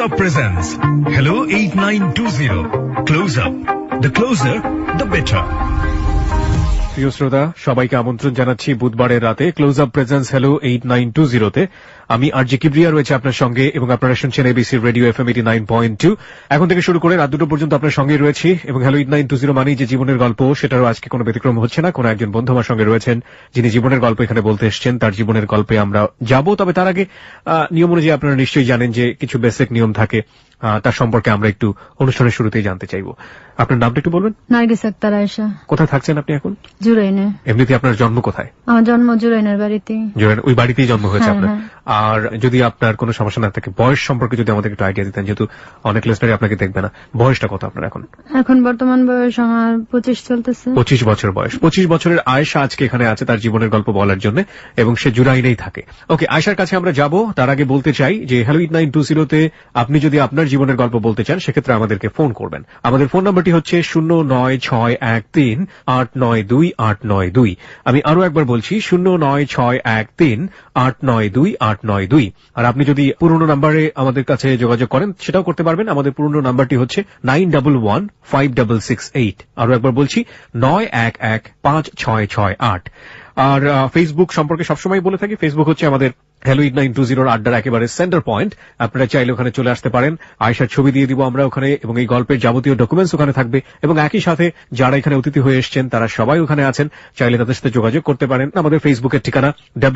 Close-Up presents Hello 8920. Close-Up. The closer, the better. প্রিয় শ্রোতা, সবাইকে আমন্ত্রণ জানাচ্ছি বুধবারের রাতে ক্লোজ আপ প্রেজেন্স হ্যালো 8920 আমি আরজি কিবরিয়া রয়েছে আপনার সঙ্গে এবং আপনারা শুনছেন এবিসি রেডিও এফএম 89.2। এখন থেকে শুরু করে রাত 2 পর্যন্ত আপনার সঙ্গে রয়েছি এবং হ্যালো 8920 মানেই যে জীবনের গল্প, সেটারও আজকে কোনো ব্যতিক্রম হচ্ছে না। কোনো একজন বন্ধু আমার সঙ্গে রয়েছেন যিনি জীবনের গল্প এখানে বলতে এসছেন। তার জীবনের গল্পে আমরা যাব, তবে তার আগে নিয়ম অনুযায়ী আপনারা নিশ্চয়ই জানেন যে কিছু বেসিক নিয়ম থাকে, তার সম্পর্কে আমরা একটু অনুষ্ঠানের শুরুতেই জানতে চাইবো। আপনার নামটা একটু বলবেন? নার্গিস আক্তার আয়েশা। কোথায় থাকছেন আপনি এখন? জুরাইনে। এমনিতে আপনার জন্ম কোথায়? আমার জন্ম জুরাইনের বাড়িতে। জুরাইন, ওই বাড়িতেই জন্ম হয়েছে আপনার? আর যদি আপনার কোনো সমস্যা না থাকে, বয়স সম্পর্কে যদি আমাদের একটু আইডিয়া দিতেন, যেহেতু অনেক লিসনারই আপনাকে দেখবে না। বয়সটা কত আপনার এখন? এখন বর্তমান বয়স আমার 25 চলতেছে। 25 বছর বয়স। 25 বছরের আয়েশা আজকে এখানে আছে তার জীবনের গল্প বলার জন্য, এবং সে জুরাইনেই থাকে। ওকে, আয়েশার কাছে আমরা যাব। তার আগে বলতে চাই যে হ্যালো 8920 আপনি যদি আপনার জীবনের গল্প বলতে চান, সেক্ষেত্রে আমাদেরকে ফোন করবেন। আমাদের ফোন নাম্বারটি হচ্ছে 09613892892। আমি আরো একবার বলছি 09613892892। আর আপনি যদি পুরনো নাম্বারে আমাদের কাছে যোগাযোগ করেন, সেটাও করতে পারবেন। আমাদের পুরনো নাম্বারটি হচ্ছে 91156668। আরো একবার বলছি 91156668। আর ফেসবুক সম্পর্কে সবসময় বলে থাকি, ফেসবুক হচ্ছে আমাদের হ্যালো 8920 আড্ডার একেবারে সেন্টার পয়েন্ট। আপনারা চাইলে ওখানে চলে আসতে পারেন। আয়েশার ছবি দিয়ে দিব আমরা ওখানে, এবং এই গল্পের যাবতীয় ডকুমেন্টস ওখানে থাকবে, এবং একই সাথে যারা এখানে অতিথি হয়ে এসছেন তারা সবাই ওখানে আছেন। চাইলে তাদের সাথে যোগাযোগ করতে পারেন। আমাদের ফেসবুকের ঠিকানা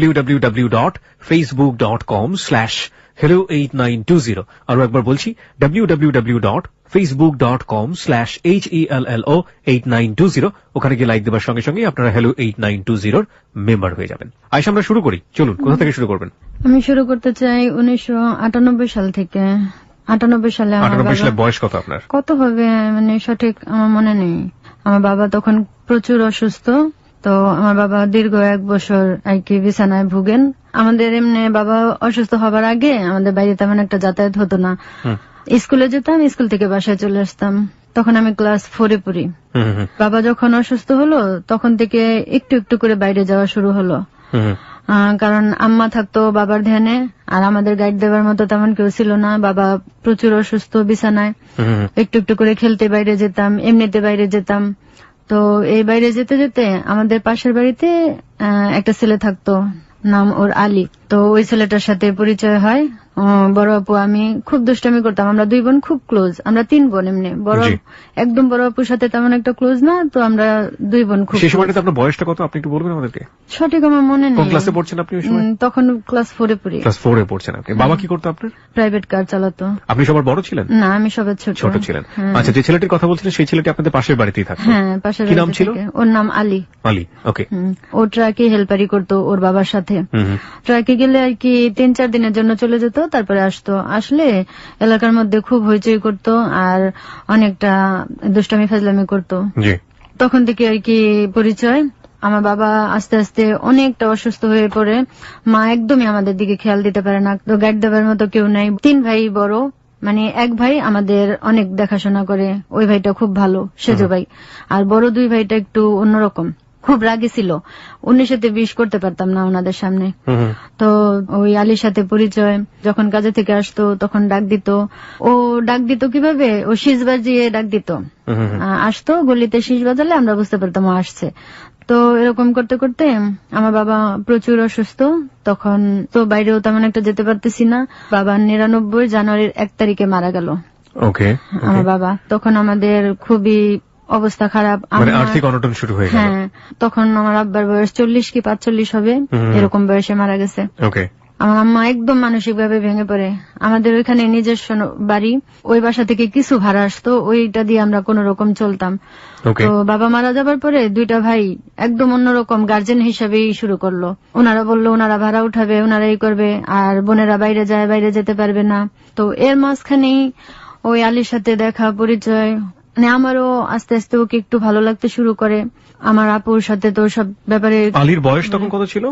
www.facebook.com/hello8920। আরো একবার বলছি www.facebook.com/hello8920। ওখানে গিয়ে লাইক দেওয়ার সঙ্গে সঙ্গে আপনারা হ্যালো 8920 মেম্বার হয়ে যাবেন। আয়েশা, আমরা শুরু করি। চলুন, কোথা থেকে শুরু করবেন? আমি শুরু করতে চাই 1998 সাল থেকে। 98 সালে। 98 সালে বয়স কত আপনার? কত হবে মানে সঠিক আমার মনে নেই। আমার বাবা তখন প্রচুর অসুস্থ। তো আমার বাবা দীর্ঘ 1 বছর আর কি বিছানায় ভুগেন। আমাদের এমনি বাবা অসুস্থ হবার আগে আমাদের বাইরে তেমন একটা যাতায়াত হতো না। স্কুলে যেতাম, স্কুল থেকে বাসায় চলে আসতাম। তখন আমি ক্লাস 4-এ পড়ি। বাবা যখন অসুস্থ হলো তখন থেকে একটু একটু করে বাইরে যাওয়া শুরু হলো। কারণ আম্মা থাকতো বাবার ধ্যানে, আর আমাদের গাইড দেওয়ার মতো তেমন কেউ ছিল না। বাবা প্রচুর অসুস্থ, বিছানায়। একটু একটু করে খেলতে বাইরে যেতাম, এমনিতে বাইরে যেতাম। তো এই বাইরে যেতে যেতে আমাদের পাশের বাড়িতে একটা ছেলে থাকতো, নাম ওর আলী। তো ওই ছেলেটার সাথে পরিচয় হয়। বড় আপু আমি খুব দুষ্টামি করতাম। আমরা 2 বোন খুব ক্লোজ। আমরা 3 বোন এমনি। একদম বড় আপুর সাথে তেমন একটা ক্লোজ না। তো আমরা 2 বোন খুব। সেই সময়টাতে আপনার বয়সটা কত আপনি একটু বলবেন আমাদেরকে? সঠিক আমার মনে নেই। কোন ক্লাসে পড়ছেন আপনি ওই সময়? তখন ক্লাস 4-এ পড়ি। ক্লাস 4-এ পড়ছেন আপনি। বাবা কি করতো আপনার? প্রাইভেট কার চালাতো। আপনি সবার বড় ছিলেন? না, আমি সবার ছোট ছিলেন। আচ্ছা, যে ছেলেটির কথা বলছিলেন সেই ছেলেটি আপনাদের পাশের বাড়িতেই থাকতো? হ্যাঁ, পাশের। কি নাম ছিল? ওর নাম আলী। আলী, ওকে। ও ট্রাকে হেল্পারি করতো ওর বাবার সাথে। ট্রাকে গেলে আর কি 3-4 দিনের জন্য চলে যেত, তারপরে আসতো। আসলে এলাকার মধ্যে খুব হইচই করতো আর অনেকটা দুষ্টামি ফাজলামি করতো। তখন থেকে আর কি পরিচয়। আমার বাবা আস্তে আস্তে অনেকটা অসুস্থ হয়ে পড়ে। মা একদমই আমাদের দিকে খেয়াল দিতে পারে না। তো গাইড দেওয়ার মতো কেউ নাই। 3 ভাই বড়, মানে এক ভাই আমাদের অনেক দেখাশোনা করে, ওই ভাইটা খুব ভালো, সেজো ভাই। আর বড় 2 ভাইটা একটু অন্যরকম, খুব রাগী ছিল। 19-20 করতে পারতাম না ওনাদের সামনে। তো ওই আলীর সাথে পরিচয়। যখন কাজে থেকে আসতো তখন ডাক দিত। ও ডাক দিত কিভাবে? ও শীষ বাজিয়ে ডাক দিত। আসতো গলিতে শীষ বাজালে আমরা বুঝতে পারতাম ও আসছে। তো এরকম করতে করতে আমার বাবা প্রচুর অসুস্থ। তখন তো বাইরেও তেমন একটা যেতে পারতেছি না। বাবা 99 জানুয়ারির 1 তারিখে মারা গেল। ওকে। আমার বাবা তখন আমাদের খুবই অবস্থা খারাপ, মানে আর্থিক অনটন শুরু হয়ে গেল। হ্যাঁ, তখন আমার আব্বার বয়স 40 কি 45 হবে, এরকম বয়সে মারা গেছে। ওকে। আমার আম্মা একদম মানসিক ভাবে ভেঙে পড়ে। আমাদের ওইখানে নিজস্ব বাড়ি, ওই বাসা থেকে কিছু ভাড়া আসতো, ওইটা দিয়ে আমরা কোন রকম চলতাম। তো বাবা মারা যাবার পরে 2টা ভাই একদম অন্যরকম গার্জেন হিসাবেই শুরু করলো। ওনারা বললো ওনারা ভাড়া উঠাবে, ওনারা এই করবে, আর বোনেরা বাইরে যায়, বাইরে যেতে পারবে না। তো এর মাঝখানেই ওই আলীর সাথে দেখা পরিচয়। মানে আমারও আস্তে আস্তে ওকে একটু ভালো লাগতে শুরু করে। আমার আপুর সাথে তো সব ব্যাপারে। আলীর বয়স তখন কত ছিল?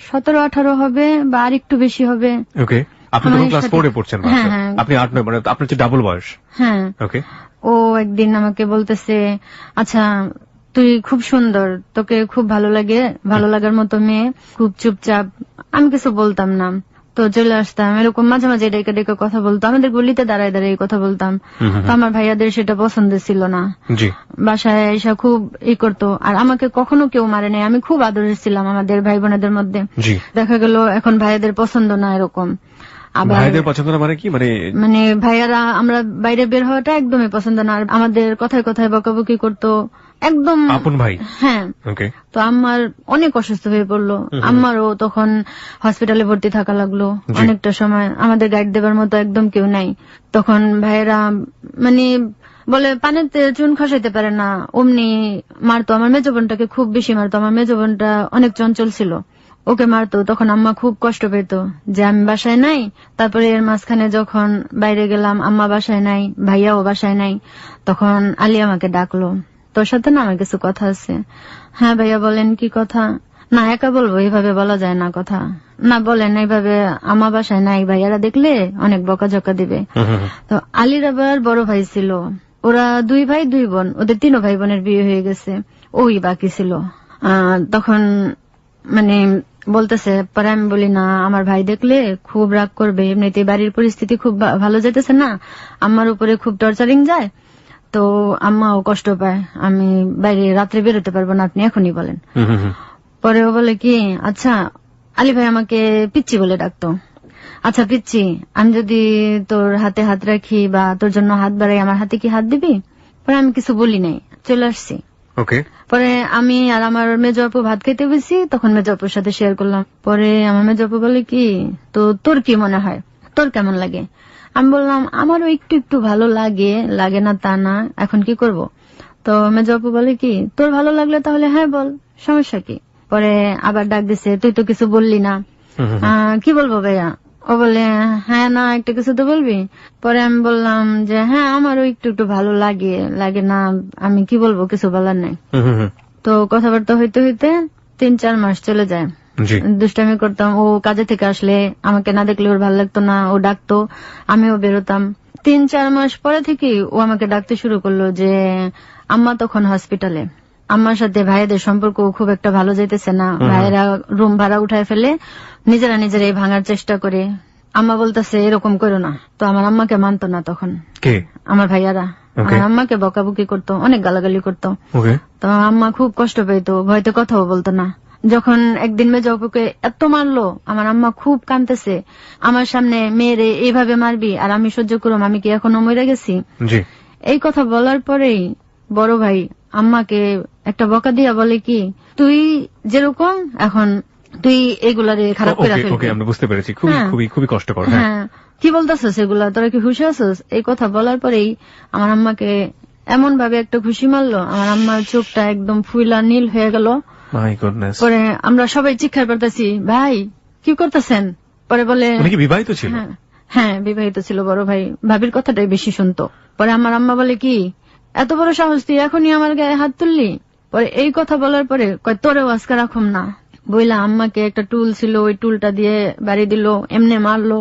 17-18 হবে বা আর একটু বেশি হবে। ওকে। আপনি তখন ক্লাস 4-এ পড়ছেন? আপনি 8-9, মানে আপনার হচ্ছে ডাবল বয়স। হ্যাঁ। ওকে। ও একদিন আমাকে বলতেছে, আচ্ছা তুই খুব সুন্দর, তোকে খুব ভালো লাগে, ভালো লাগার মতো মেয়ে, খুব চুপচাপ। আমি কিছু বলতাম না। তো চলে আসতাম, এরকম মাঝে মাঝে ডেকে ডেকে কথা বলতো, আমাদের গলিতে দাঁড়ায় দাঁড়িয়ে কথা বলতাম। তো আমার ভাইয়াদের সেটা পছন্দ ছিল না, বাসায় এসে খুব করতো। আর আমাকে কখনো কেউ মারে নাই, আমি খুব আদরের ছিলাম আমাদের ভাই বোনেদের মধ্যে। দেখা গেল এখন ভাইয়াদের পছন্দ না এরকম। ভাইদের পছন্দ না মানে কি, মানে ভাইয়ারা আমরা বাইরে বের হওয়াটা একদমই পছন্দ না, আর আমাদের কথায় কথায় বকাবকি করতো একদম আপন ভাই। হ্যাঁ, তো আমার অনেক অসুস্থ হয়ে পড়লো, আমারও তখন হসপিটালে ভর্তি থাকা লাগলো অনেকটা সময়। আমাদের গাইড দেবার মতো একদম কেউ নাই তখন। ভাইয়েরা মানে বলে পানিতে চুন খসাইতে পারে না, অমনি মারতো। আমার মেজো বোনটাকে খুব বেশি মারতো, আমার মেজো বোনটা অনেক চঞ্চল ছিল, ওকে মারতো। তখন আম্মা খুব কষ্ট পেত যে আমি বাসায় নাই। তারপরে এর মাঝখানে যখন বাইরে গেলাম, আম্মা বাসায় নাই, ভাইয়াও বাসায় নাই, তখন আলী আমাকে ডাকলো, তোর সাথে না আমার কিছু কথা আছে। হ্যাঁ ভাইয়া বলেন, কি কথা? না একা বলবো, এইভাবে বলা যায় না কথা। না বলেন, এইভাবে আম্মা বাসায় নাই, ভাইয়ারা দেখলে অনেক বকাঝকা দিবে। তো আলীর আবার বড় ভাই ছিল, ওরা 2 ভাই 2 বোন, ওদের 3 ভাই বোনের বিয়ে হয়ে গেছে, ওই বাকি ছিল। তখন মানে বলতেছে, পরে আমি বলি না, আমার ভাই দেখলে খুব রাগ করবে, এমনিতে বাড়ির পরিস্থিতি খুব ভালো যেতেছে না, আমার উপরে খুব টর্চারিং যায়, তো আম্মাও কষ্ট পায়, আমি বাইরে রাত্রে বেরোতে পারবো না, আপনি এখনই বলেন। পরে ও বলে কি, আচ্ছা আলী ভাই আমাকে পিচ্ছি বলে ডাকতো, আচ্ছা পিচ্ছি, আমি যদি তোর হাতে হাত রাখি বা তোর জন্য হাত বাড়াই, আমার হাতে কি হাত দিবি? পরে আমি কিছু বলি নাই, চলে আসছি। পরে আমি আর আমার মেজো আপু ভাত খেতে বসি, তখন মেজো আপুর সাথে শেয়ার করলাম। পরে আমার মেজো আপু বলে কি, তো তোর কি মনে হয়, তোর কেমন লাগে? আমি বললাম আমারও একটু একটু ভালো লাগে, লাগে না তা না, এখন কি করব? তো মেজো আপু বলে কি, তোর ভালো লাগলে তাহলে হ্যাঁ বল, সমস্যা কি? পরে আবার ডাক দিছে, তুই তো কিছু বললি না। কি বলবো ভাইয়া? ও বলে হ্যাঁ না একটা কিছু তো বলবি। পরে আমি বললাম যে হ্যাঁ আমারও একটু একটু ভালো লাগে, লাগে না, আমি কি বলবো, কিছু বলার নাই। তো কথাবার্তা হইতে হইতে 3-4 মাস চলে যায়, দুষ্টামি করতাম। ও কাজে থেকে আসলে আমাকে না দেখলে ওর ভালো লাগতো না, ও ডাকতো, আমিও বেরোতাম। 3-4 মাস পরে থেকে ও আমাকে ডাকতে শুরু করলো যে আম্মা তখন হসপিটালে, আম্মার সাথে ভাইয়াদের সম্পর্ক খুব একটা ভালো যাইতেছে না, ভাইয়েরা রুম ভাড়া উঠায় ফেলে, নিজেরা নিজেরাই ভাঙার চেষ্টা করে। আম্মা বলতেছে এরকম করো না। তো আমার আম্মাকে মানতো না তখন আমার ভাইয়ারা, আমার আম্মাকে বকাবকি করতো, অনেক গালাগালি করতো। তো আম্মা খুব কষ্ট পেতো, ভয়তে কথাও বলতো না। যখন একদিন মেজো আপুকে এত মারলো, আমার আম্মা খুব কাঁদতেছে, আমার সামনে মেয়েরে এইভাবে মারবি আর আমি সহ্য করলাম, আমি কি এখনো মরে গেছি? এই কথা বলার পরেই বড় ভাই আম্মাকে একটা বকা দিয়া বলে কি, তুই যেরকম এখন তুই এগুলারে খারাপ করে ফেলবি। আমরা বুঝতে পেরেছি, খুবই কষ্টকর। হ্যাঁ, কি বলতেছস এগুলা, তোরা কি খুশি আছস? এই কথা বলার পরেই আমার আম্মাকে এমন ভাবে একটা খুশি মারলো, আমার আম্মার চোখটা একদম ফুইলা নীল হয়ে গেল। পরে আমরা সবাই চিৎকার করতেছি, ভাই কি করতেছেন? পরে বলে বিবাহিত ছিল? হ্যাঁ বিবাহিত ছিল বড় ভাই, ভাবির কথাটাই বেশি শুনতো। পরে আমার আম্মা বলে কি, এত বড় সাহস, তুই এখনই আমার গায়ে হাত তুললি? পরে এই কথা বলার পরে কয় তোরেও আজকে রাখুম না বইলা আম্মাকে একটা টুল ছিল, ওই টুলটা দিয়ে বাড়ি দিল, এমনি মারলো,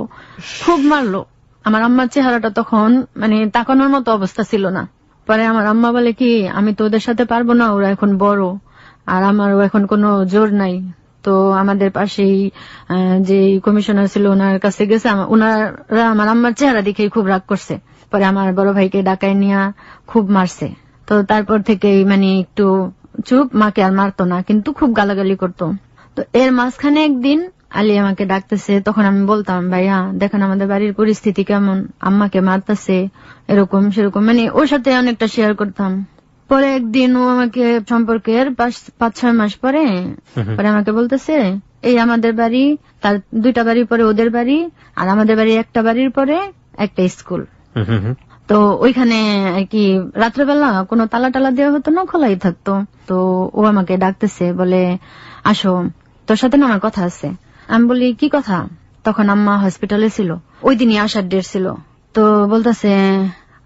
খুব মারলো। আমার আম্মার চেহারাটা তখন মানে তাকানোর মতো অবস্থা ছিল না। পরে আমার আম্মা বলে কি, আমি তো ওদের সাথে পারবো না, ওরা এখন বড় আর আমারও এখন কোনো জোর নাই। তো আমাদের পাশেই যে কমিশনার ছিল ওনার কাছে গেছে, ওনারা আমার আম্মার চেহারা দেখেই খুব রাগ করছে। পরে আমার বড় ভাইকে ডাকায় নিয়ে খুব মারছে। তো তারপর থেকেই মানে একটু চুপ, মাকে আর মারতো না, কিন্তু খুব গালাগালি করতো। তো এর মাঝখানে একদিন আলী আমাকে ডাকতেছে, তখন আমি বলতাম ভাইয়া দেখেন আমাদের বাড়ির পরিস্থিতি কেমন, আম্মাকে মারতেছে, এরকম সেরকম, মানে ওর সাথে অনেকটা শেয়ার করতাম। পরে একদিন ও আমাকে সম্পর্কের 5-6 মাস পরে আমাকে বলতেছে, এই আমাদের বাড়ি, তার 2টা বাড়ি পরে ওদের বাড়ি, আর আমাদের বাড়ি একটা বাড়ির পরে একটা স্কুল। তো ওইখানে আর কি রাত্রেবেলা কোনো তালা টালা দেওয়া হতো না, খোলাই থাকতো। তো ও আমাকে ডাকতেছে, বলে আসো তোর সাথে না আমার কথা আছে। আমি বলি কি কথা? তখন আম্মা হসপিটালে ছিল, ওই দিনই আসার ডেট ছিল। তো বলতেছে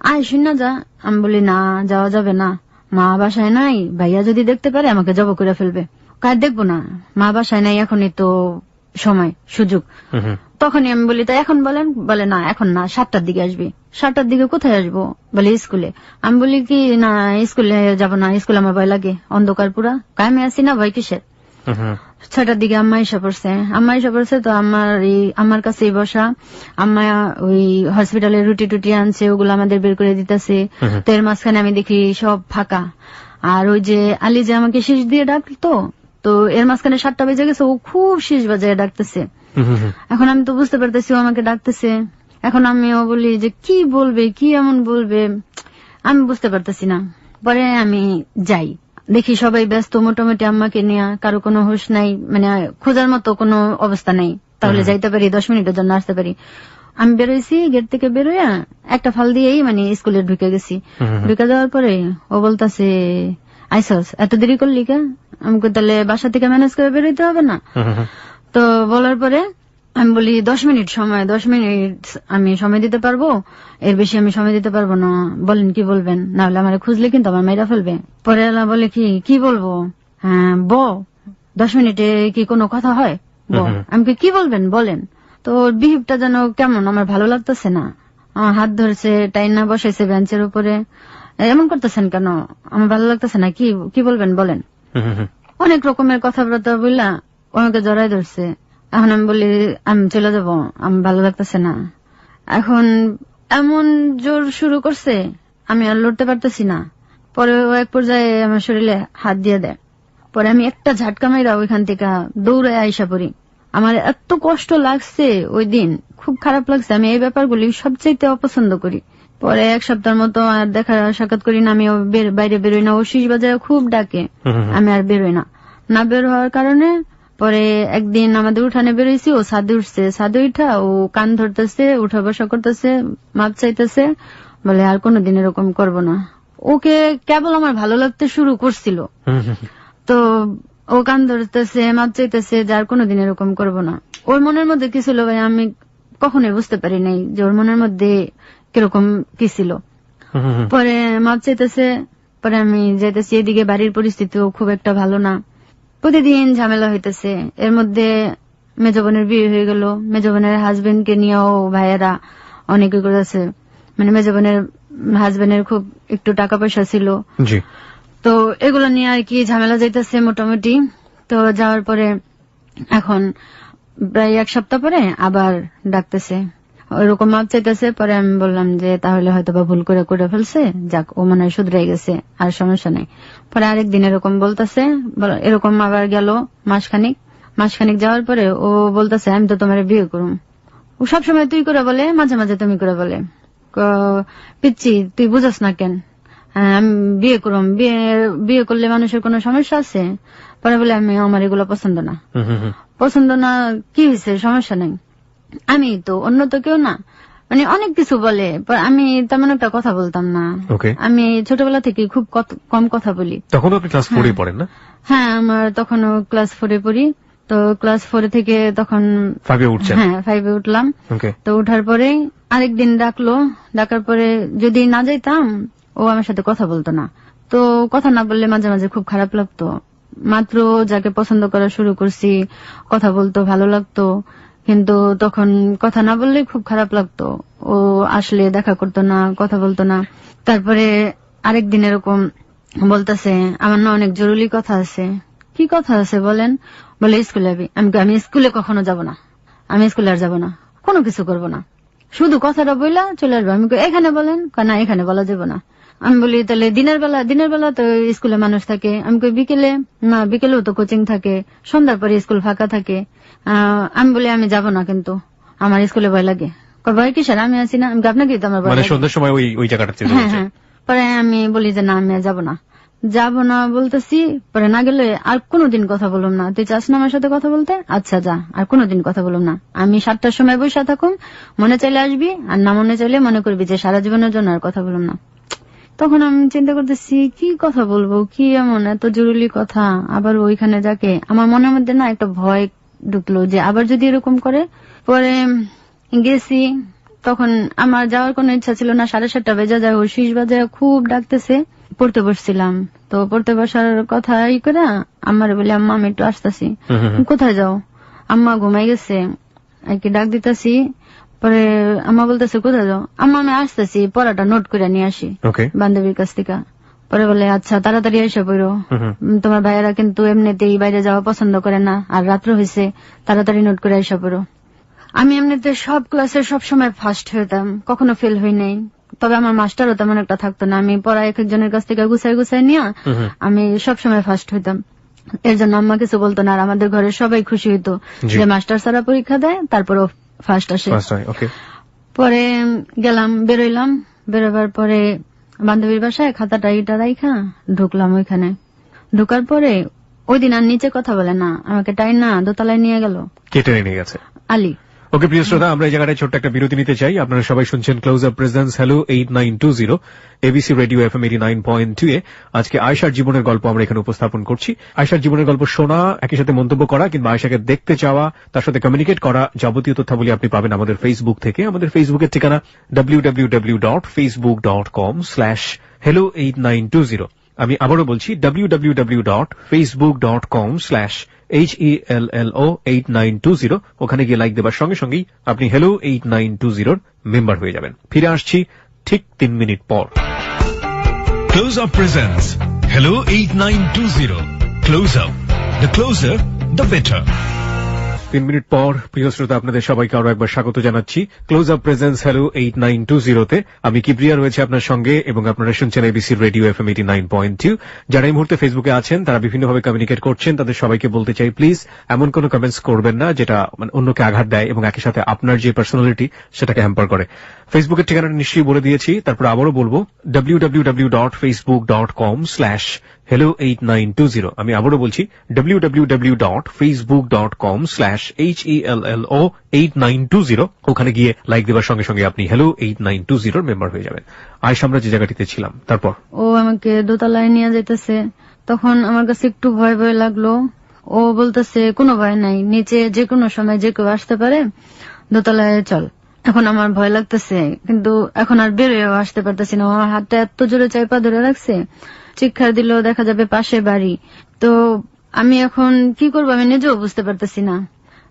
আয় শুন না যা। আমি বলি না যাওয়া যাবে না, মা বাসায় নাই, ভাইয়া যদি দেখতে পারে আমাকে জব করে ফেলবে। কার দেখবো না, মা বাসায় নাই, এখনই তো সময় সুযোগ। তখনই আমি বলি তা এখন বলেন? বলে না এখন না, 7টার দিকে আসবি। 7টার দিকে কোথায় আসবো? বলে স্কুলে। আমি বলি কি না স্কুলে যাব না, স্কুলে আমার ভয় লাগে, অন্ধকার পুরা, কামে আসি না, ভয় কিসের? 6টার দিকে আম্মা এসে পড়ছে তো আমার কাছেই বসা। আম্মা ওই হসপিটালে রুটি টুটি আনছে, ওগুলো আমাদের বের করে দিতেছে। তো এর মাঝখানে আমি দেখি সব ফাঁকা। আর ওই যে আলী যে আমাকে শেষ দিয়ে ডাকতো, তো এর মাঝখানে 7টা বেজে গেছে, ও খুব শেষ বাজায় ডাকতেছে। এখন আমি তো বুঝতে পারতেছি ও আমাকে ডাকতেছে। এখন আমিও বলি যে কি বলবে, কি এমন বলবে, আমি বুঝতে পারতেছি না। পরে আমি যাই, দেখি সবাই ব্যস্ত মোটামুটি আম্মাকে নিয়ে, কারো কোনো হুঁশ নাই, মানে খোঁজার মতো কোনো অবস্থা নাই। তাহলে যাইতে পারি, 10 মিনিটের জন্য আসতে পারি। আমি বেরোইছি, গেট থেকে বেরোয়া একটা ফাল দিয়েই মানে স্কুলে ঢুকে গেছি। ঢুকে যাওয়ার পরে ও বলতেছে, আইসস এত দেরি করলি কে? আমাকে তাহলে বাসা থেকে ম্যানেজ করে বেরোইতে হবে না? তো বলার পরে আমি বলি 10 মিনিট সময়, 10 মিনিট আমি সময় দিতে পারবো, এর বেশি আমি সময় দিতে পারবো না। বলেন কি বলবেন, না হলে আমার খুঁজলে কিন্তু আমার মেয়েরা ফেলবে। পরে এলা বলে কি বলবো? হ্যাঁ 10 মিনিটে কি কোনো কথা হয়? আমি কি বলবেন বলেন। তো বিহেভটা যেন কেমন, আমার ভালো লাগতেছে না। আমার হাত ধরছে, টাইনা বসাইছে বেঞ্চের উপরে। এমন করতেছেন কেন, আমার ভালো লাগতেছে না, কি বলবেন বলেন। অনেক রকমের কথাবার্তা বললা আমাকে জড়াই ধরছে। এখন আমি বলি আমি চলে যাব, আমার ভালো লাগতেছে না। এখন এমন জোর শুরু করছে, আমি আর লড়তে পারতেছি না। পরে ও এক পর্যায়ে আমার শরীরে হাত দিয়ে দেয়। পরে আমি একটা ঝাটকা মাইরা ওইখান থেকে দৌড়ে আইসা পড়ি। আমার এত কষ্ট লাগছে ওই দিন, খুব খারাপ লাগছে। আমি এই ব্যাপারগুলি সবচেয়ে অপছন্দ করি। পরে 1 সপ্তাহের মতো আর দেখা সাক্ষাৎ করি না, আমি বাইরে বেরোই না। ও শীষ বাজায় খুব ডাকে, আমি আর বেরোই না। না বের হওয়ার কারণে পরে একদিন আমাদের উঠানে বেরোইছি, ও ছাদে উঠছে। ছাদে উঠা ও কান ধরতেছে, উঠা বসা করতেছে, মাপ চাইতেছে, বলে আর কোনোদিন এরকম করব না। ওকে কেবল আমার ভালো লাগতে শুরু করছিল, তো ও কান ধরতেছে, মাপ চাইতেছে, যার কোনোদিন এরকম করব না। ওর মনের মধ্যে কি ছিল ভাই আমি কখনোই বুঝতে পারি নাই, যে ওর মনের মধ্যে কিরকম কি ছিল। পরে মাপ চাইতেছে, পরে আমি যাইতেছি, এদিকে বাড়ির পরিস্থিতিও খুব একটা ভালো না, প্রতিদিন ঝামেলা হইতেছে। এর মধ্যে মেজ বোনের বিয়ে হয়ে গেল, মেজ বোনের হাজবেন্ডকে নিয়েও ভাইয়েরা অনেকে করেছে। মানে মেজ বোনের হাজবেন্ডের খুব একটু টাকা পয়সা ছিল, তো এগুলো নিয়ে আর কি ঝামেলা যাইতেছে মোটামুটি। তো যাওয়ার পরে এখন প্রায় 1 সপ্তাহ পরে আবার ডাকতেছে, ওইরকম মাপ চাইতেছে। পরে আমি বললাম যে তাহলে হয়তো বা ভুল করে ফেলছে, যাক ও মনে হয় শুধরাই গেছে, আর সমস্যা নেই। পরে আরেকদিন এরকম বলতেছে, এরকম আবার গেল মাসখানিক যাওয়ার পরে ও বলতেছে আমি তো তোমার বিয়ে করুম। ও সবসময় তুই করে বলে, মাঝে মাঝে তুমি করে বলে। পিচ্ছি তুই বুঝস না কেন, আমি বিয়ে করুম, বিয়ে করলে মানুষের কোনো সমস্যা আছে? পরে বলে আমি আমার এগুলো পছন্দ না। কি হয়েছে, সমস্যা নেই, আমি তো অন্য তো কেউ না, মানে অনেক কিছু বলে। আমি তেমন একটা কথা বলতাম না। আমি ছোটবেলা থেকে খুব কম কথা বলি। তখন আপনি ক্লাস 4 পড়েন না? হ্যাঁ, আমার তখনও ক্লাস 4 পড়ি। তো ক্লাস 4 থেকে তখন 5 উঠছেন? হ্যাঁ 5 উঠলাম। তো উঠার পরে আরেকদিন ডাকার পরে যদি না যাইতাম, ও আমার সাথে কথা বলতো না। তো কথা না বললে মাঝে মাঝে খুব খারাপ লাগতো। মাত্র যাকে পছন্দ করা শুরু করছি, কথা বলতো, ভালো লাগতো, কিন্তু তখন কথা না বললে খুব খারাপ লাগতো। ও আসলে দেখা করতো না, কথা বলতো না। তারপরে আরেকদিন এরকম বলতেছে আমার না অনেক জরুরি কথা আছে। কি কথা আছে বলেন? বলে স্কুলে যাবি। আমি স্কুলে কখনো যাব না, আমি স্কুলে আর যাবো না, কোনো কিছু করব না, শুধু কথাটা বইলা চলে আসবো। আমি এখানে বলেন, না এখানে বলা যাবো না। আমি বলি তাহলে দিনের বেলা তো স্কুলে মানুষ থাকে। আমি বিকেলে, না বিকেলেও তো কোচিং থাকে, সন্ধ্যার পরে স্কুল ফাঁকা থাকে। আমি বলি আমি যাব না, কিন্তু আমার স্কুলে ভয় লাগে। ভয় কিসের, আমি আছি না। আমি আপনাকে তো আমার ভয় লাগে। সন্ধ্যার সময় ওই জায়গাটা। হ্যাঁ। পরে আমি বলি যে না আমি যাব না বলতেছি। পরে না গেলে আর কোনোদিন কথা বলুম না। তুই চাস না আমার সাথে কথা বলতে? আচ্ছা যা, আর কোনোদিন কথা বলুম না। আমি 7টার সময় বসে থাকুম, মনে চাইলে আসবি, আর না মনে চাইলে মনে করবি যে সারা জীবনের জন্য আর কথা বলুম না। তখন আমি চিন্তা করতেছি কি কথা বলবো, কি এমন এত জরুরি কথা। আবার ওইখানে যাকে আমার মনের মধ্যে না একটা ভয় ঢুকলো যে আবার যদি এরকম করে। পরে গেছি, তখন আমার যাওয়ার কোনো ইচ্ছা ছিল না। 7:30 বেজে যায়, ও 6 বাজে খুব ডাকতেছে। পড়তে বসছিলাম, তো পড়তে বসার কথা করে আমার বলে আম্মা আমি একটু আসতেছি। কোথায় যাও? আম্মা ঘুমাই গেছে, আর কি ডাক দিতেছি। পরে আম্মা বলতেছে কোথায় যাও? আম্মা আমি আসতেছি, পড়াটা নোট করে নিয়ে আসি বান্ধবীর কাছ থেকে। পরে বলে আচ্ছা তাড়াতাড়ি এসে পড়ো, তোমার ভাইয়েরা কিন্তু এমনিতেই বাইরে যাওয়া পছন্দ করে না, আর রাত্র হয়েছে, তাড়াতাড়ি নোট করে এসে পড়ো। আমি এমনিতে সব ক্লাসে সবসময় ফার্স্ট হইতাম, কখনো ফেল হই নাই। তবে আমার মাস্টারও তেমন একটা থাকতো না, আমি পড়া এক একজনের কাছ থেকে গুছাই নিয়ে আমি সবসময় ফার্স্ট হইতাম। এর জন্য আম্মা কিছু বলতো না, আর আমাদের ঘরে সবাই খুশি হইতো যে মাস্টার সারা পরীক্ষা দেয় তারপরও ফার্স্ট আসে। পরে গেলাম, বেরোইলাম, বেরোবার পরে বান্ধবীর বাসায় খাতাটা ইটা রাইখা ঢুকলাম। ওইখানে ঢুকার পরে ওই দিন আর নিচে কথা বলে না, আমাকে টাইম না দোতলায় নিয়ে গেল, কেটে নিয়ে গেছে আলী। ওকে প্রিয় শ্রোতা, আমরা এই জায়গাটায় ছোট্ট একটা বিরতি নিতে চাই। আপনারা সবাই শুনছেন close up presence hello 8920 ABC radio FM 89.2 এ। আজকে আয়েশার জীবনের গল্প আমরা এখানে উপস্থাপন করছি। আয়েশার জীবনের গল্প শোনা, একই সাথে মন্তব্য করা কিংবা আয়েশাকে দেখতে চাওয়া, তার সাথে কমিউনিকেট করা, যাবতীয় তথ্যাবলী আপনি পাবেন আমাদের ফেসবুক থেকে। আমাদের ফেসবুকের ঠিকানা www.facebook.com/hello8920। আমি আবারও বলছি www.facebook.com/HELLO8920। ওখানে গিয়ে লাইক দেবার সঙ্গে সঙ্গেই আপনি হ্যালো 8920 মেম্বার হয়ে যাবেন। ফিরে আসছি ঠিক 3 মিনিট পর। Close Up presents Hello 8920. Close Up. The closer, the better. 3 minute পর প্রিয় শ্রোতা, আপনাদের সবাইকে আরো একবার স্বাগত জানাচ্ছি ক্লোজ আপ প্রেজেন্স হ্যালো 8920 তে। আমি কিবরিয়া রয়েছে আপনার সঙ্গে এবং আপনারা শুনছেন এবিসি রেডিও এফএম 89.2। যারা এই মুহূর্তে ফেসবুকে আছেন তারা বিভিন্নভাবে কমিউনিকেট করছেন, তাদের সবাইকে বলতে চাই প্লিজ এমন কোন কমেন্টস করবেন না যেটা অন্যকে আঘাত দেয় এবং একই সাথে আপনার যে পার্সোনালিটি সেটাকে হ্যাম্পার করে। ফেসবুকের ঠিকানাটা নিশ্চয়ই বলে দিয়েছি, তারপর আবারও বলবো www.facebook.com/hello8920। আমি আবারও বলছি www.facebook.com/HELLO8920। ওখানে গিয়ে লাইক দেওয়ার সঙ্গে সঙ্গে আপনি হ্যালো 8920 মেম্বার হয়ে যাবেন। আয়েশা, আমরা যে জায়গাটিতে ছিলাম তারপর ও আমাকে দোতলায় নিয়ে যেতেছে, তখন আমার কাছে একটু ভয় ভয় লাগলো। ও বলতেছে কোনো ভয় নাই, নিচে যে কোনো সময় যে কেউ আসতে পারে, দোতলায় চল। এখন আমার ভয় লাগতেছে, কিন্তু এখন আর বেরোয় আসতে পারতেছি না। আমার হাতটা এত জোরে চাইপা ধরে রাখছে, চিৎকার দিলেও দেখা যাবে পাশে বাড়ি। তো আমি এখন কি করবো আমি নিজেও বুঝতে পারতেছি না।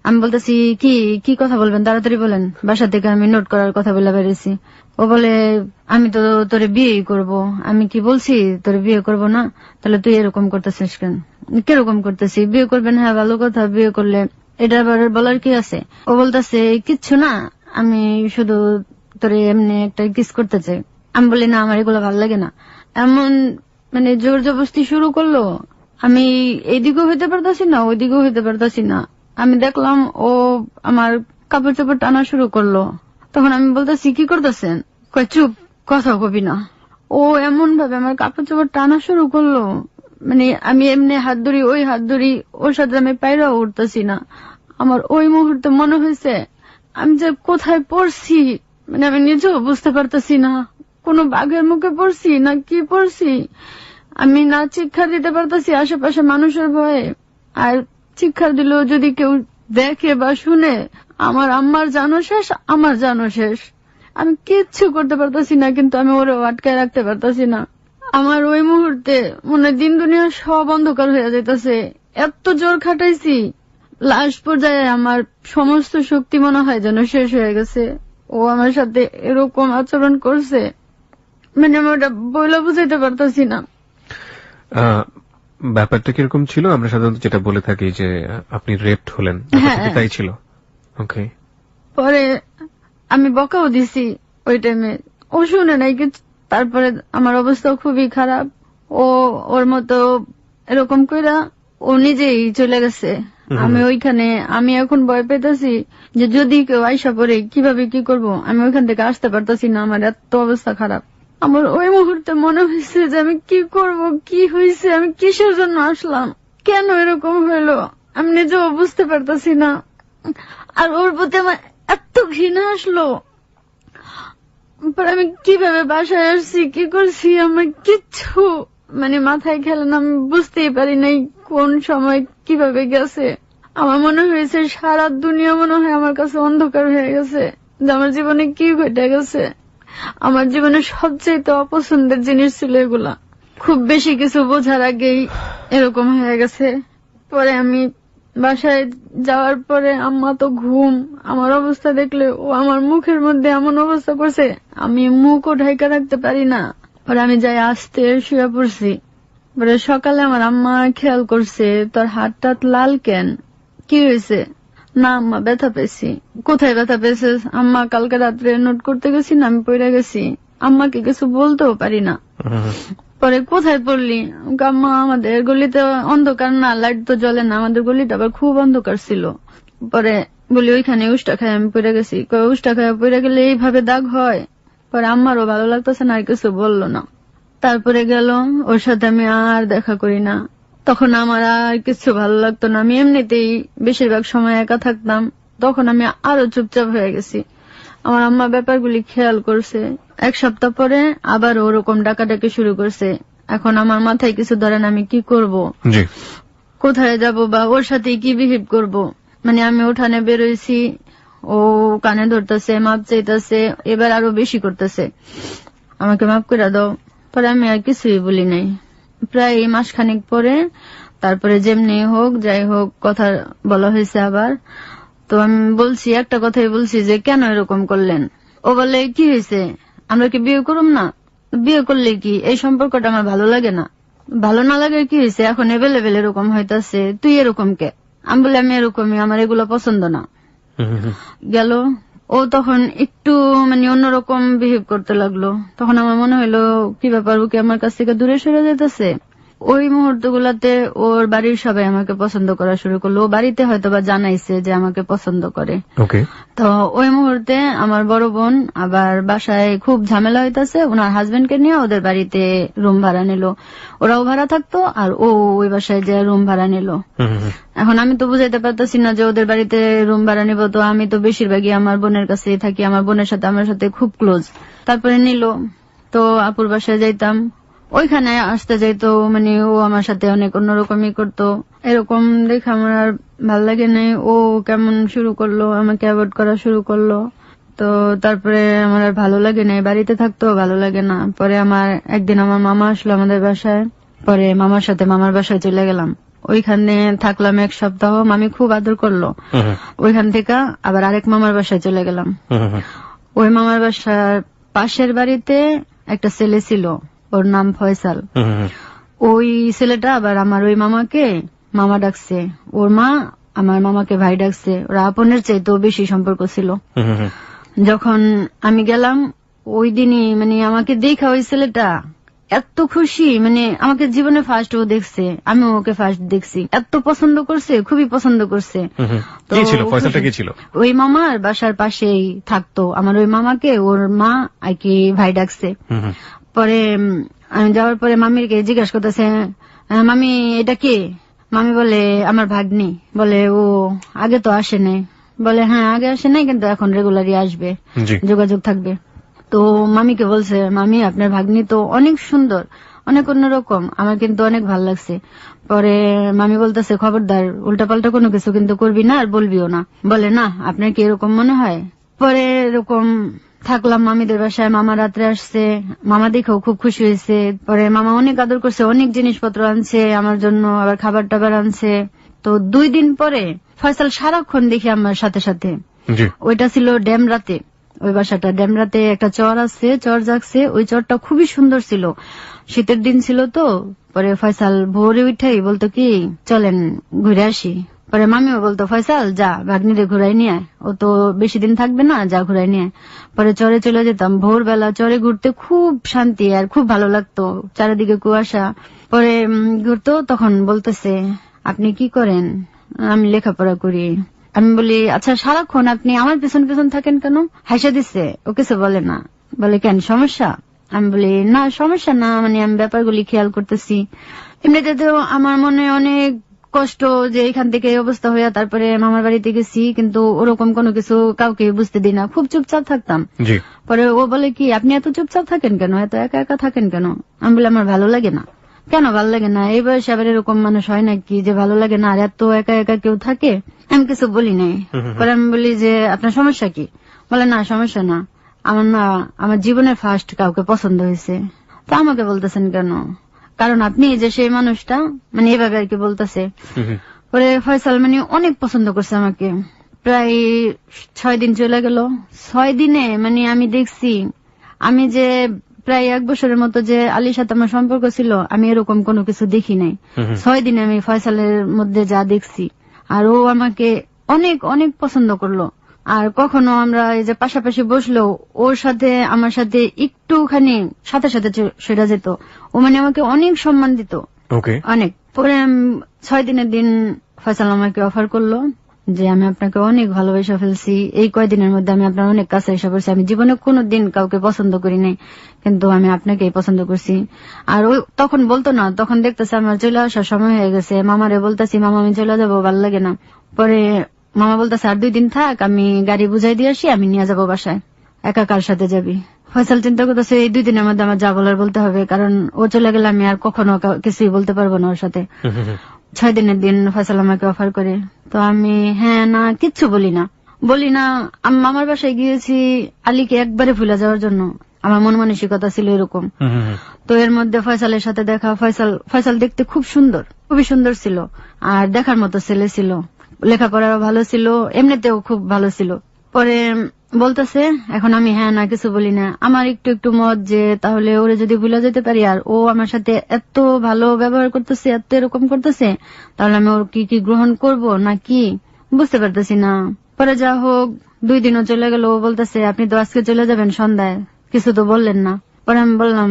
আমি বলতেছি কি কথা বলবেন, তাড়াতাড়ি বলেন। বাসা থেকে আমি নোট করার কথা বলে বেরিয়েছি। ও বলে আমি তো তোরে বিয়েই করব। আমি কি বলছি তোরে বিয়ে করব না? তাহলে তুই এরকম করতেছিস কেন? কিরকম করতেছি? বিয়ে করবেন, হ্যাঁ ভালো কথা, বিয়ে করলে এটা আবার বলার কি আছে? ও বলতেছে কিচ্ছু না, আমি শুধু তোরে এমনি একটা কিস করতে চাই। আমি বলি না, আমার এগুলো ভালো লাগে না। এমন জোর জবরদস্তি শুরু করলো। আমি এইদিকেও হইতে পারতাছি না, ওইদিকেও হইতে পারতাছি না। আমি দেখলাম ও আমার কাপড় চোপড় টানা শুরু করলো। তখন আমি বলতেছি কি করতেছেন? কয় চুপ, কথা কবি না। ও এমন ভাবে আমার কাপড় চোপড় টানা শুরু করলো, আমি এমনি হাত ধরি, ওই হাত ধরি, ওর সাথে আমি পায়রাও উঠতেছি না। আমার ওই মুহূর্তে মনে হয়েছে আমি যে কোথায় পড়ছি, আমি নিজেও বুঝতে পারতেছি না। কোনো বাঘের মুখে পড়ছি না কি পড়ছি। আমি না চিৎকার দিতে পারতেছি আশেপাশে মানুষের ভয়ে, আর চিৎকার দিলেও যদি কেউ দেখে বা শুনে আমার আম্মার জানো শেষ, আমার জানো শেষ। আমি কিচ্ছু করতে পারতেছি না, কিন্তু আমি ওরেও আটকায় রাখতে পারতেছি না। আমার ওই মুহূর্তে মনে দিন দুনিয়া সব অন্ধকার হয়ে যেতেছে। এত জোর খাটাইছি, লাস্ট পর্যায়ে আমার সমস্ত শক্তি মনে হয় যেন শেষ হয়ে গেছে। ও আমার সাথে এরকম আচরণ করছে, আমি ওটা বইলা বুঝাইতে পারতেছি না। ব্যাপারটা কিরকম ছিল? আমরা সাধারণত যেটা বলে থাকি যে আপনি রেপড হলেন, তাই ছিল। ওকে, পরে আমি বকাও দিছি ওই টাইমে, ও শুনে নাই কিছু। তারপরে আমার অবস্থা খুবই খারাপ। ও ওর মতো এরকম কইরা ও নিজেই চলে গেছে। আমি ওইখানে, আমি এখন ভয় পেতেছি যে যদি কেউ আইসা পড়ে কিভাবে কি করব। আমি ওইখান থেকে আসতে পারতেছি না, আমার এত অবস্থা খারাপ। আমার ওই মুহূর্তে মনে হয়েছে যে আমি কি করব, কি হয়েছে, আমি কিসের জন্য আসলাম, কেন এরকম হইলো, আমি নিজেও বুঝতে পারতেছি না। আর ওর প্রতি আমার এত ঘৃণা আসলো। আমি কিভাবে বাসায় আসছি, কি করছি, আমার কিচ্ছু মাথায় খেলে না। আমি বুঝতেই পারি নাই কোন সময় কিভাবে গেছে। আমার মনে হয়েছে সারা দুনিয়া মনে হয় আমার কাছে অন্ধকার হয়ে গেছে, যে আমার জীবনে কি ঘটে গেছে। আমার জীবনে সবচেয়ে অপছন্দের জিনিস ছিল এগুলা। খুব বেশি কিছু বোঝার আগেই এরকম হয়ে গেছে। পরে আমি বাসায় যাওয়ার পরে আম্মা তো ঘুম, আমার অবস্থা দেখলে ও আমার মুখের মধ্যে এমন অবস্থা করছে, আমি মুখও ঢাকা রাখতে পারি না। পরে আমি যাই আসতে শুয়ে পড়ছি। পরে সকালে আমার আম্মা খেয়াল করছে, তোর হাত টাত লাল কেন, কি হয়েছে? না আম্মা ব্যথা পেয়েছি। কোথায় ব্যথা পেয়েছিস? আম্মা কালকে রাত্রে নোট করতে গেছি না, আমি পড়ে গেছি, আম্মাকে কিছু বলতেও পারি না। পরে কোথায় পড়লি? আম্মা আমাদের গলিতে অন্ধকার না, লাইট তো জ্বলে না, আমাদের গলিটা আবার খুব অন্ধকার ছিল। পরে বলি ওইখানে উষ্টা খায় আমি পড়ে গেছি। উষ্টা খায় পড়ে গেলে এইভাবে দাগ হয়? পরে আম্মারও ভালো লাগতেছে না, আর কিছু বললো না। তারপরে গেল, ওর সাথে আমি আর দেখা করি না। তখন আমার আর কিছু ভালো লাগতো না, আমি এমনিতেই বেশিরভাগ সময় একা থাকতাম। তখন আমি আরো চুপচাপ হয়ে গেছি। আমার আম্মা ব্যাপারগুলি খেয়াল করছে। 1 সপ্তাহ পরে আবার ওরকম ডাকাডাকি শুরু করছে। এখন আমার মাথায় কিছু ধরে না, আমি কি করব, কোথায় যাব, বা ওর সাথে কি বিহেভ করব। মানে আমি উঠানে বেরোইছি, ও কানে ধরতেছে, মাপ চাইতেছে, এবার আরো বেশি করতেছে, আমাকে মাফ করে দাও। পরে আমি আর কিছুই বলি নাই। প্রায় মাসখানেক পরে তারপরে যেমনি হোক যাই হোক কথা বলা হয়েছে আবার। তো আমি বলছি, একটা কথাই বলছি যে কেন এরকম করলেন? ও বলে কি হয়েছে, আমরা কি বিয়ে করুম না? বিয়ে করলে কি এই সম্পর্কটা আমার ভালো লাগে না? ভালো না লাগে কি হয়েছে, এখন এভেলেবেল এরকম হইতাছে, তুই এরকম কে? আমি বলি আমি এরকমই, আমার এগুলো পছন্দ না। গেল, ও তখন একটু মানে অন্যরকম বিহেভ করতে লাগলো। তখন আমার মনে হলো কি ব্যাপার, ও কি আমার কাছ থেকে দূরে সরে যেতেছে? ওই মুহূর্ত গুলাতে ওর বাড়ির সবাই আমাকে পছন্দ করা শুরু করলো। ও বাড়িতে হয়তো বা জানাইছে যে আমাকে পছন্দ করে। তো ওই মুহূর্তে আমার বড় বোন আবার বাসায় খুব ঝামেলা হইতাছে, ওনার হাজবেন্ডকে নিয়ে ওদের বাড়িতে রুম ভাড়া নিল। ওরাও ভাড়া থাকতো আর ও ওই বাসায় যে রুম ভাড়া নিল। এখন আমি তো বুঝাইতে পারতেছি না যে ওদের বাড়িতে রুম ভাড়া নিব, তো আমি তো বেশিরভাগই আমার বোনের কাছেই থাকি, আমার বোনের সাথে আমার সাথে খুব ক্লোজ। তারপরে নিল, তো আপুর বাসায় যাইতাম, ওইখানে আসতে যাইতো, মানে ও আমার সাথে অনেক অন্যরকমই করতো। এরকম দেখে আমার আর ভাল লাগে নাই। ও কেমন শুরু করলো, আমাকে অ্যাভয়েড করা শুরু করলো। তো তারপরে আমার আর ভালো লাগে নাই, বাড়িতে থাকতেও ভালো লাগে না। পরে আমার একদিন আমার মামা আসলো আমাদের বাসায়, পরে মামার সাথে মামার বাসায় চলে গেলাম। ওইখানে থাকলাম 1 সপ্তাহ, মামি খুব আদর করলো। ওইখান থেকে আবার আরেক মামার বাসায় চলে গেলাম। ওই মামার বাসার পাশের বাড়িতে একটা ছেলে ছিল, ওর নাম ফয়সাল। ওই ছেলেটা আবার আমার ওই মামাকে মামা ডাকছে, ওর মা আমার মামাকে ভাই ডাকছে। ওরা আপনের চাইতেও বেশি সম্পর্ক ছিল। যখন আমি গেলাম ওই দিনই, মানে আমাকে দেখা ওই ছেলেটা এত খুশি, মানে আমাকে জীবনে ফার্স্ট ও দেখছে, আমি ওকে ফার্স্ট দেখছি, এত পছন্দ করছে, খুবই পছন্দ করছে। ওই মামার বাসার পাশেই থাকতো, আমার ওই মামাকে ওর মা আর কি ভাই ডাকছে। পরে আমি যাওয়ার পরে মামিরকে জিজ্ঞাসা করতেছে, মামি এটা কে? মামি বলে আমার ভাগ্নি। বলে ও আগে তো আসে নাই? বলে হ্যাঁ আগে আসে নাই, কিন্তু এখন রেগুলারই আসবে, যোগাযোগ থাকবে। তো মামিকে বলছে, মামি আপনার ভাগ্নি তো অনেক সুন্দর, অনেক অন্যরকম, আমার কিন্তু অনেক ভালো লাগছে। পরে মামি বলতেছে, খবরদার উল্টাপাল্টা কোনো কিছু কিন্তু করবি না আর বলবিও না। বলে না আপনার কি এরকম মনে হয়? পরে এরকম থাকলাম মামিদের বাসায়। মামা রাত্রে আসছে, মামা দেখেও খুব খুশি হয়েছে। পরে মামা অনেক আদর করছে, অনেক জিনিসপত্র আনছে আমার জন্য, আবার খাবার টাবার আনছে। তো 2 দিন পরে ফয়সাল সারাক্ষণ দেখি আমার সাথে সাথে। ওইটা ছিল ড্যামরাতে, ওই বাসাটা ড্যামরাতে একটা চর আছে, চর জাগছে, ওই চরটা খুবই সুন্দর ছিল, শীতের দিন ছিল। তো পরে ফয়সাল ভোরে উঠেই বলতো কি চলেন ঘুরে আসি। পরে মামিও বলতো ফয়সাল যা ভাগ্নিরে ঘুরাই নিয়ে আয়, ও তো বেশি দিন থাকবে না, যা ঘুরাই নিয়ে আয়। পরে চরে চলে যেতাম ভোরবেলা, চরে ঘুরতে খুব শান্তি আর খুব ভালো লাগতো, চারিদিকে কুয়াশা। পরে ঘুরতো, তখন বলতেছে আপনি কি করেন? আমি লেখাপড়া করি। আমি বলি আচ্ছা সারাক্ষণ আপনি আমার পেছন পেছন থাকেন কেন? হাসা দিচ্ছে, ও কিছু বলে না। বলে কেন সমস্যা? আমি বলি না সমস্যা না, মানে আমি ব্যাপারগুলি খেয়াল করতেছি। এমনিতে তো আমার মনে অনেক কষ্ট যে এখান থেকে এই অবস্থা হইয়া তারপরে মামার বাড়িতে গেছি, কিন্তু ওরকম কোনো কিছু কাউকে বুঝতে দিই না, খুব চুপচাপ থাকতাম। পরে ও বলে কি আপনি এত চুপচাপ থাকেন কেন, এত একা একা থাকেন কেন? আমি বলি আমার ভালো লাগে না। কেন ভালো লাগে না? এই বয়সে আবার এরকম মানুষ হয় নাকি যে ভালো লাগে না, আর এত একা একা কেউ থাকে? আমি কিছু বলি নাই। পরে আমি বলি যে আপনার সমস্যা কি? বলে না সমস্যা না, আমার না আমার জীবনের ফার্স্ট কাউকে পছন্দ হয়েছে। তো আমাকে বলতেছেন কেন? কারণ আপনি যে সেই মানুষটা, মানে এভাবে আর কি বলতেছে। পরে ফয়সাল মানে অনেক পছন্দ করছে আমাকে। প্রায় 6 দিন চলে গেল। 6 দিনে মানে আমি দেখছি আমি যে প্রায় 1 বছরের মতো যে আলীর সাথে আমার সম্পর্ক ছিল, আমি এরকম কোনো কিছু দেখি নাই। 6 দিনে আমি ফয়সালের মধ্যে যা দেখছি, আর ও আমাকে অনেক অনেক পছন্দ করলো। আর কখনো আমরা এই যে পাশাপাশি বসলো, ওর সাথে আমার সাথে একটুখানি সাথে সাথে সেটা যেত। ও মানে আমাকে অনেক সম্মান দিত, অনেক। পরে 6 দিনের দিন ফয়সাল আমাকে অফার করলো যে আমি আপনাকে অনেক ভালোবেসে ফেলছি, এই কয়দিনের মধ্যে আমি আপনার অনেক কাছে এসে পড়ছি, আমি জীবনে কোনোদিন কাউকে পছন্দ করি নাই, কিন্তু আমি আপনাকেই পছন্দ করছি। আর ও তখন বলতো না, তখন দেখতেছে আমার চলে আসার সময় হয়ে গেছে। মামারে বলতেছি, মামা আমি চলে যাবো, ভালো লাগে না। পরে মামা বলতেছে আর 2 দিন থাক, আমি গাড়ি বুঝাই দিয়ে আসি, আমি নিয়ে যাবো বাসায়, একা কার সাথে যাবি। ফয়সাল চিন্তা করতেছে এই 2 দিনের মধ্যে আমার যা বলার বলতে হবে, কারণ ও চলে গেলে আমি আর কখনো কিছুই বলতে পারবো না ওর সাথে। 6 দিনের দিন ফয়সাল আমাকে অফার করে, তো আমি হ্যাঁ না কিচ্ছু বলি না। আমি মামার বাসায় গিয়েছি আলীকে একবারে ভুলে যাওয়ার জন্য, আমার মন মানসিকতা ছিল এরকম। তো এর মধ্যে ফয়সালের সাথে দেখা। ফয়সাল দেখতে খুব সুন্দর, খুবই সুন্দর ছিল, আর দেখার মতো ছেলে ছিল, লেখাপড়াও ভালো ছিল, এমনিতেও খুব ভালো ছিল। পরে বলতেছে, এখন আমি হ্যাঁ না কিছু বলি না। আমার একটু একটু মত যে তাহলে ওরে যদি ভুলে যেতে পারি, আর ও আমার সাথে এত ভালো ব্যবহার করতেছে, এত এরকম করতেছে, তাহলে আমি ওর কি গ্রহণ করব না কি বুঝতে পারতেছি না। পরে যা হোক 2 দিনও চলে গেল। ও বলতেছে আপনি তো আজকে চলে যাবেন সন্ধ্যায়, কিছু তো বললেন না। পরে আমি বললাম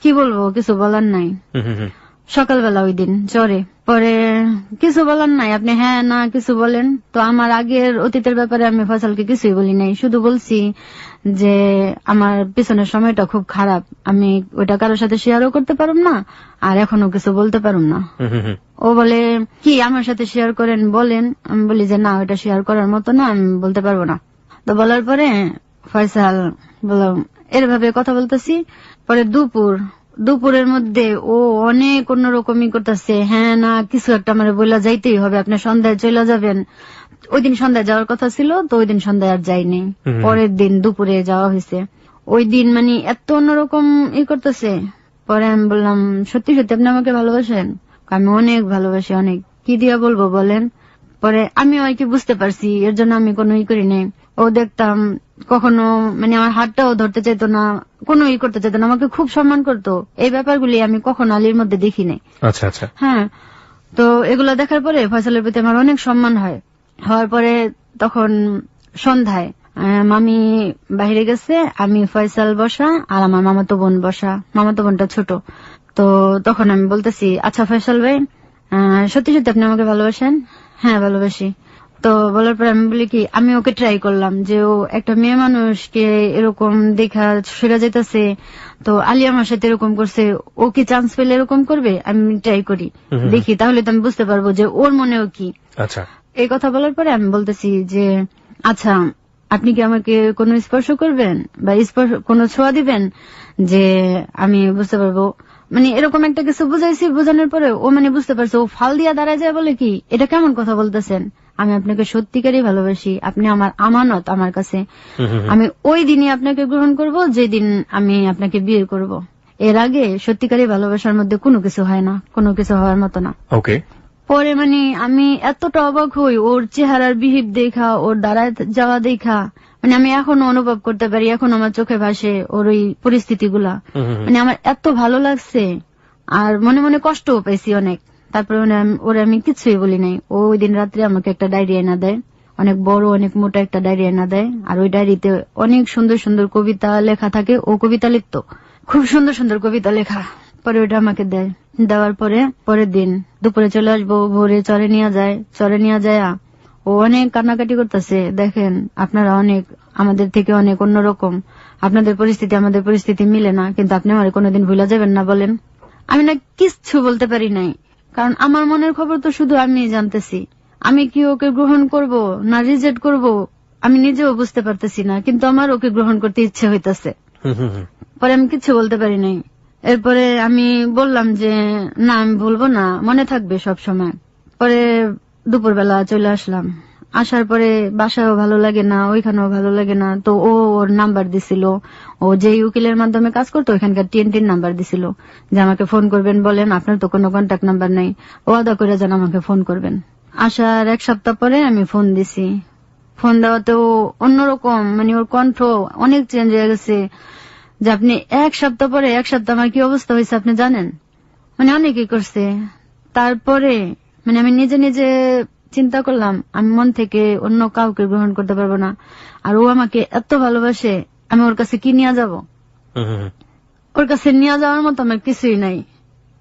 কি বলবো, কিছু বলার নাই। সকালবেলা ওই দিন জ্বরে, পরে কিছু বলার নাই, আপনি হ্যাঁ না কিছু বলেন। তো আমার আগের অতীতের ব্যাপারে আমি ফয়সালকে কিছুই বলি নাই, শুধু বলছি যে আমার পিছনের সময়টা খুব খারাপ, আমি ওইটা কারোর সাথে শেয়ারও করতে পারুম না, আর এখনো কিছু বলতে পারুম না। ও বলে কি আমার সাথে শেয়ার করেন, বলেন। আমি বলি যে না, ওইটা শেয়ার করার মতো না, আমি বলতে পারবো না। তো বলার পরে ফয়সাল বললাম এরভাবে কথা বলতেছি। পরে দুপুরের মধ্যে ও অনেক অন্যরকমই করতেছে, হ্যাঁ না কিছু একটা আমার বলে যাইতেই হবে, আপনি সন্ধ্যায় চলে যাবেন। ওই দিন সন্ধ্যায় যাওয়ার কথা ছিল, তো ওই দিন সন্ধ্যায় আর যাইনি, পরের দিন দুপুরে যাওয়া হয়েছে। ওই দিন মানে এত অন্যরকম করতেছে। পরে আমি বললাম সত্যি সত্যি আপনি আমাকে ভালোবাসেন? আমি অনেক ভালোবাসি, অনেক। কি দিয়া বলবো বলেন? পরে আমি ওইকে বুঝতে পারছি, এর জন্য আমি কোনো করি নাই। ও দেখতাম কখনো মানে আমার হাতটাও ধরতে চাইতো না, কোনো করতে চাইতো না, আমাকে খুব সম্মান করতো। এই ব্যাপারগুলি আমি কখনো আলীর মধ্যে দেখি নাই। আচ্ছা আচ্ছা। হ্যাঁ, তো এগুলো দেখার পরে ফয়সালের প্রতি আমার অনেক সম্মান হওয়ার পরে তখন সন্ধ্যায় মামি বাইরে গেছে, আমি ফয়সাল বসা আর আমার মামাতো বোন বসা, মামাতো বোনটা ছোট। তো তখন আমি বলতেছি আচ্ছা ফয়সাল ভাই, সত্যি সত্যি আপনি আমাকে ভালোবাসেন? হ্যাঁ ভালোবাসি। তো বলার পরে আমি বলি কি, আমি ওকে ট্রাই করলাম যে ও একটা মেয়ে মানুষকে এরকম দেখা সেরা যেতেছে, তো আলী আমার সাথে এরকম করছে, ও কি চান্স পেলে এরকম করবে? আমি ট্রাই করি, দেখি, তাহলে তো আমি বুঝতে পারবো যে ওর মনেও কি। আচ্ছা, এই কথা বলার পরে আমি বলতেছি যে আচ্ছা আপনি কি আমাকে কোনো স্পর্শ করবেন বা কোনো ছোঁয়া দিবেন, যে আমি বুঝতে পারবো, মানে এরকম একটা কিছু বুঝাইছি। বোঝানোর পরে ও মানে বুঝতে পারছে, ও ফাল দিয়া দাঁড়ায় যায়, বলে কি এটা কেমন কথা বলতেছেন, আমি আপনাকে সত্যিকারই ভালোবাসি, আপনি আমার আমানত আমার কাছে, আমি ওই দিনই আপনাকে গ্রহণ করব যেদিন আমি আপনাকে বিয়ে করব। এর আগে সত্যিকারই ভালোবাসার মধ্যে কোনো কিছু হয় না, কোনো কিছু হওয়ার মতো না। ওকে। পরে মানে আমি এতটা অবাক হই ওর চেহারার বিহেভ দেখা, ওর দাঁড়ায় যাওয়া দেখা, মানে আমি এখনো অনুভব করতে পারি, এখন আমার চোখে ভাসে ওর ওই পরিস্থিতিগুলা, মানে আমার এত ভালো লাগছে, আর মনে মনে কষ্টও পাইছি অনেক। তারপরে ওরে আমি কিছুই বলি নাই। ও ওই দিন রাত্রে আমাকে একটা ডায়েরি এনে দেয়, অনেক বড় অনেক মোটা একটা ডায়েরি এনে দেয়, আর ওই ডায়েরিতে অনেক সুন্দর সুন্দর কবিতা লেখা থাকে। ও কবিতা লিখতো, খুব সুন্দর সুন্দর কবিতা লেখা। পরে ওইটা আমাকে দেয়, দেওয়ার পরে পরের দিন দুপুরে চলে আসবো, ভোরে চরে নিয়ে যায় ও অনেক কান্নাকাটি করতেছে, দেখেন আপনারা অনেক আমাদের থেকে অনেক অন্যরকম, আপনাদের পরিস্থিতি আমাদের পরিস্থিতি মিলে না, কিন্তু আপনি আমার কোনোদিন ভুলে যাবেন না বলেন। আমি না কিচ্ছু বলতে পারি নাই, কারণ আমার মনের খবর তো শুধু আমি জানতেছি। আমি কি ওকে গ্রহণ করব না রিজেক্ট করব আমি নিজেও বুঝতে পারতেছি না, কিন্তু আমার ওকে গ্রহণ করতে ইচ্ছে হইতেছে। পরে আমি কিছু বলতে পারি নাই। এরপরে আমি বললাম যে না আমি বলবো না, মনে থাকবে সব সময়। পরে দুপুরবেলা চলে আসলাম, আসার পরে বাসায়ও ভালো লাগে না, ওইখানেও ভালো লাগে না। তো ও ওর নাম্বার দিছিল, ও যেই উকিলের মাধ্যমে কাজ করতো ওইখানকার টিএনটির নাম্বার দিছিল, যে আমাকে ফোন করবেন, বলেন আপনার তো কোনো কন্ট্যাক্ট নাম্বার নেই, ওয়াদা করে যেন আমাকে ফোন করবেন। আসার 1 সপ্তাহ পরে আমি ফোন দিছি, ফোন দেওয়াতেও অন্যরকম, মানে ওর কণ্ঠ অনেক চেঞ্জ হয়ে গেছে, যে আপনি 1 সপ্তাহ পরে 1 সপ্তাহ আমার কি অবস্থা হয়েছে আপনি জানেন? মানে অনেকেই করছে। তারপরে মানে আমি নিজে নিজে চিন্তা করলাম আমি মন থেকে অন্য কাউকে গ্রহণ করতে পারবো না। আর ও আমাকে এত ভালোবাসে, আমি ওর কাছে কি নিয়ে যাব? ওর কাছে নিয়ে যাওয়ার মতো আমার কিছুই নাই।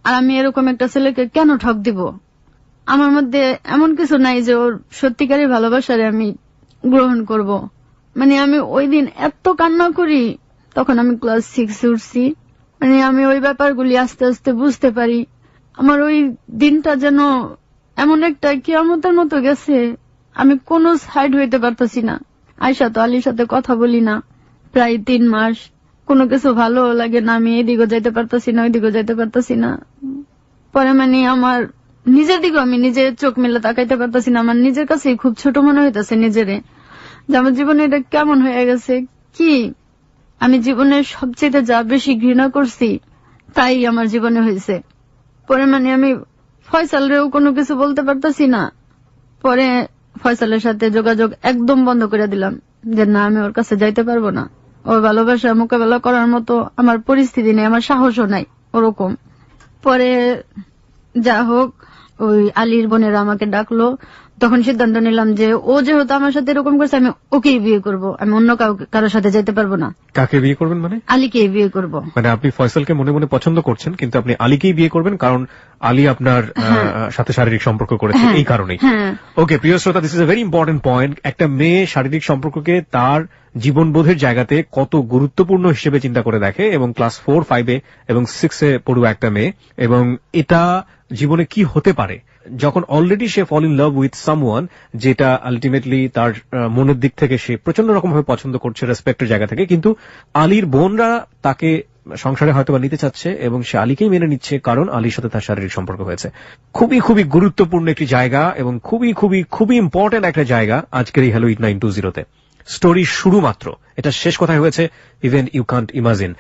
আর আমি এরকম একটা ছেলেকে কেন ঠক দিব? আমার মধ্যে এমন কিছু নাই যে ওর সত্যিকারের ভালোবাসারে আমি গ্রহণ করব। মানে আমি ওই দিন এত কান্না করি, তখন আমি ক্লাস 6 উঠছি। মানে আমি ওই ব্যাপারগুলি আস্তে আস্তে বুঝতে পারি। আমার ওই দিনটা যেন এমন একটা কিয়ামতের মতো গেছে, আমি কোনো সাইড হইতে পারতেছি না। আয়শা তো আলীর সাথে কথা বলি না প্রায় 3 মাস, কোনো কিছু ভালো লাগে না, আমি এদিকেও যাইতে পারতেছি না ওইদিকেও যাইতে পারতেছি না। পরে মানে আমার নিজের দিকে আমি নিজে চোখ মেলে তাকাইতে পারতেছি না। আমার নিজের কাছেই খুব ছোট মনে হইতেছে নিজেরে, যে আমার জীবনে এটা কেমন হয়ে গেছে। কি আমি জীবনে সবচেয়ে যা বেশি ঘৃণা করছি তাই আমার জীবনে হয়েছে। পরে মানে আমি ফয়সালরেও কোনো কিছু বলতে পারতেছি না। পরে ফয়সালের সাথে যোগাযোগ একদম বন্ধ করে দিলাম, যে না আমি ওর কাছে যাইতে পারবো না। ওর ভালোবাসা মোকাবেলা করার মতো আমার পরিস্থিতি নেই, আমার সাহসও নাই ওরকম। পরে যা হোক ওই আলীর বোনেরা আমাকে ডাকলো, তখন সিদ্ধান্ত নিলাম যে ও যেহেতু আমার সাথে এরকম করছে আমি ওকেই বিয়ে করব, আমি অন্য কারোর সাথে যেতে পারবো না। কাকে বিয়ে করবেন মানে? আলীকেই বিয়ে করব। মানে আপনি ফয়সালকে মনে মনে পছন্দ করছেন, কিন্তু আপনি আলীকেই বিয়ে করবেন কারণ আলী আপনার সাথে শারীরিক সম্পর্ক করেছে, এই কারণেই। ওকে প্রিয় শ্রোতা, this is a very important point. একটা মেয়ে শারীরিক সম্পর্ককে তার জীবনবোধের জায়গাতে কত গুরুত্বপূর্ণ হিসেবে চিন্তা করে দেখে, এবং ক্লাস 4, 5 এবং 6 পড়ুয়া একটা মেয়ে, এবং এটা জীবনে কি হতে পারে যখন অলরেডি সে fall in love with someone, যেটা আলটিমেটলি তার মনের দিক থেকে সে প্রচন্ড রকম ভাবে পছন্দ করছে রেসপেক্টের জায়গা থেকে, কিন্তু আলীর বোনরা তাকে সংসারে হয়তো নিতে চাচ্ছে এবং সে আলীকেই মেনে নিচ্ছে কারণ আলীর সাথে তার শারীরিক সম্পর্ক হয়েছে। খুবই খুবই গুরুত্বপূর্ণ একটি জায়গা এবং খুবই খুবই খুবই ইম্পর্টেন্ট একটা জায়গা আজকের এই হ্যালো 8920-তে। স্টোরি শুরু মাত্র, এটা শেষ কোথায় হয়েছে ইভেন ইউ কান্ট ইমাজিন।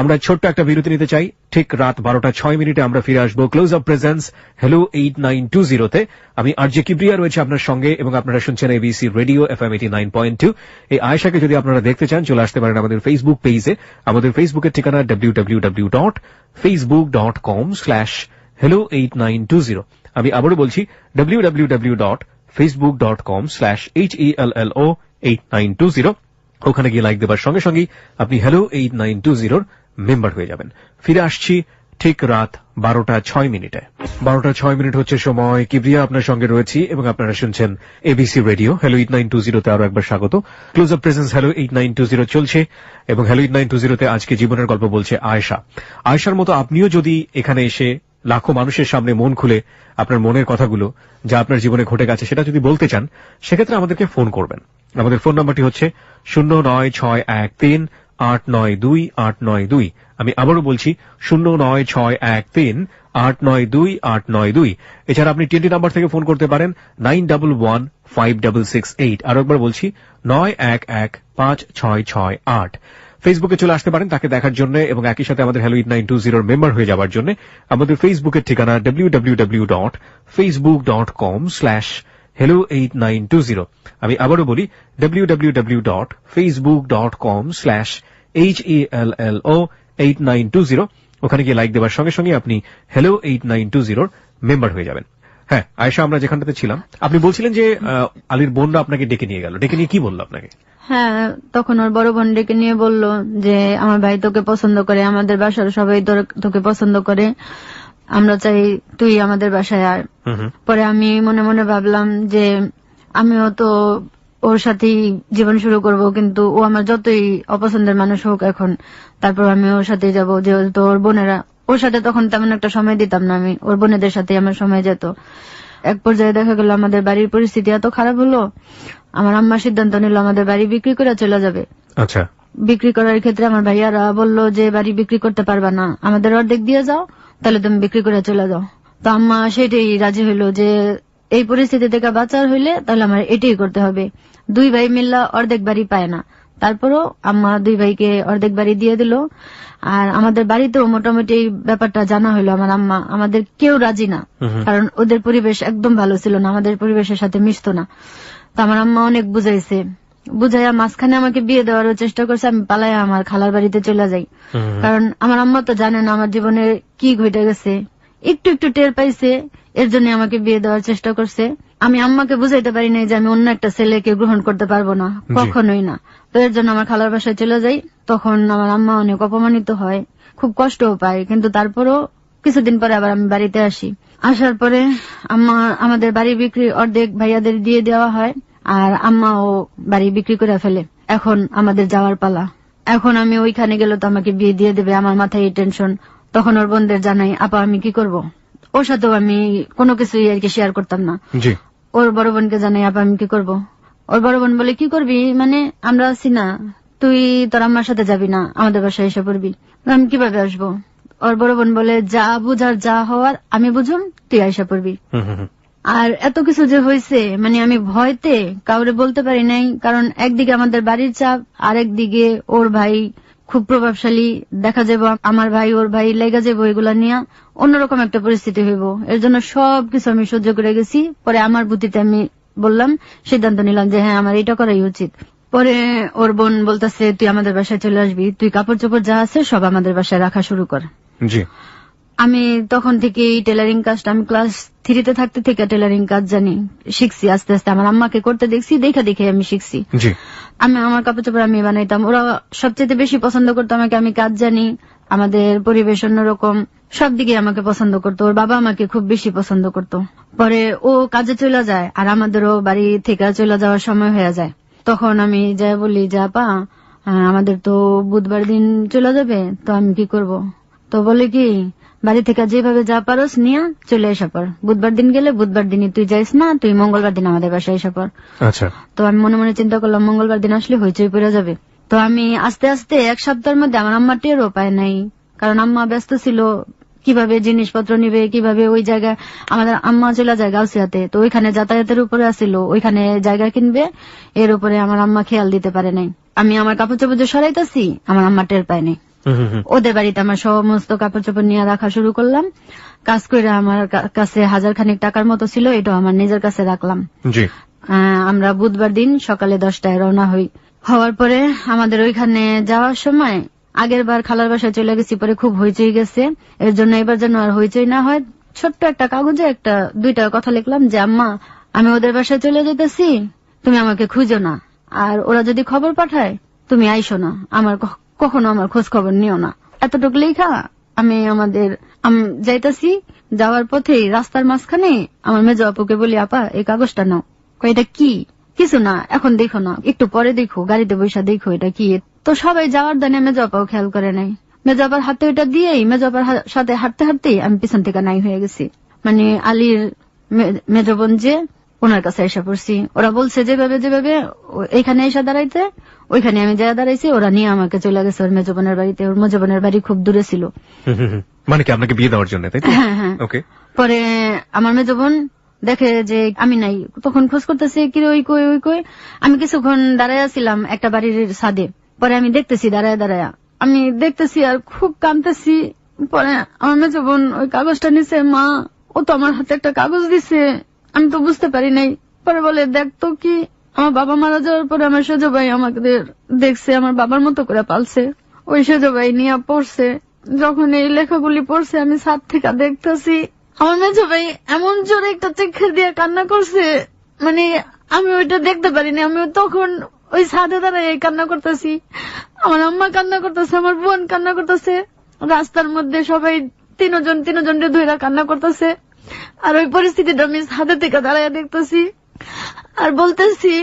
আমরা ছোট্ট একটা বিরতি নিতে চাই। ঠিক রাত 12:06 আমরা ফিরে আসবো ক্লোজ আপ প্রেজেন্স হ্যালো 8920-তে। আমি আরজে কিবরিয়া রয়েছে আপনার সঙ্গে এবং আপনারা শুনছেন এবিসি রেডিও FM 89.2। এই আয়েশাকে যদি আপনারা দেখতে চান চলে আসতে পারেন আমাদের ফেসবুক পেজে। আমাদের ফেসবুকের ঠিকানা www.facebook.com/hello8920। আমি আবারও বলছি www.facebook.com/HELLO8920। ওখানে গিয়ে লাইক দেবার সঙ্গে সঙ্গেই আপনি হ্যালো 8920 মেম্বার হয়ে যাবেন। ফিরে আসছি ঠিক রাত 12:06। 12:06 হচ্ছে সময়। কিবরিয়া আপনার সঙ্গে রয়েছি এবং আপনারা শুনছেন এবিসি রেডিও হ্যালো 8920-তে। আরো একবার স্বাগত। ক্লোজ আপ প্রেজেন্স হ্যালো 8920 চলছে এবং হ্যালো 8920-তে আজকে জীবনের গল্প বলছে আয়েশা। আয়েশার মতো আপনিও যদি এখানে এসে লাখো মানুষের সামনে মন খুলে আপনার মনের কথাগুলো যা আপনার জীবনে ঘটে গেছে সেটা যদি বলতে চান, সেক্ষেত্রে আমাদেরকে ফোন করবেন। আমাদের ফোন নাম্বারটি হচ্ছে 09613892892। আমি আবারও বলছি 09613892892। এছাড়া আপনি টিএনটি নাম্বার থেকে ফোন করতে পারেন 91156668। আরো একবার বলছি 91156668। ফেসবুকে চলে আসতে পারেন তাকে দেখার জন্য এবং একই সাথে আমাদের হ্যালো 8920 মেম্বার হয়ে যাওয়ার জন্য। আমাদের ফেসবুকের ঠিকানা www.facebook.com/hello8920। আমি আবারও বলি www.facebook.com/HELLO8920। ওখানে গিয়ে লাইক দেওয়ার সঙ্গে সঙ্গে আপনি হ্যালো 8920 মেম্বার হয়ে যাবেন। হ্যাঁ আয়েশা, আমরা যেখানটাতে ছিলাম, আপনি বলছিলেন যে আলীর বোনরা আপনাকে ডেকে নিয়ে গেল। ডেকে নিয়ে কি বললো আপনাকে? হ্যাঁ, তখন ওর বড় বোন ডেকে নিয়ে বলল যে আমার ভাই তোকে পছন্দ করে, আমাদের বাসার সবাই তোকে পছন্দ করে, আমরা চাই তুই আমাদের বাসায় আয়। পরে আমি মনে মনে ভাবলাম যে আমিও তো ওর সাথেই জীবন শুরু করব, কিন্তু ও আমার যতই অপছন্দের মানুষ হোক এখন, তারপর আমি ওর সাথেই যাবো। যেহেতু ওর বোনেরা, ওর সাথে তখন তেমন একটা সময় দিতাম না, আমি ওর বোনেদের সাথে আমার সময় যেত। এক পর্যায়ে দেখা গেল আমাদের বাড়ির পরিস্থিতি এত খারাপ হলো, আমার আম্মা সিদ্ধান্ত নিল আমাদের বাড়ি বিক্রি করে চলে যাবে। আচ্ছা। বিক্রি করার ক্ষেত্রে আমার ভাইয়ারা বললো যে বাড়ি বিক্রি করতে পারবা না, আমাদের অর্ধেক দিয়ে যাও, তাহলে তুমি বিক্রি করে চলে যাও। তো আম্মা সেটাই রাজি হইলো যে এই পরিস্থিতি থেকে বাঁচার হইলে তাহলে আমার এটাই করতে হবে। দুই ভাই মিল্লা অর্ধেক বাড়ি পায় না, তারপরও আম্মা দুই ভাইকে অর্ধেক বাড়ি দিয়ে দিল। আর আমাদের বাড়িতেও মোটামুটি এই ব্যাপারটা জানা হইলো। আমার আম্মা, আমাদের কেউ রাজি না, কারণ ওদের পরিবেশ একদম ভালো ছিল না, আমাদের পরিবেশের সাথে মিশতো না। তো আমার আম্মা অনেক বুঝাইছে বুঝাইয়া মাঝখানে আমাকে বিয়ে দেওয়ারও চেষ্টা করছে। আমি পালাইয়া আমার খালার বাড়িতে চলে যাই, কারণ আমার আম্মা তো জানে না আমার জীবনে কি ঘটে গেছে, একটু একটু টের পাইছে, এর জন্য আমাকে বিয়ে দেওয়ার চেষ্টা করছে। আমি আম্মাকে বুঝাইতে পারি নাই যে আমি অন্য একটা ছেলেকে গ্রহণ করতে পারবো না, কখনোই না। তো এর জন্য আমার খালার বাসায় চলে যাই। তখন আমার আম্মা অনেক অপমানিত হয়, খুব কষ্টও পায়, কিন্তু তারপরও কিছুদিন পরে আবার আমি বাড়িতে আসি। আসার পরে আম্মা আমাদের বাড়ি বিক্রি অর্ধেক ভাইয়াদের দিয়ে দেওয়া হয়, আর আম্মাও বাড়ি বিক্রি করে ফেলে। এখন আমাদের যাওয়ার পালা। এখন আমি ওইখানে গেলে তো আমাকে বিয়ে দিয়ে দেবে, আমার মাথায় এই টেনশন। তখন ওর বোনদের জানাই, আপা আমি কি করব। ওর সাথেও আমি কোনো কিছুই আর কি শেয়ার করতাম না। ওর বড় বোনকে জানাই, আপা আমি কি করব। ওর বড় বোন বলে, কি করবি মানে, আমরা আছি না, তুই তোর আম্মার সাথে যাবি না, আমাদের বাসায় এসে পড়বি। আমি কিভাবে আসবো। ওর বড় বোন বলে, যা বুঝার যা হওয়ার আমি বুঝুম, তুই আইসা পড়বি। আর এত কিছু যে হয়েছে, মানে আমি ভয়তে কাউরে বলতে পারি নাই, কারণ একদিকে আমাদের বাড়ির চাপ, আর একদিকে ওর ভাই খুব প্রভাবশালী, দেখা যাবো আমার ভাই ওর ভাই লেগে যাবো, এগুলা নিয়ে অন্যরকম একটা পরিস্থিতি হইব। এর জন্য সবকিছু আমি সহ্য করে গেছি। পরে আমার বুদ্ধিতে আমি বললাম, সিদ্ধান্ত নিলাম যে হ্যাঁ আমার এটা করাই উচিত। পরে ওর বোন বলতেছে, তুই আমাদের বাসায় চলে আসবি, তুই কাপড় চোপড় যা আছে সব আমাদের বাসায় রাখা শুরু কর। আমি তখন থেকে টেলারিং কাজটা, আমি ক্লাস 3-তে থাকতে থেকে টেলারিং কাজ জানি, শিখছি আস্তে আস্তে। আমার আম্মাকে করতে দেখছি, দেখা দেখে আমি শিখছি। আমি আমার কাপড় চোপড় আমি বানাইতাম, ওরা সবচেয়ে বেশি পছন্দ করতো আমাকে। আমি কাজ জানি, আমাদের পরিবেশ অন্যরকম, সব দিকে আমাকে পছন্দ করতো। ওর বাবা আমাকে খুব বেশি পছন্দ করতো। পরে ও কাজে চলে যায়, আর আমাদেরও বাড়ি থেকে চলে যাওয়ার সময় হয়ে যায়। তখন আমি যাই বলি যে, আপা আমাদের তো বুধবার দিন চলে যাবে, তো আমি কি করব। তো বলে কি, বাড়ি থেকে যেভাবে যা পারোস নিয়ে চলে আসা পর, বুধবার দিন গেলে বুধবার দিনই তুই যাইস না, তুই মঙ্গলবার দিন আমাদের বাসায় এসা পর। আচ্ছা। তো আমি মনে মনে চিন্তা করলাম, মঙ্গলবার দিন আসলে হইচই পড়ে যাবে। তো আমি আস্তে আস্তে 1 সপ্তাহের মধ্যে আমার আম্মা টেরও পায় নাই, কারণ আম্মা ব্যস্ত ছিল কিভাবে জিনিসপত্র নিবে, কিভাবে ওই জায়গায়। আমাদের আম্মা চলে যায় গাউসিয়াতে, তো ওইখানে যাতায়াতের উপরে আসছিল, ওইখানে জায়গা কিনবে, এর উপরে আমার আম্মা খেয়াল দিতে পারে নাই। আমি আমার কাপড় চোপড় যে সরাইতেছি, আমার আম্মা টের পায় নাই। ওদের বাড়িতে আমার সমস্ত কাপড় চোপড় নিয়ে রাখা শুরু করলাম। কাজ করে আমার কাছে 1000 খানিক টাকার মতো ছিল, এটা আমার নিজের কাছে রাখলাম। আমরা বুধবার দিন সকালে 10টায় রওনা হই। হওয়ার পরে আমাদের ওইখানে যাওয়ার সময়, আগের বার খালার বাসায় চলে গেছি, পরে খুব হইচই গেছে। এর জন্য এবার যেন আর হইচই না হয়, ছোট্ট একটা কাগজে 2টা কথা লিখলাম যে, আম্মা আমি ওদের বাসায় চলে যেতেছি, তুমি আমাকে খুঁজো না, আর ওরা যদি খবর পাঠায় তুমি আইসো না, আমার কখনো আমার খোঁজ খবর নিও না। এতটুকু লেখা আমি যাইতাছি। যাওয়ার পথে রাস্তার মাঝখানে আমার মেজো আপুকে বলি, আপা এই কাগজটা নাও। এটা কি? কিছু না, এখন দেখো না, একটু পরে দেখো, গাড়িতে বৈশা দেখো এটা কি। তো সবাই যাওয়ার দানে মেজো আপাও খেয়াল করে নাই। মেজো আপার হাতে ওইটা দিয়েই, মেজো আপার সাথে হাঁটতে হাঁটতেই আমি পিছন থেকে নাই হয়ে গেছি। মানে আলীর মেজো বোন যে, ওনার কাছে এসে পড়ছি। ওরা বলছে যেভাবে যেভাবে এখানে এসে দাঁড়াইতে, ওইখানে আমি যা দাঁড়াইছি, ওরা নিয়ে আমাকে চলে গেছে ওর মেজো বোনের বাড়িতে। ওর মেজো বোনের বাড়ি খুব দূরে ছিল। মানে কি আপনাকে বিয়ে দেওয়ার জন্য, তাই তো? হ্যাঁ হ্যাঁ। পরে আমার মেজো বোন দেখে যে আমি নাই, তখন খোঁজ করতেছে, কি ওই কই ওই কই। আমি কিছুক্ষণ দাঁড়ায় ছিলাম একটা বাড়ির ছাদে। পরে আমি দেখতেছি দাঁড়ায় দাঁড়ায়, আমি দেখতেছি আর খুব কাঁদতেছি। পরে আমার মেজো বোন ওই কাগজটা নিছে, মা ও তো আমার হাতে একটা কাগজ দিছে, আমি তো বুঝতে পারি নাই। পরে বলে, দেখ তো কি। আমার বাবা মারা যাওয়ার পরে আমার সেজো ভাই আমাদের দেখছে, আমার বাবার মতো করে পালছে। ওই সেজো ভাই নিয়ে পড়ছে। যখন এই লেখাগুলি পড়ছে, আমি ছাদ থেকে দেখতেছি, আমার মেজো ভাই এমন জোরে একটা চিৎকার দিয়ে কান্না করছে, মানে আমি ওইটা দেখতে পারিনি। আমি তখন ওই ছাদে দাঁড়ায় কান্না করতেছি, আমার আম্মা কান্না করতেছে, আমার বোন কান্না করতেছে, রাস্তার মধ্যে সবাই তিনজন ধরে কান্না করতেছে। আর ওই পরিস্থিতিটা আমি ছাদে থেকে দাঁড়ায় দেখতেছি আর বলতেছি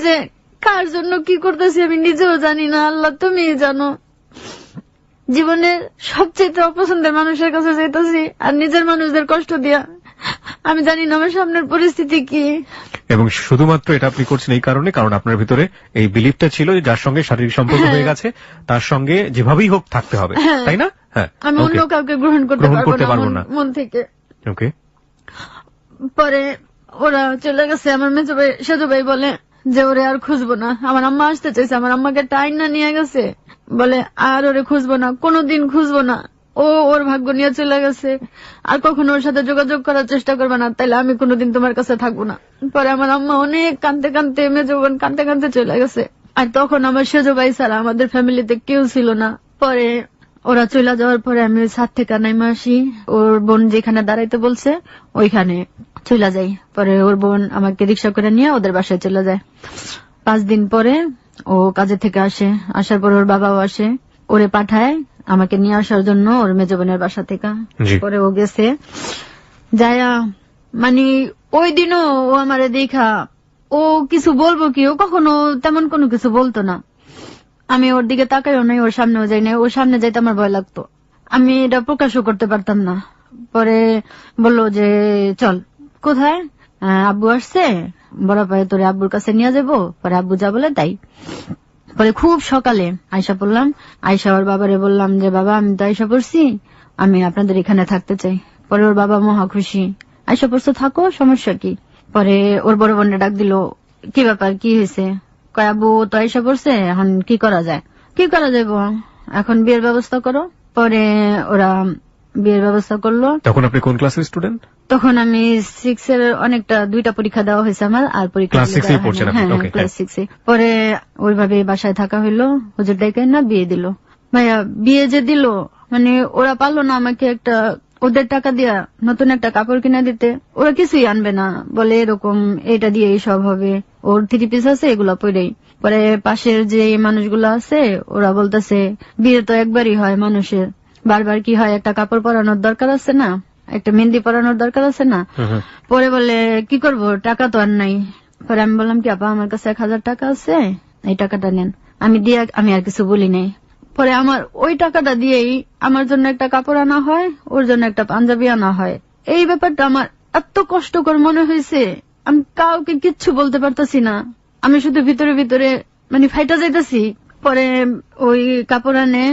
যে কার জন্য কি করতেছি আমি নিজেও জানি না, আল্লাহ তুমি জানো। জীবনের সবচেয়ে অপছন্দের মানুষের কাছে যেতেছি, আর নিজের মানুষদের কষ্ট দিয়া। আমি জানি না আমার সামনের পরিস্থিতি কি। এবং শুধুমাত্র এটা আপনি করছেন এই কারণে, কারণ আপনার ভিতরে এই বিলিফটা ছিল যার সঙ্গে শারীরিক সম্পর্ক হয়ে গেছে তার সঙ্গে যেভাবেই হোক থাকতে হবে, তাই না? হ্যাঁ, আমি অন্য কাউকে গ্রহণ করতে পারবো না মন থেকে। ওকে। পরে ওরা চলে গেছে। আমার সেজো ভাই বলে যে ওরে আর খুঁজবো না। আমার আম্মা আসতে চাইছে, আমার আম্মাকে টাইম না নিয়ে গেছে, বলে আর ওরে খুঁজবো না, কোনোদিন খুঁজবো না। ওর ভাগ্য নিয়ে চলে গেছে, আর কখনো ওর সাথে যোগাযোগ করার চেষ্টা করবে না, তাইলে আমি কোনোদিন তোমার কাছে থাকবো না। পরে আমার আম্মা অনেক কাঁদতে কাঁদতে, মেজো বোন কাঁদতে কাঁদতে চলে গেছে। আর তখন আমার সেজো ভাই ছাড়া আমাদের ফ্যামিলিতে কেউ ছিল না। পরে ওরা চলে যাওয়ার পরে আমি ওই ছাদ থেকে নাইমা আসি, ওর বোন যেখানে দাঁড়াইতে বলছে ওইখানে চলে যাই। পরে ওর বোন আমাকে রিক্সা করে নিয়ে ওদের বাসায় চলে যায়। 5 দিন পরে ও কাজে থেকে আসে, আসার পর ওর বাবাও আসে, ওরে পাঠায় আমাকে নিয়ে আসার জন্য ওর মেজো বোনের বাসা থেকে। পরে ও গেছে যায়া, মানে ওই দিনও ও আমারে দেখা ও কিছু বলবো কি, ও কখনো তেমন কোনো কিছু বলতো না। আমি ওর দিকে তাকাইও নাই, ওর সামনেও যাই নাই, ওর সামনে যাইতে আমার ভয় লাগতো, আমি এটা প্রকাশও করতে পারতাম না। পরে বললো যে চল। কোথায়? আব্বু আসছে, বড় ভাই তোরে আব্বুর কাছে নিয়ে যাবো। পরে আব্বু যা বলে তাই। পরে খুব সকালে আয়সা পড়লাম, আয়সা ওর বাবারে বললাম যে বাবা আমি তো আয়সা পড়ছি, আমি আপনাদের এখানে থাকতে চাই। পরে ওর বাবা মহা খুশি, আয়সা পড়ছো থাকো, সমস্যা কি। পরে ওর বড় বোনটা ডাক দিল, কি ব্যাপার, কি হয়েছে? কয় আব্বু তো আয়সা পড়ছে, এখন কি করা যায়? কি করা যাইব, এখন বিয়ের ব্যবস্থা করো। পরে ওরা বিয়ের ব্যবস্থা করলো। তখন আপনি কোন ক্লাসের স্টুডেন্ট? তখন আমি 6 এর অনেকটা 2টা পরীক্ষা দেওয়া হয়েছে আমার, আর পরীক্ষা ক্লাস 6 এ। পরে ওইভাবে বাসায় থাকা হইলো, হুজুর ডাইকে না বিয়ে দিল। ভাইয়া বিয়ে যে দিল, মানে ওরা পারলো না আমাকে একটা ওদের টাকা দিয়া নতুন একটা কাপড় কিনে দিতে, ওরা কিছুই আনবে না, বলে এরকম এটা দিয়ে সব হবে, ওর 3 পিস আছে এগুলা পরেই। পরে পাশের যে মানুষগুলো আছে ওরা বলতেছে বিয়ে তো একবারই হয় মানুষের, বারবার কি হয়, একটা কাপড় পরানোর দরকার আছে না, একটা মেহেন্দি পরানোর দরকার আছে না। পরে বলে কি করব, টাকা তো আর নাই। পরে আমি বললাম কি আপা আমার কাছে 1000 টাকা আছে, এই টাকাটা নেন। আমি আর কিছু বলি নাই। পরে আমার ওই টাকাটা দিয়েই আমার জন্য একটা কাপড় আনা হয়, ওর জন্য একটা পাঞ্জাবি আনা হয়। এই ব্যাপারটা আমার এত কষ্টকর মনে হয়েছে, আমি কাউকে কিচ্ছু বলতে পারতাছি না, আমি শুধু ভিতরে ভিতরে মানে ফাইটা যাইতাছি। পরে ওই কাপড় আনে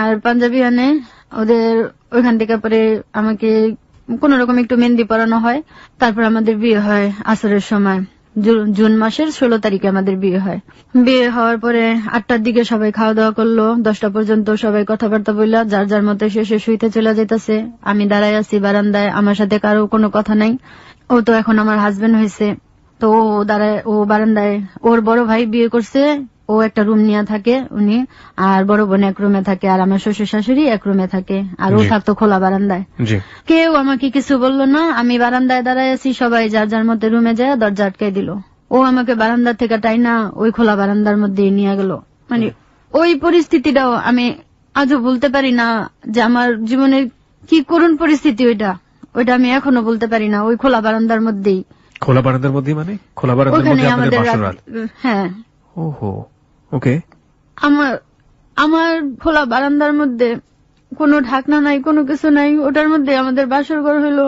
আর পাঞ্জাবি আনে ওদের ওইখান থেকে। পরে আমাকে কোন রকম একটু মেহেন্দি পরানো হয়, তারপর আমাদের বিয়ে হয় আসরের সময়। জুন মাসের 16 তারিখে আমাদের বিয়ে হয়। বিয়ে হওয়ার পরে 8টার দিকে সবাই খাওয়া দাওয়া করলো, 10টা পর্যন্ত সবাই কথাবার্তা বললা যার যার মতো শেষে শুইতে চলে যাইতেছে। আমি দাঁড়ায় আছি বারান্দায়, আমার সাথে কারো কোনো কথা নাই। ও তো এখন আমার হাজবেন্ড হয়েছে, তো ও বারান্দায়, ওর বড় ভাই বিয়ে করছে, ও একটা রুম নিয়ে থাকে উনি, আর বড় বোন এক রুমে থাকে, আর আমার শ্বশুর শাশুড়ি এক রুমে থাকে, আর ও থাকতো খোলা বারান্দায়। কেউ আমাকে কিছু বললো না, আমি বারান্দায় দাঁড়ায় আছি, সবাই যার যার মধ্যে রুমে যায় দরজা আটকাই দিল। ও আমাকে বারান্দা থেকে টাইনা ওই খোলা বারান্দার মধ্যে নিয়ে গেল। মানে ওই পরিস্থিতিটাও আমি আজও বলতে পারি না যে আমার জীবনের কি করুণ পরিস্থিতি ওইটা আমি এখনো বলতে পারি না। ওই খোলা বারান্দার মধ্যেই। খোলা বারান্দার মধ্যে মানে খোলা বারান্দার মধ্যে আপনাদের বাসরাত? হ্যাঁ। ওহো, ওকে। আমার খোলা বারান্দার মধ্যে কোনো ঢাকনা নাই, কোনো কিছু নাই, ওটার মধ্যে আমাদের বাসর ঘর হইলো।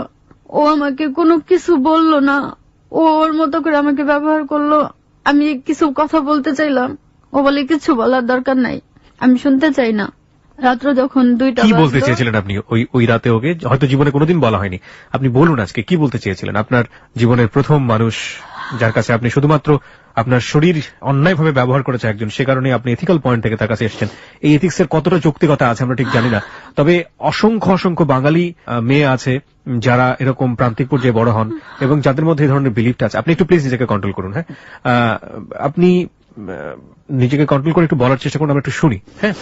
ও আমাকে কোনো কিছু বললো না, ও ওর মতো করে আমাকে ব্যবহার করলো। আমি কিছু কথা বলতে চাইলাম, ও বলে কিছু বলার দরকার নাই, আমি শুনতে চাই না। রাত্র যখন 2টা কি বলতে চেয়েছিলেন আপনি ওই রাতে ওকে? হয়তো জীবনে কোনোদিন বলা হয়নি, আপনি বলুন আজকে কি বলতে চেয়েছিলেন। আপনার জীবনের প্রথম মানুষ যার কাছে আপনি শুধুমাত্র আপনার শরীর অন্যায়ভাবে ব্যবহার করেছে একজন, সে কারণে আপনি এথিক্যাল পয়েন্ট থেকে তার কাছে এসেছেন। এই এথিক্স এর কতটা যৌক্তিকতা আছে আমরা ঠিক জানি না, তবে অসংখ্য অসংখ্য বাঙালি মেয়ে আছে যারা এরকম প্রান্তিক পর্যায়ে বড় হন এবং যাদের মধ্যে এই ধরনের বিলিফটা আছে। আপনি একটু প্লিজ নিজেকে কন্ট্রোল করুন। হ্যাঁ, আপনি নিজেকে কন্ট্রোল করে একটু বলার চেষ্টা করুন, আমরা একটু শুনি। হ্যাঁ,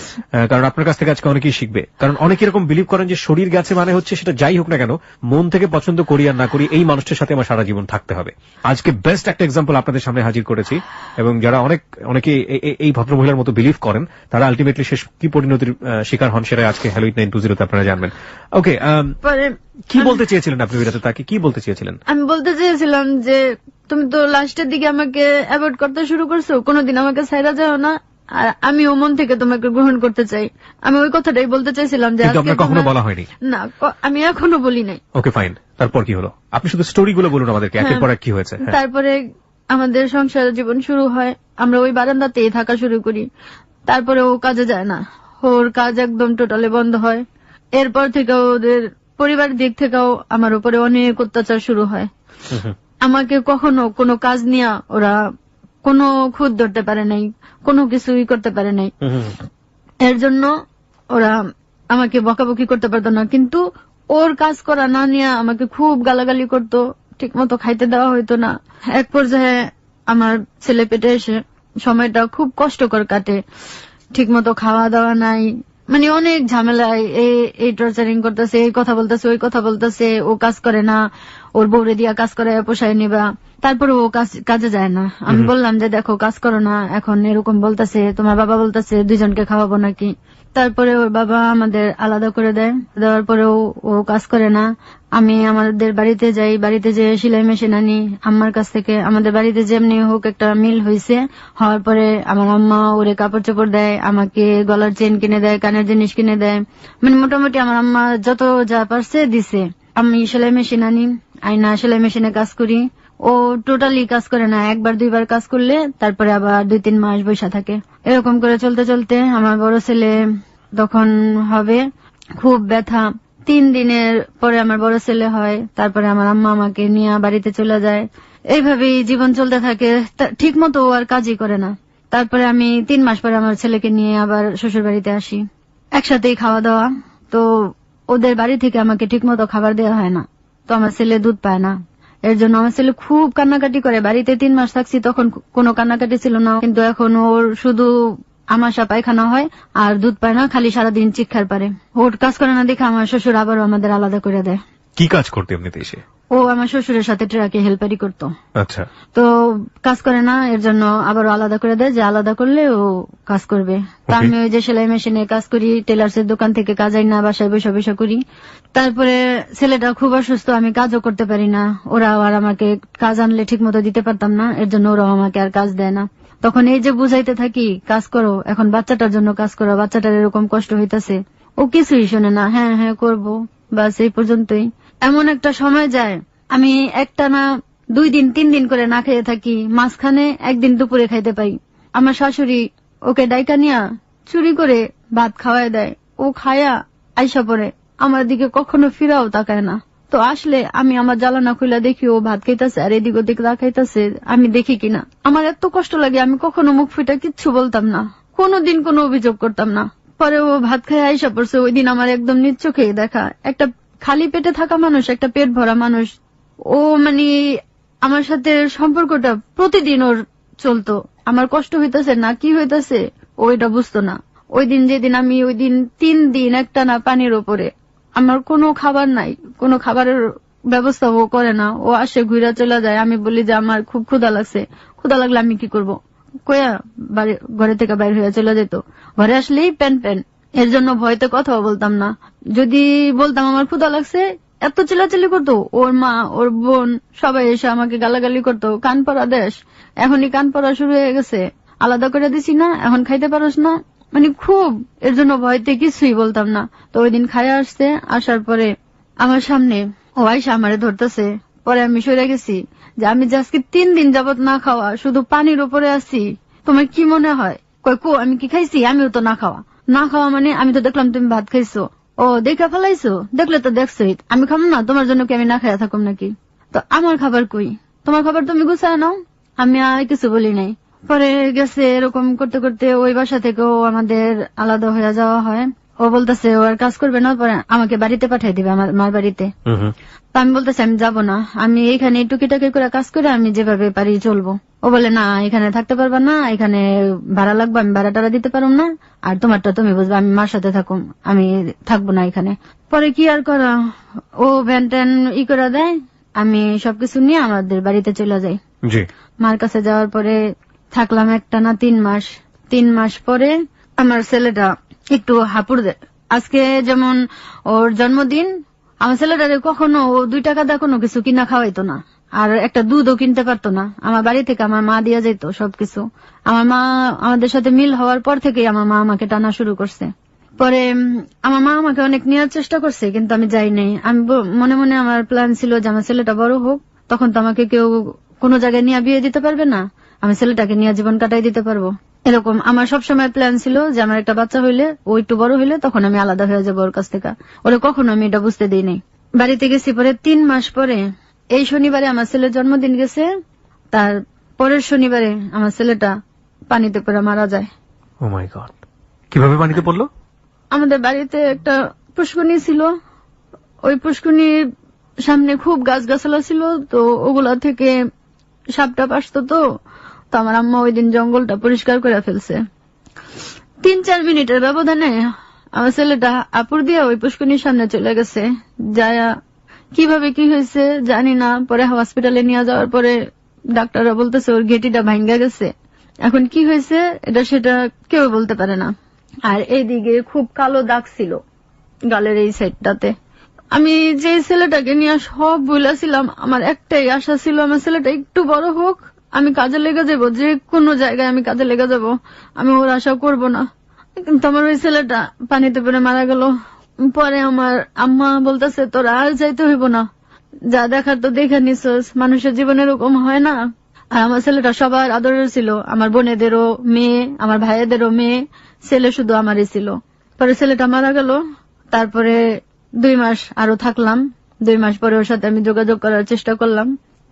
কারণ আপনার কাছ থেকে আজকে অনেকেই শিখবে। কারণ অনেকে এরকম বিলিভ করেন যে শরীর গেছে মানে হচ্ছে সেটা যাই হোক না কেন, মন থেকে পছন্দ করি আর না করি এই মানুষটার সাথে আমার সারা জীবন থাকতে হবে। আজকে বেস্ট একটা এক্সাম্পল আপনাদের সামনে হাজির করেছি, এবং যারা অনেকে এই ভদ্রমহিলার মতো বিলিভ করেন তারা আলটিমেটলি শেষ কি পরিণতির শিকার হন সেটা আজকে হ্যালো 8920 তে আপনারা জানবেন। ওকে, কি বলতে চেয়েছিলেন আপনি ওই রাতে? তাকে কি বলতে চেয়েছিলেন? আমি বলতে চেয়েছিলাম যে তুমি তো লাস্টের দিকে আমাকে অ্যাভয়েড করতে শুরু করছো, কোনোদিন আমাকে ছাইড়া যাও না, আর আমি ও মন থেকে তোমাকে গ্রহণ করতে চাই। আমি ওই কথাটাই বলতে চাইছিলাম যে আপনার কখনো বলা হয়নি? না, আমি এখনো বলি নাই। ওকে ফাইন, তারপর কি হলো? আপনি শুধু স্টোরিগুলো বলুন আমাদেরকে, একের পর এক কি হয়েছে। তারপরে আমাদের সংসার জীবন শুরু হয়, আমরা ওই বারান্দাতেই থাকা শুরু করি। তারপরে ও কাজে যায় না, ওর কাজ একদম টোটালি বন্ধ হয়। এরপর থেকে ওদের পরিবারের দিক থেকেও আমার উপরে অনেক অত্যাচার শুরু হয়। আমাকে কখনো কোনো কাজ নিয়ে ওরা কোনো খুদ ধরতে পারে নাই, কোনো কিছুই করতে পারে নাই। এর জন্য ওরা আমাকে বকাবকি করতে পারতো না, কিন্তু ওর কাজ করা না নিয়ে আমাকে খুব গালাগালি করতো, ঠিক মতো খাইতে দেওয়া হইতো না। এক পর্যায়ে আমার ছেলে পেটে এসে সময়টা খুব কষ্টকর কাটে, ঠিক মতো খাওয়া দাওয়া নাই, মানে অনেক ঝামেলায় এই টর্চারিং করতেছে, এই কথা বলতেছে, ওই কথা বলতেছে, ও কাজ করে না, ওর বউরে দিয়া কাজ করে পোষায় নিবা, তারপরে ও কাজে যায় না। আমি বললাম যে দেখো কাজ করো না, এখন এরকম বলতেছে, তোমার বাবা বলতেছে 2 জনকে খাওয়াবো নাকি। তারপরে ওর বাবা আমাদের আলাদা করে দেয়, দেওয়ার পরেও ও কাজ করে না। আমি আমাদের বাড়িতে যাই, বাড়িতে যে সেলাই মেশিন আনি আম্মার কাছ থেকে। আমাদের বাড়িতে যেমনি হোক একটা মিল হয়েছে, হওয়ার পরে আমার আম্মা ওরে কাপড় চোপড় দেয়, আমাকে গলার চেন কিনে দেয়, কানের জিনিস কিনে দেয়, মানে মোটামুটি আমার আম্মা যত যা পারছে দিছে। আমি সেলাই মেশিন আনি, আইনা সেলাই মেশিনে কাজ করি। ও টোটালি কাজ করে না, 1-2 বার কাজ করলে তারপরে আবার 2-3 মাস বসে থাকে। এরকম করে চলতে চলতে আমার বড় ছেলে তখন হবে, খুব ব্যথা। 3 দিনের পরে আমার বড় ছেলে হয়, তারপরে আমার আম্মা আমাকে নিয়ে বাড়িতে চলে যায়। এইভাবেই জীবন চলতে থাকে, ঠিক মতো ও আর কাজই করে না। তারপরে আমি 3 মাস পরে আমার ছেলেকে নিয়ে আবার শ্বশুর বাড়িতে আসি, একসাথেই খাওয়া দাওয়া। তো ওদের বাড়ি থেকে আমাকে ঠিক মতো খাবার দেওয়া হয় না, তো আমার ছেলে দুধ পায় না। এর জন্য আমার ছেলে খুব কান্নাকাটি করে। বাড়িতে 3 মাস থাকছি তখন কোনো কান্নাকাটি ছিল না, কিন্তু এখন ওর শুধু আমাশা পায়খানা হয় আর দুধ পায় না, খালি সারাদিন চিৎকার পারে। ওর কাজ করে না দেখে আমার শ্বশুর আবারও আমাদের আলাদা করে দেয়। কি কাজ করতে এমনিতে এসে? ও আমার শ্বশুরের সাথে ট্রাকে হেল্পারি করতো। আচ্ছা। তো কাজ করে না, এর জন্য আবারও আলাদা করে দেয়, যে আলাদা করলে ও কাজ করবে। তা আমি ওই যে সেলাই মেশিনে কাজ করি, টেলার্স এর দোকান থেকে কাজ আই না, বাসায় বসে বসে করি। তারপরে ছেলেটা খুব অসুস্থ, আমি কাজও করতে পারি না। ওরা আর আমাকে কাজ আনলে ঠিক মতো দিতে পারতাম না, এর জন্য ওরাও আমাকে আর কাজ দেয় না। তখন এই যে বুঝাইতে থাকি কাজ করো, এখন বাচ্চাটার জন্য কাজ করো, বাচ্চাটার এরকম কষ্ট হইতাছে, ও কিছুই শোনে না, হ্যাঁ হ্যাঁ করবো, বাস এই পর্যন্তই। এমন একটা সময় যায় আমি একটানা 2 দিন 3 দিন করে না খেয়ে থাকি, মাঝখানে একদিন দুপুরে খাইতে পাই। আমার শাশুড়ি ওকে ডাইকা নিয়া চুরি করে ভাত খাওয়ায় দেয়, ও খায়া আইসা পড়ে, আমার দিকে কখনো ফিরাও তাকায় না। তো আসলে আমি আমার জ্বালানা খুলে দেখি ও ভাত খাইতেছে আর এদিক ওদিক তাকাইতেছে, আমি দেখি কিনা। আমার এত কষ্ট লাগে, আমি কখনো মুখ ফুটা কিচ্ছু বলতাম না, কোনোদিন কোনো অভিযোগ করতাম না। পরে ও ভাত খায় আইসা পড়ছে, ওই দিন আমার একদম নিজ চোখে দেখা। একটা খালি পেটে থাকা মানুষ, একটা পেট ভরা মানুষ, ও মানে আমার সাথে সম্পর্কটা প্রতিদিন ওর চলতো। আমার কষ্ট হইতেছে না কি হইতেছে ও এটা বুঝতো না। ওই দিন যেদিন আমি ওই দিন 3 দিন একটানা পানির ওপরে, আমার কোনো খাবার নাই, কোনো খাবারের ব্যবস্থা ও করে না। ও আসে ঘুরে চলে যায়, আমি বলি যে আমার খুব ক্ষুধা লাগছে, ক্ষুধা লাগলে আমি কি করব, কয়া ঘরে থেকে বাইরে হয়ে চলে যেত। ঘরে আসলেই প্যান প্যান, এর জন্য ভয়তে কথাও বলতাম না। যদি বলতাম আমার ক্ষুধা লাগছে, এত চিল্লাচিল্লি করতো, ওর মা ওর বোন সবাই এসে আমাকে গালাগালি করতো, কান পড়া দেশ, এখনই কান পড়া শুরু হয়ে গেছে, আলাদা করে দিছি না, এখন খাইতে পারোস না, মানে খুব। এর জন্য ভয়তে কিছুই বলতাম না। তো ওই দিন খাইয়া আসছে, আসার পরে আমার সামনে ও আইসা আমারে ধরতেছে। পরে আমি সরে গেছি যে আমি যে আজকে 3 দিন যাবত না খাওয়া, শুধু পানির উপরে আছি, তোমার কি মনে হয়? কই কো আমি কি খাইছি? আমিও তো না খাওয়া। না খাওয়া মানে আমি তো দেখলাম তুমি ভাত খাইছো। ও দেখা ফেলাইছো? দেখলে তো দেখছোই, আমি খাবো না, তোমার জন্য কি আমি না খাইয়া থাকুম নাকি? তো আমার খাবার কই? তোমার খাবার তুমি গুছায় নাও। আমি আর কিছু বলি নাই। পরে গেছে, এরকম করতে করতে ওই বাসা থেকেও আমাদের আলাদা হয়ে যাওয়া হয়। ও বলতেছে ও আর কাজ করবে না, পরে আমাকে বাড়িতে পাঠিয়ে দিবে, আমার মার বাড়িতে। তো আমি বলতেছি আমি যাবো না, আমি এখানে টুকিটাকি করে কাজ করে আমি যেভাবে পারি চলবো। ও বলে না, এখানে থাকতে পারবা না, এখানে ভাড়া লাগবে, আমি ভাড়া টাড়া দিতে পারবো না, আর তোমারটা তুমি বুঝবে, আমি মার সাথে থাকুম, আমি থাকবো না এখানে। পরে কি আর করা, ও ভ্যান ট্যান করে দেয়, আমি সবকিছু নিয়ে আমাদের বাড়িতে চলে যাই। মার কাছে যাওয়ার পরে থাকলাম একটানা 3 মাস। 3 মাস পরে আমার ছেলেটা একটু হাঁপুড় দেয়। আজকে যেমন ওর জন্মদিন, আমার ছেলেটারে কখনো ও 2 টাকা দিয়ে কোনো কিছু কিনা খাওয়াইতো না, আর একটা দুধও কিনতে পারতো না। আমার বাড়ি থেকে আমার মা দিয়া যেত সবকিছু। আমার মা আমাদের সাথে মিল হওয়ার পর থেকেই আমার মা আমাকে টানা শুরু করছে। পরে আমার মা আমাকে অনেক নেওয়ার চেষ্টা করছে, কিন্তু আমি যাই নাই। আমি মনে মনে আমার প্ল্যান ছিল যে আমার ছেলেটা বড় হোক, তখন তো আমাকে কেউ কোনো জায়গায় নিয়ে বিয়ে দিতে পারবে না, আমি ছেলেটাকে নিয়ে জীবন কাটাই দিতে পারবো। এরকম আমার সবসময় প্ল্যান ছিল যে আমার একটা বাচ্চা হইলে, ও একটু বড় হইলে তখন আমি আলাদা হয়ে যাবো ওর কাছ থেকে। ওরা কখনো আমি এটা বুঝতে দিই নাই। বাড়িতে গেছি পরে 3 মাস পরে, এই শনিবারে আমার ছেলের জন্মদিন গেছে, তার পরের শনিবারে আমার ছেলেটা পানিতে পড়ে মারা যায়। ও মাই গড! কিভাবে পানিতে পড়লো? আমাদের বাড়িতে একটা পুষ্করণী ছিল, ওই পুষ্করণীর সামনে খুব গাছগাছালা ছিল, তো ওগুলা থেকে সাপটা আসতো। তো আমার আম্মা ওই দিন জঙ্গলটা পরিষ্কার করে ফেলছে। 3-4 মিনিটের ব্যবধানে আমার ছেলেটা আপুর দিয়ে ওই পুষ্করণীর সামনে চলে গেছে। যায়া কিভাবে কি হয়েছে জানি না, পরে হসপিটালে নিয়ে যাওয়ার পরে ডাক্তাররা বলতেছে ওর গেটিটা ভাঙ্গা গেছে। এখন কি হয়েছে এটা সেটা কেউ বলতে পারে না। আর এইদিকে খুব কালো দাগ ছিল গালের এই সাইডটাতে। আমি যে ছেলেটাকে নিয়ে সব বলেছিলাম, আমার একটাই আশা ছিল আমার ছেলেটা একটু বড় হোক, আমি কাজে লেগে যাবো, যে কোনো জায়গায় আমি কাজে লেগে যাব, আমি ওর আশা করব না। কিন্তু আমার ওই ছেলেটা পানিতে পড়ে মারা গেল। পরে আমার আম্মা বলতেছে তোর আর যাইতে হইব না, যা দেখার তো দেখে নিছস, মানুষের জীবনে এরকম হয় না। আর আমার ছেলেটা সবার আদরের ছিল, আমার বোনেদেরও মেয়ে, আমার ভাইয়েদেরও মেয়ে, ছেলে শুধু আমারই ছিল। পরে ছেলেটা মারা গেল। তারপরে 2 মাস আরো থাকলাম। 2 মাস পরে ওর সাথে আমি যোগাযোগ করার চেষ্টা করলাম।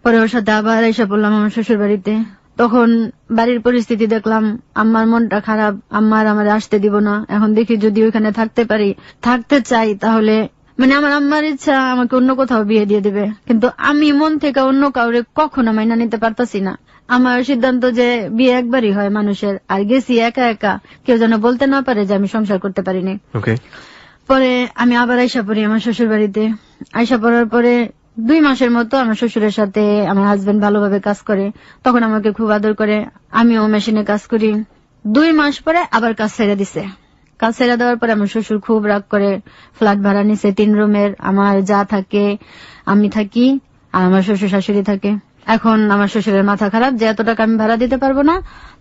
পরে ওর সাথে আবার এসে পড়লাম আমার শ্বশুর বাড়িতে। তখন বাড়ির পরিস্থিতি দেখলাম, আম্মার মনটা খারাপ, আম্মার আমার আসতে দিব না। এখন দেখি যদি ওইখানে থাকতে পারি, থাকতে চাই, তাহলে মানে আমার আম্মার ইচ্ছা আমাকে অন্য কোথাও বিয়ে দিয়ে দিবে, কিন্তু আমি মন থেকে অন্য কাউরে কখনো মাইনা নিতে পারতাছি না। আমার সিদ্ধান্ত যে বিয়ে একবারই হয় মানুষের, আর গেছি একা একা, কেউ যেন বলতে না পারে যে আমি সংসার করতে পারিনি। পরে আমি আবার আইসা পড়ি আমার শ্বশুর বাড়িতে। আইসা পড়ার পরে 2 মাসের মতো আমার শ্বশুরের সাথে আমার হাজবেন্ড ভালোভাবে কাজ করে, তখন আমাকে খুব আদর করে, আমিও মেশিনে কাজ করি। 2 মাস পরে আবার কাজ ছেড়ে দিছে। কাজ ছেড়ে দেওয়ার পরে আমার শ্বশুর খুব রাগ করে ফ্ল্যাট ভাড়া নিছে 3 রুমের। আমার যা থাকে, আমি থাকি, আর আমার শ্বশুর শাশুড়ি থাকে। এখন আমার শ্বশুরের মাথা খারাপ যে এত টাকা আমি ভাড়া দিতে পারবো না,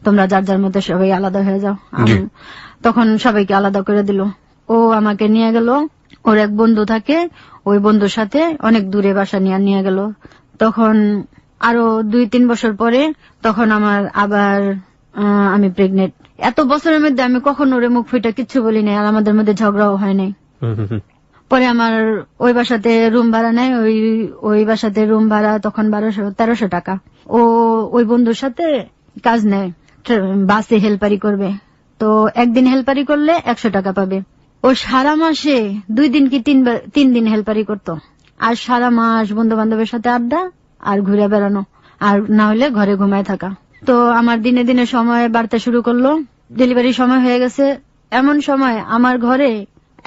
তোমরা যার যার মধ্যে সবাই আলাদা হয়ে যাও। তখন সবাইকে আলাদা করে দিল। ও আমাকে নিয়ে গেল, ওর এক বন্ধু থাকে, ওই বন্ধুর সাথে অনেক দূরে বাসা নিয়ে গেল। তখন আরো 2-3 বছর পরে তখন আমার আবার আমি প্রেগনেন্ট। এত বছরের মধ্যে আমি কখনো ওরে মুখ ফুটে কিচ্ছু বলি নাই, আর আমাদের মধ্যে ঝগড়াও হয় নাই। পরে আমার ওই বাসাতে রুম ভাড়া নেয়, ওই বাসাতে রুম ভাড়া তখন 1200-1300 টাকা। ও ওই বন্ধুর সাথে কাজ নেয়, বাসে হেল্পারি করবে। তো একদিন হেল্পারি করলে 100 টাকা পাবে। ও সারা মাসে 2 দিন কি 3 দিন হেল্পারি করতো, আর সারা মাস বন্ধু বান্ধবের সাথে আড্ডা আর ঘুরে বেড়ানো, আর না হলে ঘরে ঘুমায় থাকা। তো আমার দিনে দিনে সময় বাড়তে শুরু করলো। ডেলিভারির সময় হয়ে গেছে, এমন সময় আমার ঘরে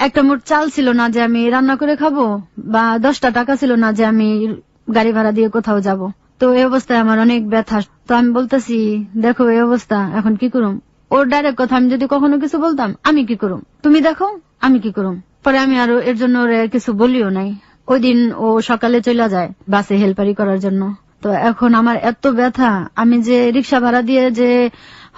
একটা মোট চাল ছিল না যে আমি রান্না করে খাবো, বা 10টা টাকা ছিল না যে আমি গাড়ি ভাড়া দিয়ে কোথাও যাব। তো এই অবস্থায় আমার অনেক ব্যথা। তো আমি বলতেছি দেখো এই অবস্থা, এখন কি করুম। ওর ডাইরেক্ট কথা, আমি যদি কখনো কিছু বলতাম আমি কি করুম, তুমি দেখো আমি কি করুম। পরে আমি আরো এর জন্য ওরে কিছু বলিও নাই। ওই দিন ও সকালে চলে যায় বাসে হেল্পারি করার জন্য। তো এখন আমার এত ব্যথা, আমি যে রিক্সা ভাড়া দিয়ে যে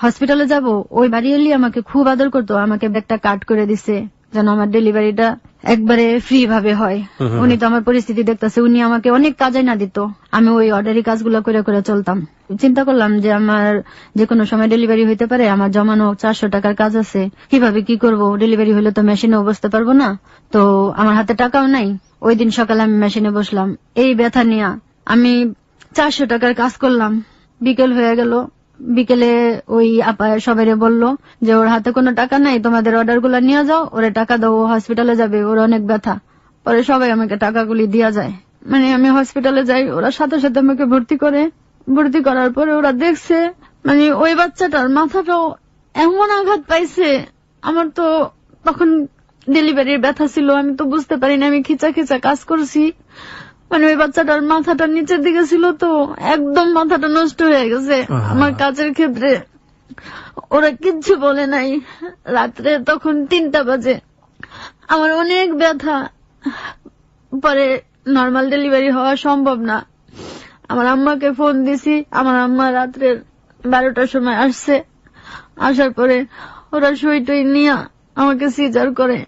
হসপিটালে যাব, ওই বাড়িওয়ালি আমাকে খুব আদর করতো, আমাকে একটা কার্ড করে দিছে যেন আমার ডেলিভারিটা একবারে ফ্রি ভাবে হয়। উনি তো আমার পরিস্থিতি দেখতেছে, উনি আমাকে অনেক কাজে না দিত, আমি ওই অর্ডারি কাজগুলো করে করে চলতাম। চিন্তা করলাম যে আমার যে কোনো সময় ডেলিভারি হইতে পারে, আমার জমানো 400 টাকার কাজ আছে, কিভাবে কি করব, ডেলিভারি হলে তো মেশিনেও বসতে পারবো না, তো আমার হাতে টাকাও নাই। ওই দিন সকালে আমি মেশিনে বসলাম এই ব্যথা নিয়ে, আমি 400 টাকার কাজ করলাম। বিকেল হয়ে গেল, বিকেলে ওই আপা সবাই বললো যে ওর হাতে কোনো টাকা নাই, তোমাদের অর্ডার গুলা নিয়ে যাও, ওরে টাকা দাও, ও হসপিটালে যাবে, ওর অনেক ব্যথা। পরে সবাই আমাকে টাকাগুলি দিয়া যায়, মানে আমি হসপিটালে যাই, ওরা সাথে সাথে আমাকে ভর্তি করে। ভর্তি করার পরে ওরা দেখছে মানে ওই বাচ্চাটার মাথাটাও এমন আঘাত পাইছে। আমার তো তখন ডেলিভারির ব্যথা ছিল, আমি তো বুঝতে পারিনি, আমি খিচা খিচা কাজ করছি। মানে ওই বাচ্চাটার মাথাটা নিচের দিকে ছিল, তো একদম মাথাটা নষ্ট হয়ে গেছে আমার কাজের ক্ষেত্রে। ওরা কিচ্ছু বলে নাই। রাত্রে তখন 3টা বাজে, আমার অনেক ব্যথা। পরে নর্মাল ডেলিভারি হওয়া সম্ভব না, আমার আম্মাকে ফোন দিছি, আমার আম্মা রাত্রে 12টার সময় আসছে। আসার পরে ওরা সই টই নিয়ে আমাকে সিজার করে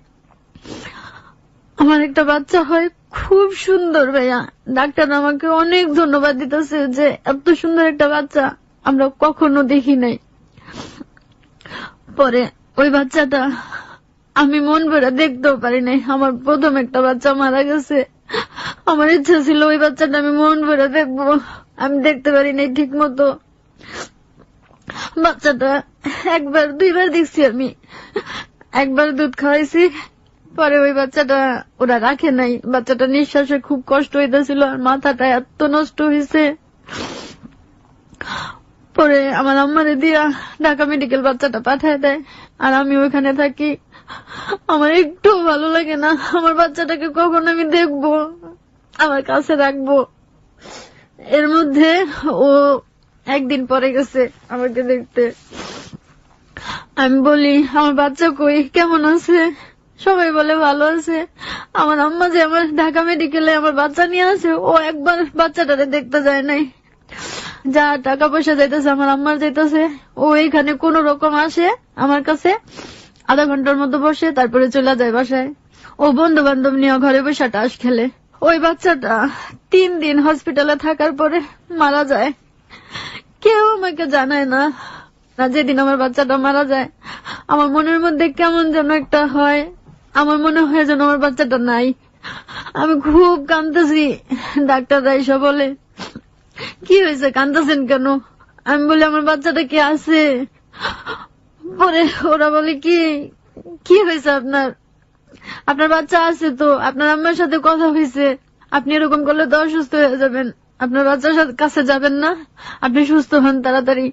আমার একটা বাচ্চা হয়। খুব সুন্দর ভাইয়া, ডাক্তার আমাকে অনেক ধন্যবাদ দিতেছে যে এত সুন্দর একটা বাচ্চা আমরা কখনো দেখি নাই। পরে ওই বাচ্চাটা আমি মন ভরে দেখতেও পারি নাই, আমার প্রথম একটা বাচ্চা মারা গেছে। আমার ইচ্ছা ছিল ওই বাচ্চাটা আমি মন ভরে দেখবো, আমি দেখতে পারি নাই ঠিক মতো। বাচ্চাটা 1-2বার দেখছি আমি, একবার দুধ খাওয়াইছি, পরে ওই বাচ্চাটা ওরা রাখে নাই। বাচ্চাটা নিঃশ্বাসে খুব কষ্ট হইতেছিল আর মাথাটা এত নষ্ট হয়েছে। পরে আমার আম্মারে দিয়া ঢাকা মেডিকেল বাচ্চাটা পাঠায় দেয়, আর আমি ওইখানে থাকি। আমার একটু ভালো লাগে না, আমার বাচ্চাটাকে কখন আমি দেখবো, আমার কাছে রাখবো। এর মধ্যে ও একদিন পরে গেছে আমাকে দেখতে। আমি বলি আমার বাচ্চা কই, কেমন আছে? সবাই বলে ভালো আছে। আমার আম্মা যে আমার ঢাকা মেডিকেলে আমার বাচ্চা নিয়ে আসে, ও একবার বাচ্চাটারে দেখতে যায় নাই। যা টাকা পয়সা যাইতেছে আমার আম্মার যাইতেছে। ও এখানে কোন রকম আসে আমার কাছে, আধা ঘন্টার মতো বসে, তারপরে চলে যায় বাসায়। ও বন্ধু বান্ধব নিয়ে ঘরে বসে তাস খেলে। ওই বাচ্চাটা 3 দিন হসপিটালে থাকার পরে মারা যায়। কেউ আমাকে জানায় না। যেদিন আমার বাচ্চাটা মারা যায় আমার মনের মধ্যে কেমন যেন একটা হয়, আমার মনে হয় যেন আমার বাচ্চাটা নাই। আমি খুব কাঁদতেছি। ডাক্তাররা এসে বলে, কি হয়েছে, কাঁদতেছেন কেন? আমি বলি আমার বাচ্চাটা কি আছে? পরে ওরা বলে, কি হয়েছে আপনার? আপনার বাচ্চা আছে তো, আপনার আম্মার সাথে কথা হয়েছে, আপনি এরকম করলে তো অসুস্থ হয়ে যাবেন, আপনার বাচ্চার কাছে যাবেন না, আপনি সুস্থ হন তাড়াতাড়ি।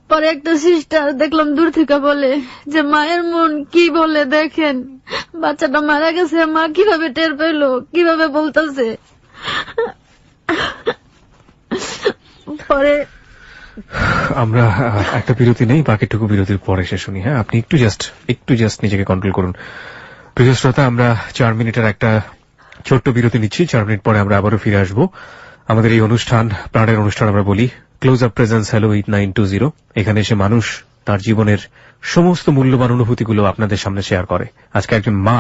পরে একটা সিস্টার দেখলাম দূর থেকে বলে যে মায়ের মন কি বলে দেখেন, বাচ্চাটা মারা গেছে, মা কিভাবে টের পেলো, কিভাবে বলতেছে। পরে আমরা একটা বিরতি নেই, বাকিটুকু বিরতির পরে এসে শুনি। হ্যাঁ, আপনি একটু জাস্ট নিজেকে কন্ট্রোল করুন। প্রিয় শ্রোতা, আমরা 4 মিনিটের একটা ছোট্ট বিরতি নিচ্ছি। 4 মিনিট পরে আমরা আবারও ফিরে আসবো। আমাদের এই অনুষ্ঠান, প্রাণের অনুষ্ঠান আমরা বলি ক্লোজ আপ প্রেজেন্স হ্যালো 8920। এখানে এসে মানুষ তার জীবনের সমস্ত মূল্যবান অনুভূতিগুলো আপনাদের সামনে শেয়ার করে। আজকে একজন মা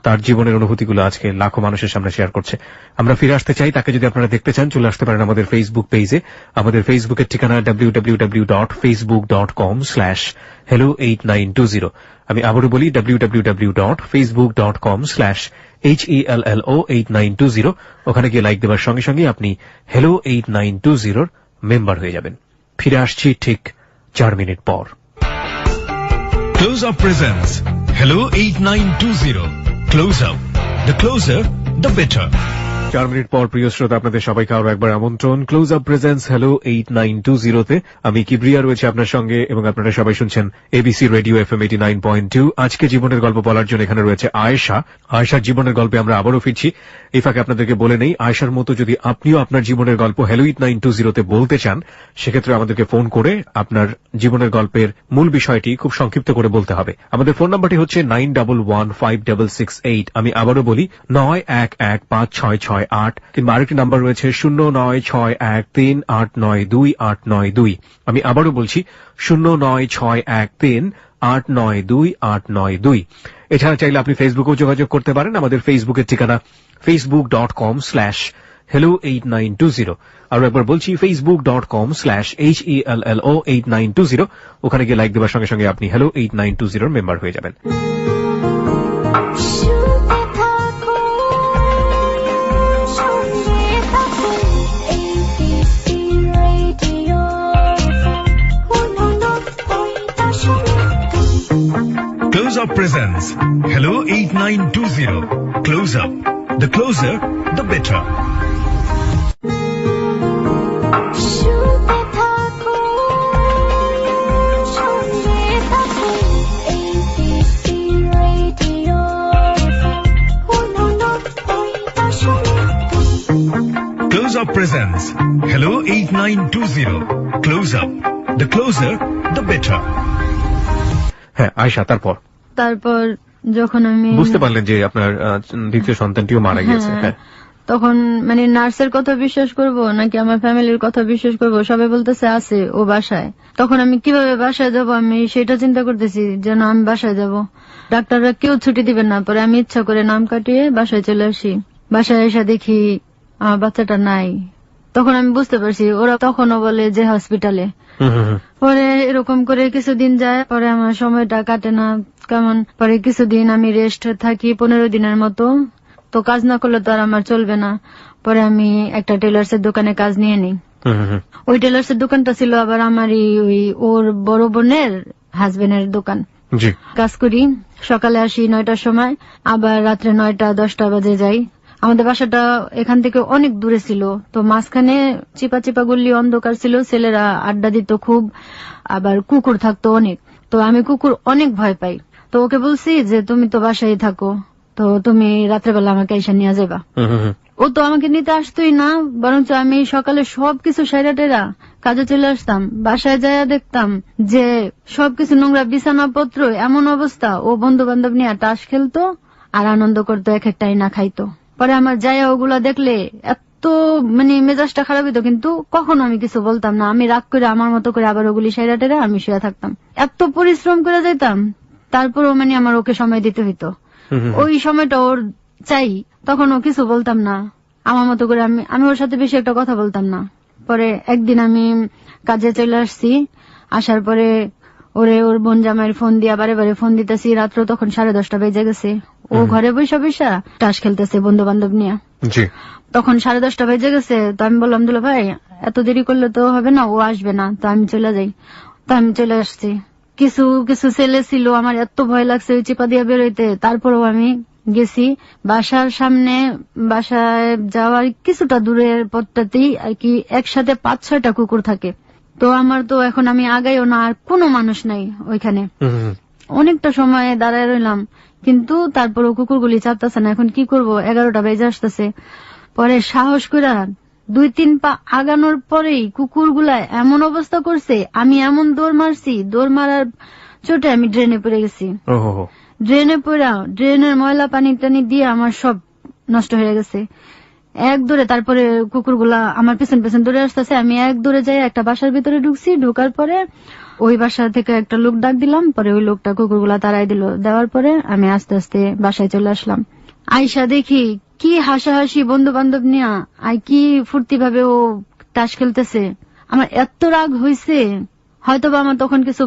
তার জীবনের অনুভূতিগুলো আজকে লাখো মানুষের সামনে শেয়ার করছে। আমরা ফিরে আসতে চাই। তাকে যদি আপনারা দেখতে চান, চলে আসতে পারেন আমাদের ফেসবুক পেজে। আমাদের ফেসবুকের ঠিকানা www.facebook.com/hello8920। আমি আবারও বলি www.facebook.com/HELLO8920। ওখানে গিয়ে লাইক দেওয়ার সঙ্গে সঙ্গে আপনি হেলো 8920 মেম্বার হয়ে যাবেন। ফিরে আসছি ঠিক 4 মিনিট পর। Close Up presents Hello 8920. Close Up. The closer, the better. 4 minute পর প্রিয় শ্রোতা, আপনাদের সবাইকে আরো একবার আমন্ত্রণ ক্লোজ আপ প্রেজেন্স হ্যালো 8920-তে। আমি কিবরিয়া রয়েছে আপনার সঙ্গে এবং আপনারা সবাই শুনছেন এবিসি রেডিও FM 89.2। আজকে জীবনের গল্প বলার জন্য এখানে রয়েছে আয়েশা। আয়েশার জীবনের গল্পে আমরা আবারও ফিরছি। এই ফাঁকে আপনাদেরকে বলে নেই, আয়েশার মতো যদি আপনিও আপনার জীবনের গল্প হ্যালো 8920-তে বলতে চান, সেক্ষেত্রে আমাদেরকে ফোন করে আপনার জীবনের গল্পের মূল বিষয়টি খুব সংক্ষিপ্ত করে বলতে হবে। আমাদের ফোন নাম্বারটি হচ্ছে 91156668। আমি আবারও বলি 91156668, কিংবা আরেকটি নাম্বার রয়েছে 0961389282। আমি আবারও বলছি 0961389282। এছাড়া চাইলে আপনি ফেসবুকেও যোগাযোগ করতে পারেন। আমাদের ফেসবুকের ঠিকানা facebook.com/hello8920। আরো একবার বলছি facebook.com/HELLO8920। ওখানে গিয়ে লাইক দেওয়ার সঙ্গে সঙ্গে আপনি হেলো 8920 মেম্বার হয়ে যাবেন। Close Up presents Hello 8920. Close Up. The closer, the better. Close Up presents Hello 8920. Close Up. The closer, the better. হ্যাঁ আয়েশা, তারপর যখন আমি বুঝতে পারলেন যে আপনার দ্বিতীয় সন্তানটিও মারা গিয়েছে, হ্যাঁ, তখন মানে নার্সের কথা বিশ্বাস করব নাকি আমার ফ্যামিলির কথা বিশ্বাস করব? সবাই বলতেছে আছে ও বাসায়। তখন আমি কিভাবে বাসায় যাব, আমি সেটা চিন্তা করতেছি যেন আমি বাসায় যাব। ডাক্তাররা কেউ ছুটি দিবেন না। পরে আমি ইচ্ছা করে নাম কাটিয়ে বাসায় চলে আসি। বাসায় এসে দেখি আমার বাচ্চাটা নাই। তখন আমি বুঝতে পারছি, ওরা তখনও বলে যে হসপিটালে। পরে এরকম করে কিছুদিন যায়, পরে আমার সময়টা কাটে না কেমন। পরে কিছুদিন আমি রেস্ট থাকি 15 দিনের মতো। তো কাজ না করলে তো আর আমার চলবে না। পরে আমি একটা টেলার্স এর দোকানে কাজ নিয়ে নিই। ওই টেলার্স এর দোকানটা ছিল আবার আমারই ওর বড় বোনের হাজবেন্ডের দোকান। জি। কাজ করি, সকালে আসি 9টার সময়, আবার রাত্রে 9টা-10টা বাজে যাই। আমাদের বাসাটা এখান থেকে অনেক দূরে ছিল, তো মাঝখানে চিপা চিপা গল্লি, অন্ধকার ছিল, ছেলেরা আড্ডা দিত খুব, আবার কুকুর থাকতো অনেক। তো আমি কুকুর অনেক ভয় পাই, তো ওকে বলছি যে তুমি তো বাসায় থাকো, তো তুমি রাত্রেবেলা আমাকে এসে নিয়ে যাবা। ও তো আমাকে নিতে আসতোই না, বরঞ্চ আমি সকালে সবকিছু সাইরা টেরা কাজে চলে আসতাম। বাসায় যাইয়া দেখতাম যে সবকিছু নোংরা, বিছানাপত্র এমন অবস্থা। ও বন্ধু বান্ধব নিয়ে তাস খেলতো আর আনন্দ করতো, এক একটাই না খাইতো। পরে আমার যাইয়া ওগুলা দেখলে এত মেজাজটা খারাপ হইতো, কিন্তু কখনো আমি কিছু বলতাম না। আমি রাগ করে আমার মতো করে আবার ওগুলি সাইরা টেরা আমি শুয়ে থাকতাম। এত পরিশ্রম করে যাইতাম, তারপরও আমার ওকে সময় দিতে হইতো। ওই সময়টা ওর চাই, তখন ও কিছু বলতাম না, আমার মতো করে আমি ওর সাথে বেশি একটা কথা বলতাম না। পরে একদিন আমি কাজে চলে আসছি, আসার পরে ওর বোন জামাইয়ের ফোন দিয়া বারে বারে ফোন দিতেছি। রাত্র তখন 10:30 বেজে গেছে। ও ঘরে বৈশা বৈশা টাস খেলতেছে বন্ধু বান্ধব নিয়ে। তখন 10:30 বেজে গেছে। তো আমি বললাম, দুলা ভাই এত দেরি করলে তো হবে না, ও আসবে না, তো আমি চলে যাই। তো আমি চলে আসছি। কিছু কিছু ছেলে ছিল, আমার এত ভয় লাগছে ওই চিপা দিয়ে বেরোইতে। তারপরেও আমি গেছি। বাসার সামনে, বাসায় যাওয়ার কিছুটা দূরের পথটাতেই আর কি একসাথে 5-6টা কুকুর থাকে। তো আমার তো এখন আমি আগাইও না, আর কোনো মানুষ নাই ওইখানে। অনেকটা সময় দাঁড়ায় রইলাম, কিন্তু তারপরও কুকুরগুলি চাপতেছে না। এখন কি করব, 11টা বেজে আসতেছে। পরে সাহস করে 2-3 পা আগানোর পরেই কুকুরগুলা এমন অবস্থা করছে, আমি এমন দৌড় মারছি, দৌড় মারার চোটে আমি ড্রেনে পড়ে গেছি। ড্রেনে পড়া, ড্রেনের ময়লা পানি টানি দিয়ে আমার সব নষ্ট হয়ে গেছে। এক দৌড়ে তারপরে কুকুরগুলা আমার পেছন পেছন দৌড়ে আসতেছে। আমি এক দৌড়ে যাই একটা বাসার ভিতরে ঢুকছি। ঢোকার পরে ওই বাসা থেকে একটা লোক ডাক দিলাম, পরে ওই লোকটা কুকুরগুলা তাড়াই দিল। দেওয়ার পরে আমি আস্তে আস্তে বাসায় চলে আসলাম। আইসা দেখি কি হাসাহাসি বন্ধু বান্ধব নিয়া, আর কি ফুর্তি ভাবে ও তাস খেলতেছে। আমার এত রাগ হয়েছে, হয়তোবা আমার তখন কিছু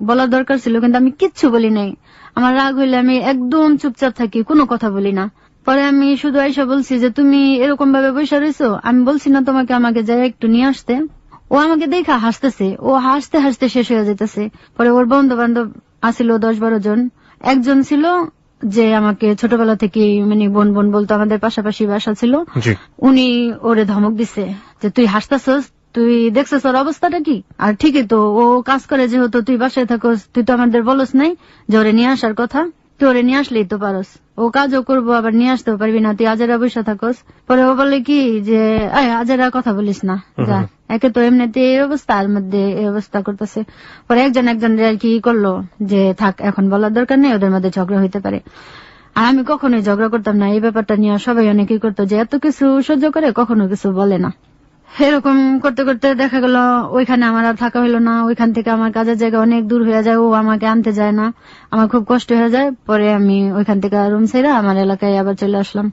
বলার দরকার ছিল, কিন্তু আমি কিচ্ছু বলি নাই। আমার রাগ হইলে আমি একদম চুপচাপ থাকি, কোনো কথা বলি না। পরে আমি শুধু আইসা বলছি যে তুমি এরকম ভাবে বসে রয়েছো, আমি বলছি না তোমাকে আমাকে যাই একটু নিয়ে আসতে? ও আমাকে দেখা হাসতেছে, ও হাসতে হাসতে শেষ হয়ে যেতেছে। পরে ওর বন্ধু বান্ধব আসিল 10-12 জন। একজন ছিল যে আমাকে ছোটবেলা থেকে বোন বোন বলতো, আমাদের পাশাপাশি বাসা ছিল। উনি ওরে ধমক দিছে যে তুই হাসতেছস, তুই দেখছিস ওর অবস্থাটা কি? আর ঠিকই তো, ও কাজ করে, যেহেতু তুই বাসায় থাকস, তুই তো আমাদের বলস নাই যে ওরে নিয়ে আসার কথা। তুই ওরে নিয়ে আসলেই তো পারস, ও কাজও করবো আবার নিয়ে আসতেও পারবি না, তুই আজেরা বসে থাকস। পরে ও বলে কি যে আজেরা কথা বলিস না, যা, একে তো এমনিতে এই অবস্থা, আর মধ্যে এই অবস্থা করতেছে। পরে একজন আর কি করলো যে থাক, এখন বলার দরকার নেই, ওদের মধ্যে ঝগড়া হইতে পারে। আর আমি কখনোই ঝগড়া করতাম না। এই ব্যাপারটা নিয়ে সবাই অনেকেই করতো যে এত কিছু সহ্য করে কখনো কিছু বলে না। এরকম করতে করতে দেখা গেল ওইখানে আমার আর থাকা হইলো না। ওইখান থেকে আমার কাজের জায়গা অনেক দূর হয়ে যায়, ও আমাকে আনতে যায় না, আমার খুব কষ্ট হয়ে যায়। পরে আমি ওইখান থেকে রুম ছেড়ে আমার এলাকায় আবার চলে আসলাম।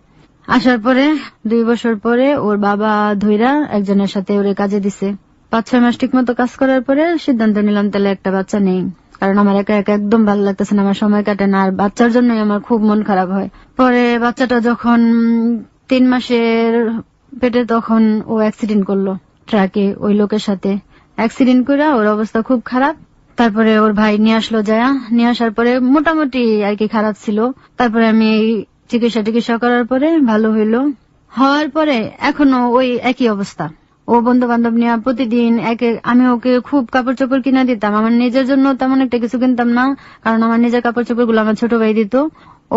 আসার পরে 2 বছর পরে ওর বাবা ধইরা একজনের সাথে ওরে কাজে দিছে। 5-6 মাস ঠিক মতো কাজ করার পরে সিদ্ধান্ত নিলাম তাহলে একটা বাচ্চা নেই, কারণ আমার একা একা একদম ভালো লাগতেছে না, আমার সময় কাটে না, আর বাচ্চার জন্যই আমার খুব মন খারাপ হয়। পরে বাচ্চাটা যখন 3 মাসের পেটে, তখন ও অ্যাক্সিডেন্ট করলো ট্রাকে, ওই লোকের সাথে অ্যাক্সিডেন্ট করে ওর অবস্থা খুব খারাপ। তারপরে ওর ভাই নিয়ে আসলো, নিয়ে আসার পরে মোটামুটি আর কি খারাপ ছিল। তারপরে আমি চিকিৎসা করার পরে ভালো হইলো। হওয়ার পরে এখনো ওই একই অবস্থা। ও বন্ধু বান্ধব নিয়ে প্রতিদিন আমি ওকে খুব কাপড় চোপড় কিনে দিতাম। আমার নিজের জন্য তেমন একটা কিছু কিনতাম না, কারণ আমার নিজের কাপড় চোপড় গুলো আমার ছোট ভাই দিত।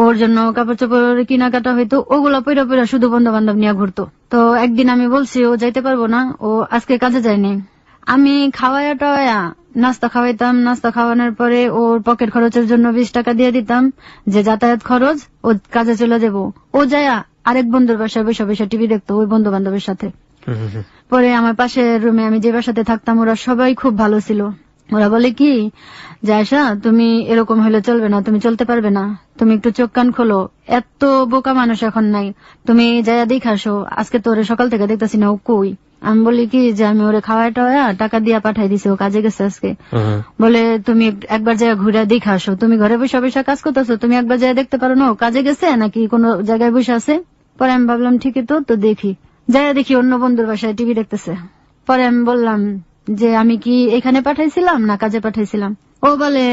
ওর জন্য কাপড় চোপড় কেনাকাটা হইতো, ওগুলা পয়রা পয়রা শুধু বন্ধু বান্ধব নিয়ে ঘুরতো। তো একদিন আমি বলছি ও যাইতে পারবো না, ও আজকে কাজে যায়নি। আমি খাওয়ায়া টাওয়ায়া নাস্তা খাওয়াইতাম। নাস্তা খাওয়ানোর পরে ওর পকেট খরচের জন্য 20 টাকা দিয়ে দিতাম, যে যাতায়াত খরচ, ও কাজে চলে যাবো। ও যায়া আরেক বন্ধুর বাসায় বসে বসে টিভি দেখতো ওই বন্ধু বান্ধবের সাথে। পরে আমার পাশের রুমে আমি যে বাসাতে থাকতাম, ওরা সবাই খুব ভালো ছিল। ওরা বলে কি যে আয়শা, তুমি এরকম হলে চলবে না, তুমি চলতে পারবে না, তুমি একটু চোখ কান খোলো, এত বোকা মানুষ এখন নাই, তুমি যাইয়া দেখে আসো, আজকে তো ওরে সকাল থেকে দেখতেছি না, ও কই? আমি বলি কি যে আমি ওরে খাওয়ায় টাওয়া টাকা দিয়া পাঠাই দিছি, ও কাজে গেছে আজকে। বলে তুমি একবার যাইয়া ঘুরে দেখে আসো, তুমি ঘরে বসে বসে কাজ করতেছো, তুমি একবার যাইয়া দেখতে পারো না ও কাজে গেছে নাকি কোনো জায়গায় বসে আছে। পরে আমি ভাবলাম ঠিকই তো দেখি। যাইয়া দেখি অন্য বন্ধুর বাসায় টিভি দেখতেছে। পরে আমি বললাম যে আমি কি এখানে পাঠাইছিলাম না কাজে পাঠাইছিলাম? ও ও বলে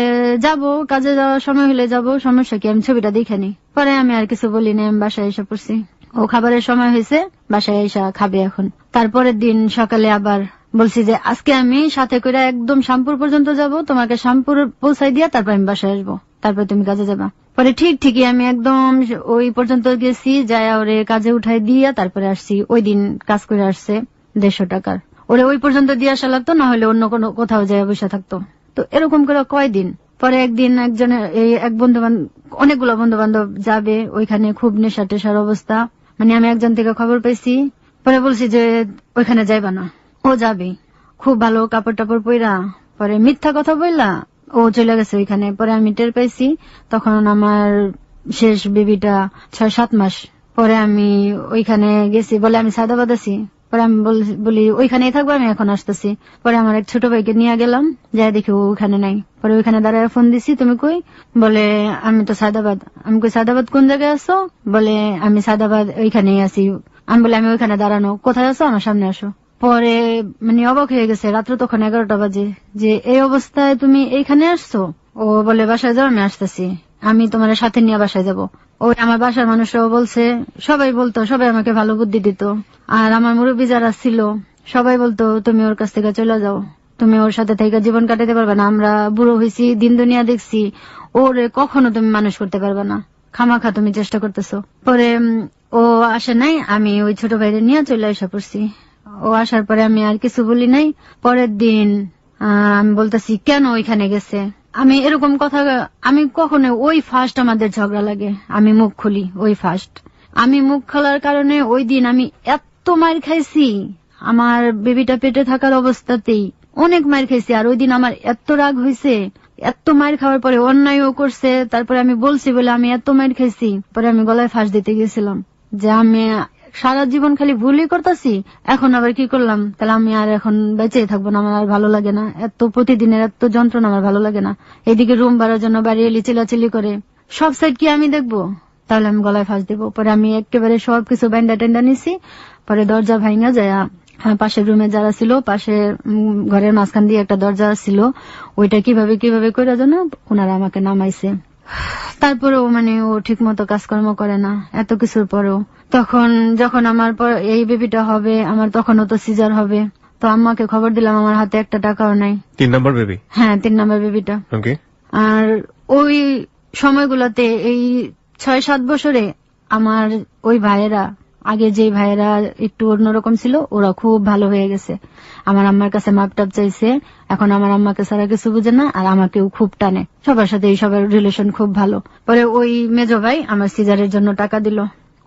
যাব, কাজে যাওয়ার সময় হলে যাব, সমস্যা কি, আমি ছবিটা দেখে নি। পরে আমি আর কিছু বলি না, আমি বাসায় এসে পড়ছি। ও খাবারের সময় হয়েছে, বাসায় এসে খাবে এখন। তারপরের দিন সকালে আবার বলছি যে আজকে আমি সাথে করে একদম শ্যামপুর পর্যন্ত যাব, তোমাকে শ্যামপুর পৌঁছাই দিয়া তারপর আমি বাসায় আসবো, তারপর তুমি কাজে যাবা। পরে ঠিকই আমি একদম ওই পর্যন্ত গেছি, যায় ওরে কাজে উঠাই দিয়া তারপরে আসছি। ওই দিন কাজ করে আসছে 150 টাকার, ওরে ওই পর্যন্ত দিয়ে আসা লাগতো, না হলে অন্য কোনো কোথাও যায় বসে থাকতো। তো এরকম করে কয়দিন পরে একদিন একজনের এক বন্ধু বান্ধব, অনেকগুলো বন্ধু বান্ধব যাবে ওইখানে, খুব নেশা টেশার অবস্থা, মানে আমি একজন থেকে খবর পাইছি। পরে বলছি যে ওইখানে যাইবা না, ও যাবে, খুব ভালো কাপড় টাপড় পইরা। পরে মিথ্যা কথা বললা ও চলে গেছে ওইখানে। পরে আমি টের পাইছি, তখন আমার শেষ বেবিটা 6-7 মাস। পরে আমি ওইখানে গেছি, বলে আমি সায়দাবাদ আছি। পরে আমি বলি ওইখানেই থাকবো, আমি এখন আসতেছি। পরে আমার এক ছোট ভাইকে নিয়ে গেলাম, যাই দেখি ওখানে নাই। পরে ওইখানে দাঁড়ায় ফোন দিছি, তুমি কই? বলে আমি তো সায়দাবাদ। আমি কই সায়দাবাদ কোন জায়গায় আছো? বলে আমি সায়দাবাদ ওইখানেই আছি। আমি বলে আমি ওইখানে দাঁড়ানো, কোথায় আছো? আমার সামনে আসো। পরে মানে অবাক হয়ে গেছে, রাত্র তখন 11টা বাজে, যে এই অবস্থায় তুমি এইখানে আসছো। ও বলে বাসায় যাও, আমি আসতেছি, আমি তোমার সাথে নিয়ে বাসায় যাব। ওই আমার বাসার মানুষরাও বলছে, সবাই বলতো, সবাই আমাকে ভালো বুদ্ধি দিত। আর আমার মুরব্বী যারা ছিল সবাই বলতো তুমি ওর কাছ থেকে চলে যাও, তুমি ওর সাথে থেকে জীবন কাটাতে পারবে না, আমরা বুড়ো হয়েছি, দিন দুনিয়া দেখছি, ওর কখনো তুমি মানুষ করতে পারবে না, খামাখা তুমি চেষ্টা করতেছো। পরে ও আসে নাই, আমি ওই ছোট ভাইরে নিয়ে চলে আসা পড়ছি। ও আসার পরে আমি আর কিছু বলি নাই। পরের দিন আমি বলতেছি কেন ওইখানে গেছে, আমি এরকম কথা, আমি কখনো ওই ফার্স্ট আমাদের ঝগড়া লাগে, আমি মুখ খুলি ওই ফার্স্ট। আমি মুখ খোলার কারণে ওই দিন আমি এত মার খাইছি, আমার বেবিটা পেটে থাকার অবস্থাতেই অনেক মার খাইছি। আর ওই দিন আমার এত রাগ হয়েছে, এত মার খাওয়ার পরে অন্যায়ও করছে, তারপরে আমি বলছি বলে আমি এত মার খাইছি। পরে আমি গলায় ফাঁস দিতে গেছিলাম যে আমি সারা জীবন খালি ভুলই করতেছি, এখন আবার কি করলাম, তাহলে আমি আর এখন বেঁচে থাকবো না, আমার আর ভালো লাগে না, এত প্রতিদিনের এত যন্ত্রণা আমার ভালো লাগে না। এদিকে রুম ভাড়ার জন্য বাড়ি এলি চিলাচিলি করে, সব সাইড কি আমি দেখবো, তাহলে আমি গলায় ফাঁস দেবো। পরে আমি একেবারে সবকিছু ব্যান্ডা টেন্ডা নিছি। পরে দরজা ভাঙা যায়, পাশের রুমে যারা ছিল, পাশে ঘরের মাঝখান দিয়ে একটা দরজা ছিল, ওইটা কিভাবে করে যেন ওনারা আমাকে নামাইছে। তারপরেও মানে ও ঠিক মতো কাজকর্ম করে না, এত কিছুর পরেও। তখন যখন আমার এই বেবিটা হবে, আমার তখনও তো সিজার হবে, তো আম্মাকে খবর দিলাম, আমার হাতে 1 টাকাও নাই। 3 নম্বর বেবি? হ্যাঁ, 3 নম্বর বেবিটা। আর ওই সময়গুলোতে এই 6-7 বছরে আমার ওই ভাইয়েরা, আগে যে ভাইয়েরা একটু অন্যরকম ছিল, ওরা খুব ভালো হয়ে গেছে। আমার আম্মার কাছে মাপটাপ চাইছে, এখন আমার আম্মাকে সারা কিছু বুঝে না, আর আমাকেও খুব টানে, সবার সাথে এই সবার রিলেশন খুব ভালো। পরে ওই মেজো ভাই আমার সিজারের জন্য টাকা দিল,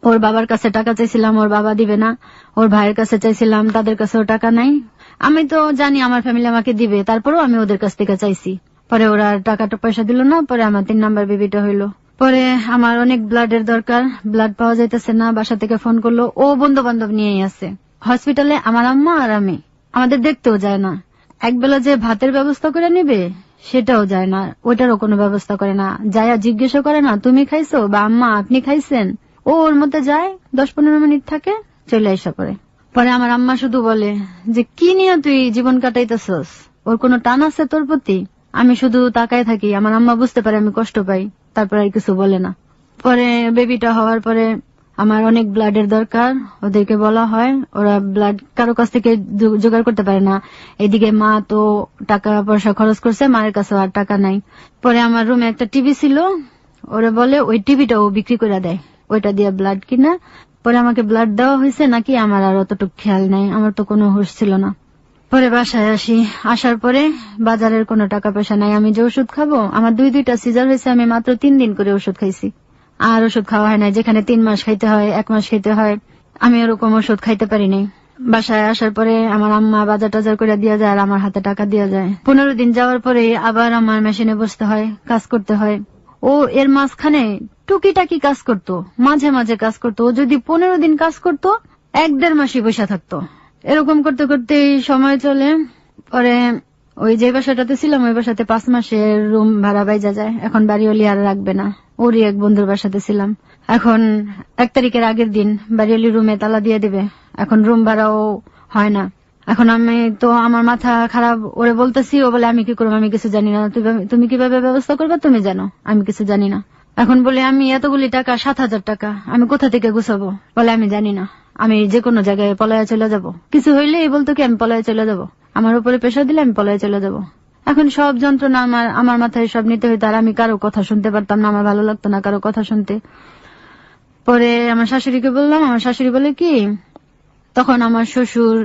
ওর বাবার কাছে টাকা চাইছিলাম, ওর বাবা দিবে না, ওর ভাইয়ের কাছে চাইছিলাম, তাদের কাছেও টাকা নাই। আমি তো জানি আমার ফ্যামিলি আমাকে দিবে, তারপরেও আমি ওদের কাছ থেকে চাইছি। পরে ওরা টাকাটা পয়সা দিল না, পরে আমার 3 নাম্বার বেবিটা হইলো। পরে আমার অনেক ব্লাডের দরকার, ব্লাড পাওয়া যাইতেছে না, বাসা থেকে ফোন করলো, ও বন্ধু বান্ধব নিয়েই আছে হসপিটালে, আমার আম্মা আর আমি, আমাদের দেখতেও যায় না। একবেলা যে ভাতের ব্যবস্থা করে নিবে সেটাও যায় না, ওইটারও কোনো ব্যবস্থা করে না, যায় জিজ্ঞেসও করে না তুমি খাইছো বা আম্মা আপনি খাইছেন। ও ওর মধ্যে যায়, 10-15 মিনিট থাকে, চলে আসা পরে। পরে আমার আম্মা শুধু বলে যে কি নিয়ে তুই জীবন কাটাইতেছস, ওর কোনো টান আছে তোর প্রতি? আমি শুধু তাকায় থাকি, আমার আম্মা বুঝতে পারে আমি কষ্ট পাই, তারপর আর কিছু বলে না। পরে বেবিটা হওয়ার পরে আমার অনেক ব্লাডের দরকার, ওদেরকে বলা হয়, ওরা ব্লাড কারো কাছ থেকে জোগাড় করতে পারে না। এদিকে মা তো টাকা পয়সা খরচ করছে, মায়ের কাছে আর টাকা নাই। পরে আমার রুমে একটা টিভি ছিল, ওরা বলে ওই টিভিটা ও বিক্রি করে দেয়, ওইটা দিয়ে ব্লাড কিনা। পরে আমাকে ব্লাড দেওয়া হয়েছে নাকি আমার আর অতটুকু খেয়াল নাই, আমার তো কোনো হুঁশ ছিল না। পরে বাসায় আসি, আসার পরে বাজারের কোনো টাকা পয়সা নাই, আমি যে ওষুধ খাবো, আমার 2টা সিজার হয়েছে, আমি মাত্র 3 দিন করে ওষুধ খাইছি, আর ওষুধ খাওয়া হয় না, যেখানে 3 মাস খাইতে হয়, 1 মাস খাইতে হয়, আমি ওরকম ওষুধ খাইতে পারিনি। বাসায় আসার পরে আমার আম্মা বাজার টাজার করে দিয়ে যায়, আর আমার হাতে টাকা দিয়ে যায়। 15 দিন যাওয়ার পরে আবার আমার মেশিনে বসতে হয়, কাজ করতে হয়। ও এর মাঝখানে টুকিটাকি কাজ করতো, মাঝে মাঝে কাজ করতো। ও যদি 15 দিন কাজ করতো, 1-1.5 মাসই বসে থাকতো। এরকম করতে করতে সময় চলে। পরে ওই যে বাসাটাতে ছিলাম, ওই বাসাতে 5 মাসের রুম ভাড়া বাইজা যায়, এখন বাড়িওয়ালি আর রাখবে না, ওরই এক বন্ধুর বাসাতে ছিলাম। এখন 1 তারিখের আগের দিন বাড়িওয়ালি রুমে তালা দিয়ে দিবে, এখন রুম ভাড়াও হয় না। এখন আমি তো আমার মাথা খারাপ, ওরে বলতেছি, ও বলে আমি কি করবো, আমি কিছু জানি না, তুমি কিভাবে ব্যবস্থা করবে তুমি জানো, আমি কিছু জানি না। এখন বলে আমি এতগুলি টাকা, 7,000 টাকা আমি কোথা থেকে গুছাবো, বলে আমি জানি না, আমি যে কোনো জায়গায় পলায়ে চলে যাব, কিছু হইলে এই বলতো কি আমি পলায়ে চলে যাব, আমার উপরে প্রেশার দিলে আমি পলায়ে চলে যাব। এখন সব যন্ত্রণা আমার মাথায় সব নিতে হইতো, আর আমি কারো কথা শুনতে পারতাম না, আমার ভালো লাগতো না কারো কথা শুনতে। পরে আমার শাশুড়িকে বললাম, আমার শাশুড়ি বলে কি, তখন আমার শ্বশুর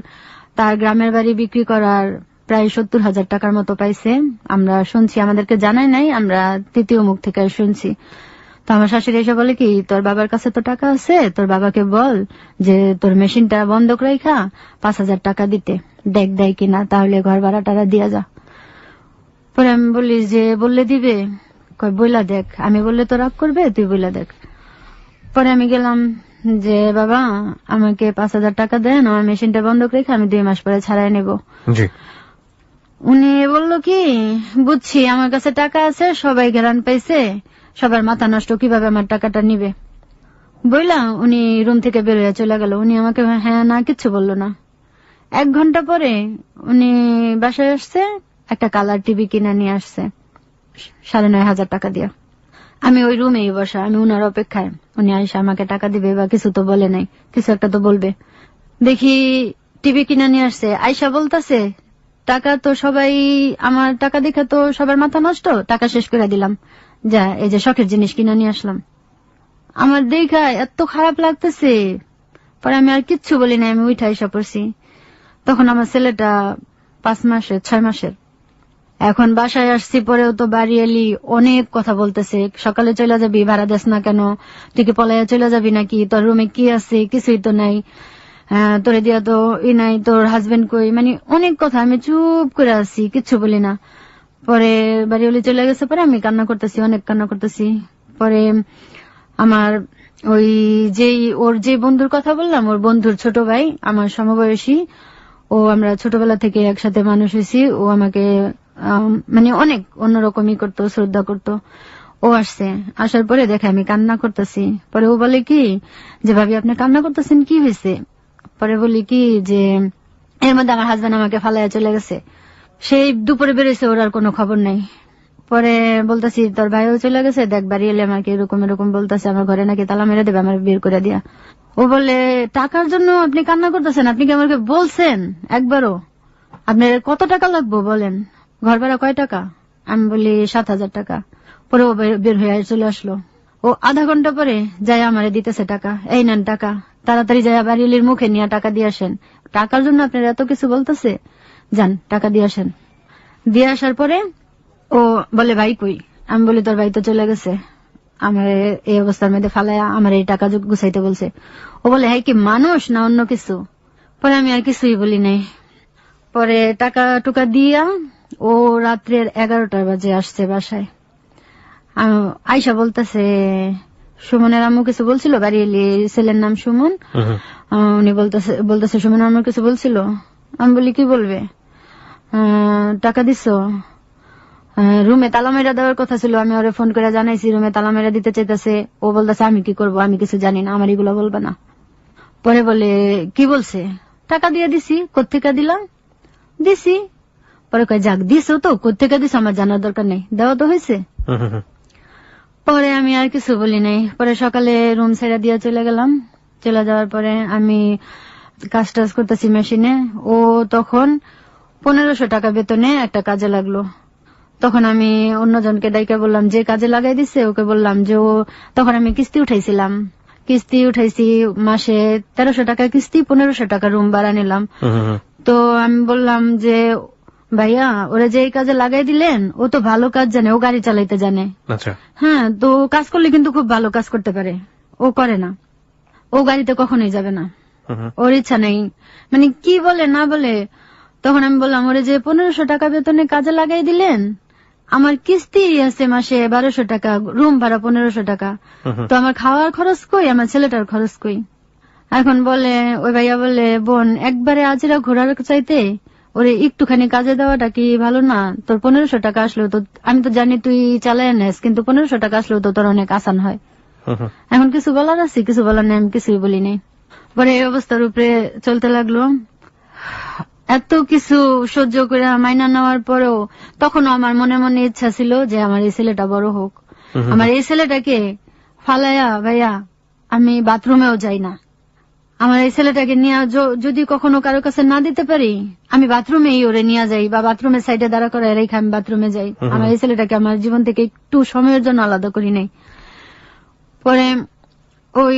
তার গ্রামের বাড়ি বিক্রি করার প্রায় 70,000 টাকার মতো পাইছে, আমরা শুনছি, আমাদেরকে জানাই নাই, আমরা তৃতীয় মুখ থেকে শুনছি। তো আমার শাশুড়ি এসে বলে কি, তোর বাবার কাছে তো টাকা আছে, তোর বাবাকে বল যে তোর মেশিনটা বন্ধক রাখা 5,000 টাকা দিতে, দেয় কিনা, তাহলে ঘর ভাড়া টাড়া দিয়া যা। পরে আমি বলি যে বললে দিবে, কয় বইলা দেখ, আমি বললে তো রাগ করবে, তুই বইলা দেখ। পরে আমি গেলাম যে বাবা আমাকে 5,000 টাকা দেন, আমার মেশিনটা বন্ধক রেখে আমি 2 মাস পরে ছাড়াই নেব। উনি বলল কি, বুঝছি আমার কাছে টাকা আছে, সবাই ঘেরান পাইছে, সবার মাথা নষ্ট, কিভাবে আমার টাকাটা নিবে বইলা উনি রুম থেকে বের হয়ে চলে গেল। উনি আমাকে হ্যাঁ না কিচ্ছু বললো না। 1 ঘন্টা পরে উনি বাসায় আসছে, একটা কালার টিভি কিনে নিয়ে আসছে 9,500 টাকা দিয়া। আমি ওই রুমেই বসা, আমি উনার অপেক্ষায়, উনি আইসা আমাকে টাকা দিবে বা কিছু তো বলে নাই, কিছু একটা তো বলবে। দেখি টিভি কিনে নিয়ে আসছে, আইসা বলতেছে টাকা তো সবাই, আমার টাকা দেখে তো সবার মাথা নষ্ট, টাকা শেষ করে দিলাম, যা এই যে শখের জিনিস কিনে নিয়ে আসলাম। আমার দেখা এত খারাপ লাগতেছে, পরে আমি আর কিচ্ছু বলি না, আমি উঠে আইসা পড়ছি। তখন আমার ছেলেটা 5 মাসের 6 মাসের। এখন বাসায় আসছি, পরেও তো বাড়ি এলি অনেক কথা বলতেছে, সকালে চলে যাবি, ভাড়া দেস না কেন, তুই কি পলাইয়া চলে যাবি নাকি, তোর রুমে কি আছে, কিছুই তো নাই, তোরে দিয়া তো নাই, তোর হাজবেন্ড কই, মানে অনেক কথা। আমি চুপ করে আছি, কিচ্ছু বলি না। পরে বাড়িওয়ালি চলে গেছে, পরে আমি কান্না করতেছি, অনেক কান্না করতেছি। পরে আমার ওই ওর যে বন্ধুর কথা বললাম, ওর বন্ধুর ছোট ভাই, আমার সমবয়সী, ও আমরা ছোটবেলা থেকে একসাথে মানুষ হয়েছি, ও আমাকে মানে অনেক অন্যরকমই করতো, শ্রদ্ধা করতো। ও আসছে, আসার পরে দেখে আমি কান্না করতেছি। পরে ও বলে কি যে ভাবি আপনি কান্না করতেছেন, কি হয়েছে? পরে বলি কি যে এর মধ্যে আমার হাজবেন্ড আমাকে ফালাইয়া চলে গেছে, সেই দুপুরে বেরোছে, ওর আর কোনো খবর নাই। পরে বলতেছি তোর ভাইও চলে গেছে, দেখ বাড়ি এলে আমাকে এরকম এরকম বলতেছে, আমার ঘরে নাকি তালা মেরে দেবে, আমার বের করে দিয়া। ও বলে টাকার জন্য আপনি কান্না করতেছেন, আপনি কি আমাকে বলছেন একবারও আপনার কত টাকা লাগবে বলেন, ঘর ভাড়া কয় টাকা? আমি বলি 7,000 টাকা। পরে ও বের হয়ে চলে আসলো। ও আধা ঘন্টা পরে যাই আমারে দিতেছে টাকা, এই নেন টাকা, তাড়াতাড়ি যায় বাড়ির মুখে নিয়ে টাকা দিয়ে আসেন, টাকার জন্য আপনার এত কিছু বলতেছে, যান টাকা দিয়ে আসেন। দিয়ে আসার পরে ও বলে ভাই কই? আমি বলি তোর ভাই তো চলে গেছে, আমার এই অবস্থার মধ্যে ফালায়া আমার এই টাকা গুছাইতে বলছে। ও বলে হ্যাঁ কি মানুষ না অন্য কিছু? পরে আমি আর কিছুই বলি নাই। পরে টাকা টুকা দিয়া ও রাত্রের 11টা বাজে আসছে বাসায়। আয়শা বলতেছে সুমনের আম্মু কিছু বলছিল, বাড়ি এলি, ছেলের নাম সুমন, উনি বলতেছে সুমনের আম্মু কিছু বলছিল। আমি বলি কি বলবে? টাকা দিছো? রুমে তালা মেরা দেওয়ার কথা ছিল, আমি ওরে ফোন করে জানাইছি রুমে তালা মেরা দিতে চাইতেছে। ও বলতেছে আমি কি করবো, আমি কিছু জানি না, আমার এগুলো বলবে না। পরে বলে কি বলছে? টাকা দিয়ে দিছি। কোত্থেকে দিলাম? দিছি। পরে কয় যাক দিছো তো, কোত্থেকে দিছো আমার জানার দরকার নেই, দেওয়া তো হয়েছে। পরে আমি আর কিছু বলি নাই। পরে সকালে রুম ছেড়ে দিয়ে চলে গেলাম। চলে যাওয়ার পরে আমি কাজ টাজ করতেছি মেশিনে। ও তখন 1500 টাকা বেতনে একটা কাজে লাগলো। তখন আমি অন্যজনকে ডাইকা বললাম, যে কাজে লাগাই দিছে ওকে বললাম যে ও, তখন আমি কিস্তি উঠাইছিলাম, কিস্তি উঠাইছি মাসে 1300 টাকা কিস্তি, 1500 টাকা রুম ভাড়া নিলাম। তো আমি বললাম যে ভাইয়া ওরা যে এই কাজে লাগাই দিলেন, ও তো ভালো কাজ জানে, ও গাড়ি চালাইতে জানে, হ্যাঁ, তো কাজ করলে কিন্তু খুব ভালো কাজ করতে পারে, ও করে না, ও গাড়িতে কখনোই যাবে না, ওর ইচ্ছা নেই, মানে কি বলে না বলে। তখন আমি বললাম ওরে যে 1500 টাকা বেতনে কাজে লাগাই দিলেন, আমার কিস্তি আছে মাসে 1200 টাকা, রুম ভাড়া 1500 টাকা, তো আমার খাওয়ার খরচ কই, আমার ছেলেটার খরচ কই? এখন বলে ওই ভাইয়া বলে বোন একবারে আজিরা ঘোরার চাইতে ওরে একটুখানি কাজে দেওয়াটা কি ভালো না? তোর 1500 টাকা আসলেও তো, আমি তো জানি তুই চালায় নেস, কিন্তু 1500 টাকা আসলেও তো তোর অনেক আসান হয়। এখন কিছু বলার আছে? কিছু বলার নেই, আমি কিছুই বলি নাই। পরে এই অবস্থার উপরে চলতে লাগলো। এত কিছু সহ্য করে মাইনা নেওয়ার পরেও তখনও আমার মনে মনে ইচ্ছা ছিল যে আমার এই ছেলেটা বড় হোক, আমার এই ছেলেটাকে ফালাইয়া ভাইয়া আমি বাথরুমেও যাই না, আমার এই ছেলেটাকে নিয়ে যদি কখনো কারো কাছে না দিতে পারি আমি বাথরুমেই ওরে নিয়ে যাই, বা বাথরুমের সাইডে দাঁড়া করে রেখে আমি বাথরুমে যাই। আমার এই ছেলেটাকে আমার জীবন থেকে একটু সময়ের জন্য আলাদা করি নাই। পরে ওই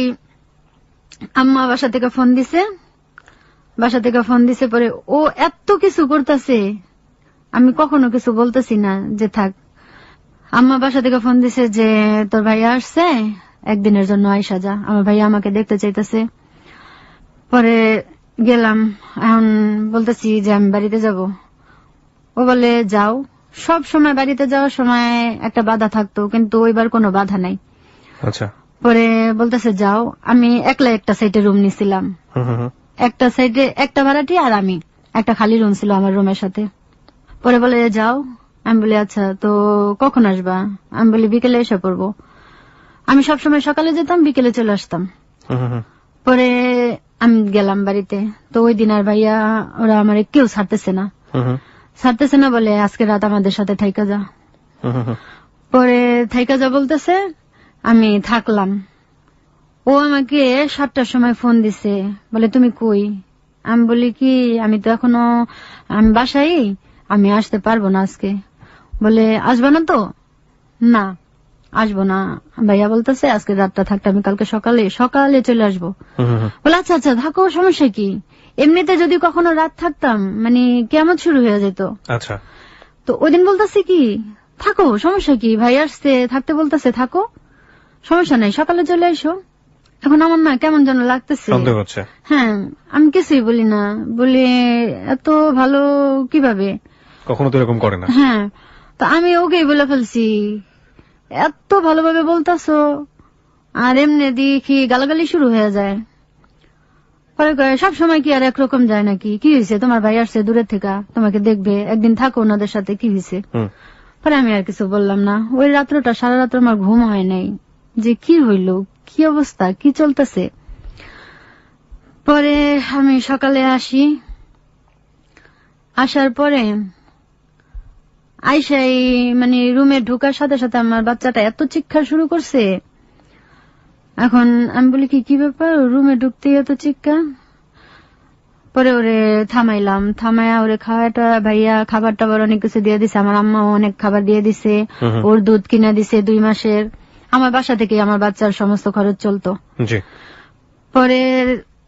আম্মা বাসা থেকে ফোন দিছে, পরে ও এত কিছু করতেছে, আমি কখনো কিছু বলতেছি না যে থাক। আম্মা বাসা থেকে ফোন দিছে যে তোর ভাইয়া আসছে, একদিনের জন্য আইসা যা, আমার ভাইয়া আমাকে দেখতে চাইতেছে। পরে গেলাম, এখন বলতেছি যে আমি বাড়িতে যাব। ও বলে যাও। সব সময় বাড়িতে যাওয়ার সময় একটা বাধা থাকতো, কিন্তু ওইবার কোনো বাধা নাই। আচ্ছা। পরে বলতেছে যাও। আমি একলা একটা সাইডে রুম নিছিলাম, একটা সাইডে একটা ভাড়াটি আর আমি, একটা খালি রুম ছিল আমার রুমের সাথে। পরে বলে যাও। আমি বলি আচ্ছা, তো কখন আসবা? আমি বলি বিকেলে এসে পড়বো। আমি সবসময় সকালে যেতাম, বিকেলে চলে আসতাম। পরে আমি গেলাম বাড়িতে, তো ওই দিন আর ভাইয়া ওরা আমার কেউ ছাড়তেছে না বলে আজকে রাত আমাদের সাথে থাইকা যা। পরে থাইকা যা বলতেছে, আমি থাকলাম। ও আমাকে 7টার সময় ফোন দিছে, বলে তুমি কই? আমি বলি কি আমি তো এখনো আমি বাসায়, আমি আসতে পারবো না আজকে। বলে আসবা না তো? না আসবো না, ভাইয়া বলতেছে আজকে রাতটা থাকতে, আমি কালকে সকালে চলে আসবো। বলে আচ্ছা আচ্ছা থাকো, সমস্যা কি? এমনিতে যদি কখনো রাত থাকতাম মানে কেমন শুরু হয়ে যেত। আচ্ছা। তো ওই দিন বলতেছে কি থাকো, সমস্যা কি? ভাই আসছে থাকতে বলতেছে থাকো, সমস্যা নাই, সকালে চলে এসো। এখন আমার না কেমন যেন লাগতেছে। হ্যাঁ, আমি কিছুই বলি না, বলি এত ভালো কিভাবে, কখনো তো এরকম করে না। হ্যাঁ, তো আমি ওকেই বলে ফেলছি এত ভালোভাবে বলতাছো, আর এমনি দেখি গালাগালি শুরু হয়ে যায়। পরে সব সময় কি আর একরকম যায় নাকি? কি হয়েছে? তোমার ভাই আসছে দূরের থেকে, তোমাকে দেখবে, একদিন থাকো ওনাদের সাথে, কি হয়েছে? পরে আমি আর কিছু বললাম না। ওই রাত্রটা সারা রাত্র আমার ঘুম হয় নাই, যে কি হইল, কি অবস্থা, কি চলতেছে। পরে আমি সকালে আসি, আসার পরে আইসাই মানে রুমে ঢোকার সাথে সাথে আমার বাচ্চাটা এত চিৎকার শুরু করছে। এখন আমি বলি কি ব্যাপার, রুমে ঢুকতেই এত চিৎকার। পরে ওরে থামাইলাম, থামাইয়া ওরে খাওয়াটা ভাইয়া খাবার টাবার অনেক কিছু দিয়ে দিছে, আমার আম্মাও অনেক খাবার দিয়ে দিছে, ওর দুধ কিনা দিছে 2 মাসের। আমার বাসা থেকে আমার বাচ্চার সমস্ত খরচ চলতো। পরে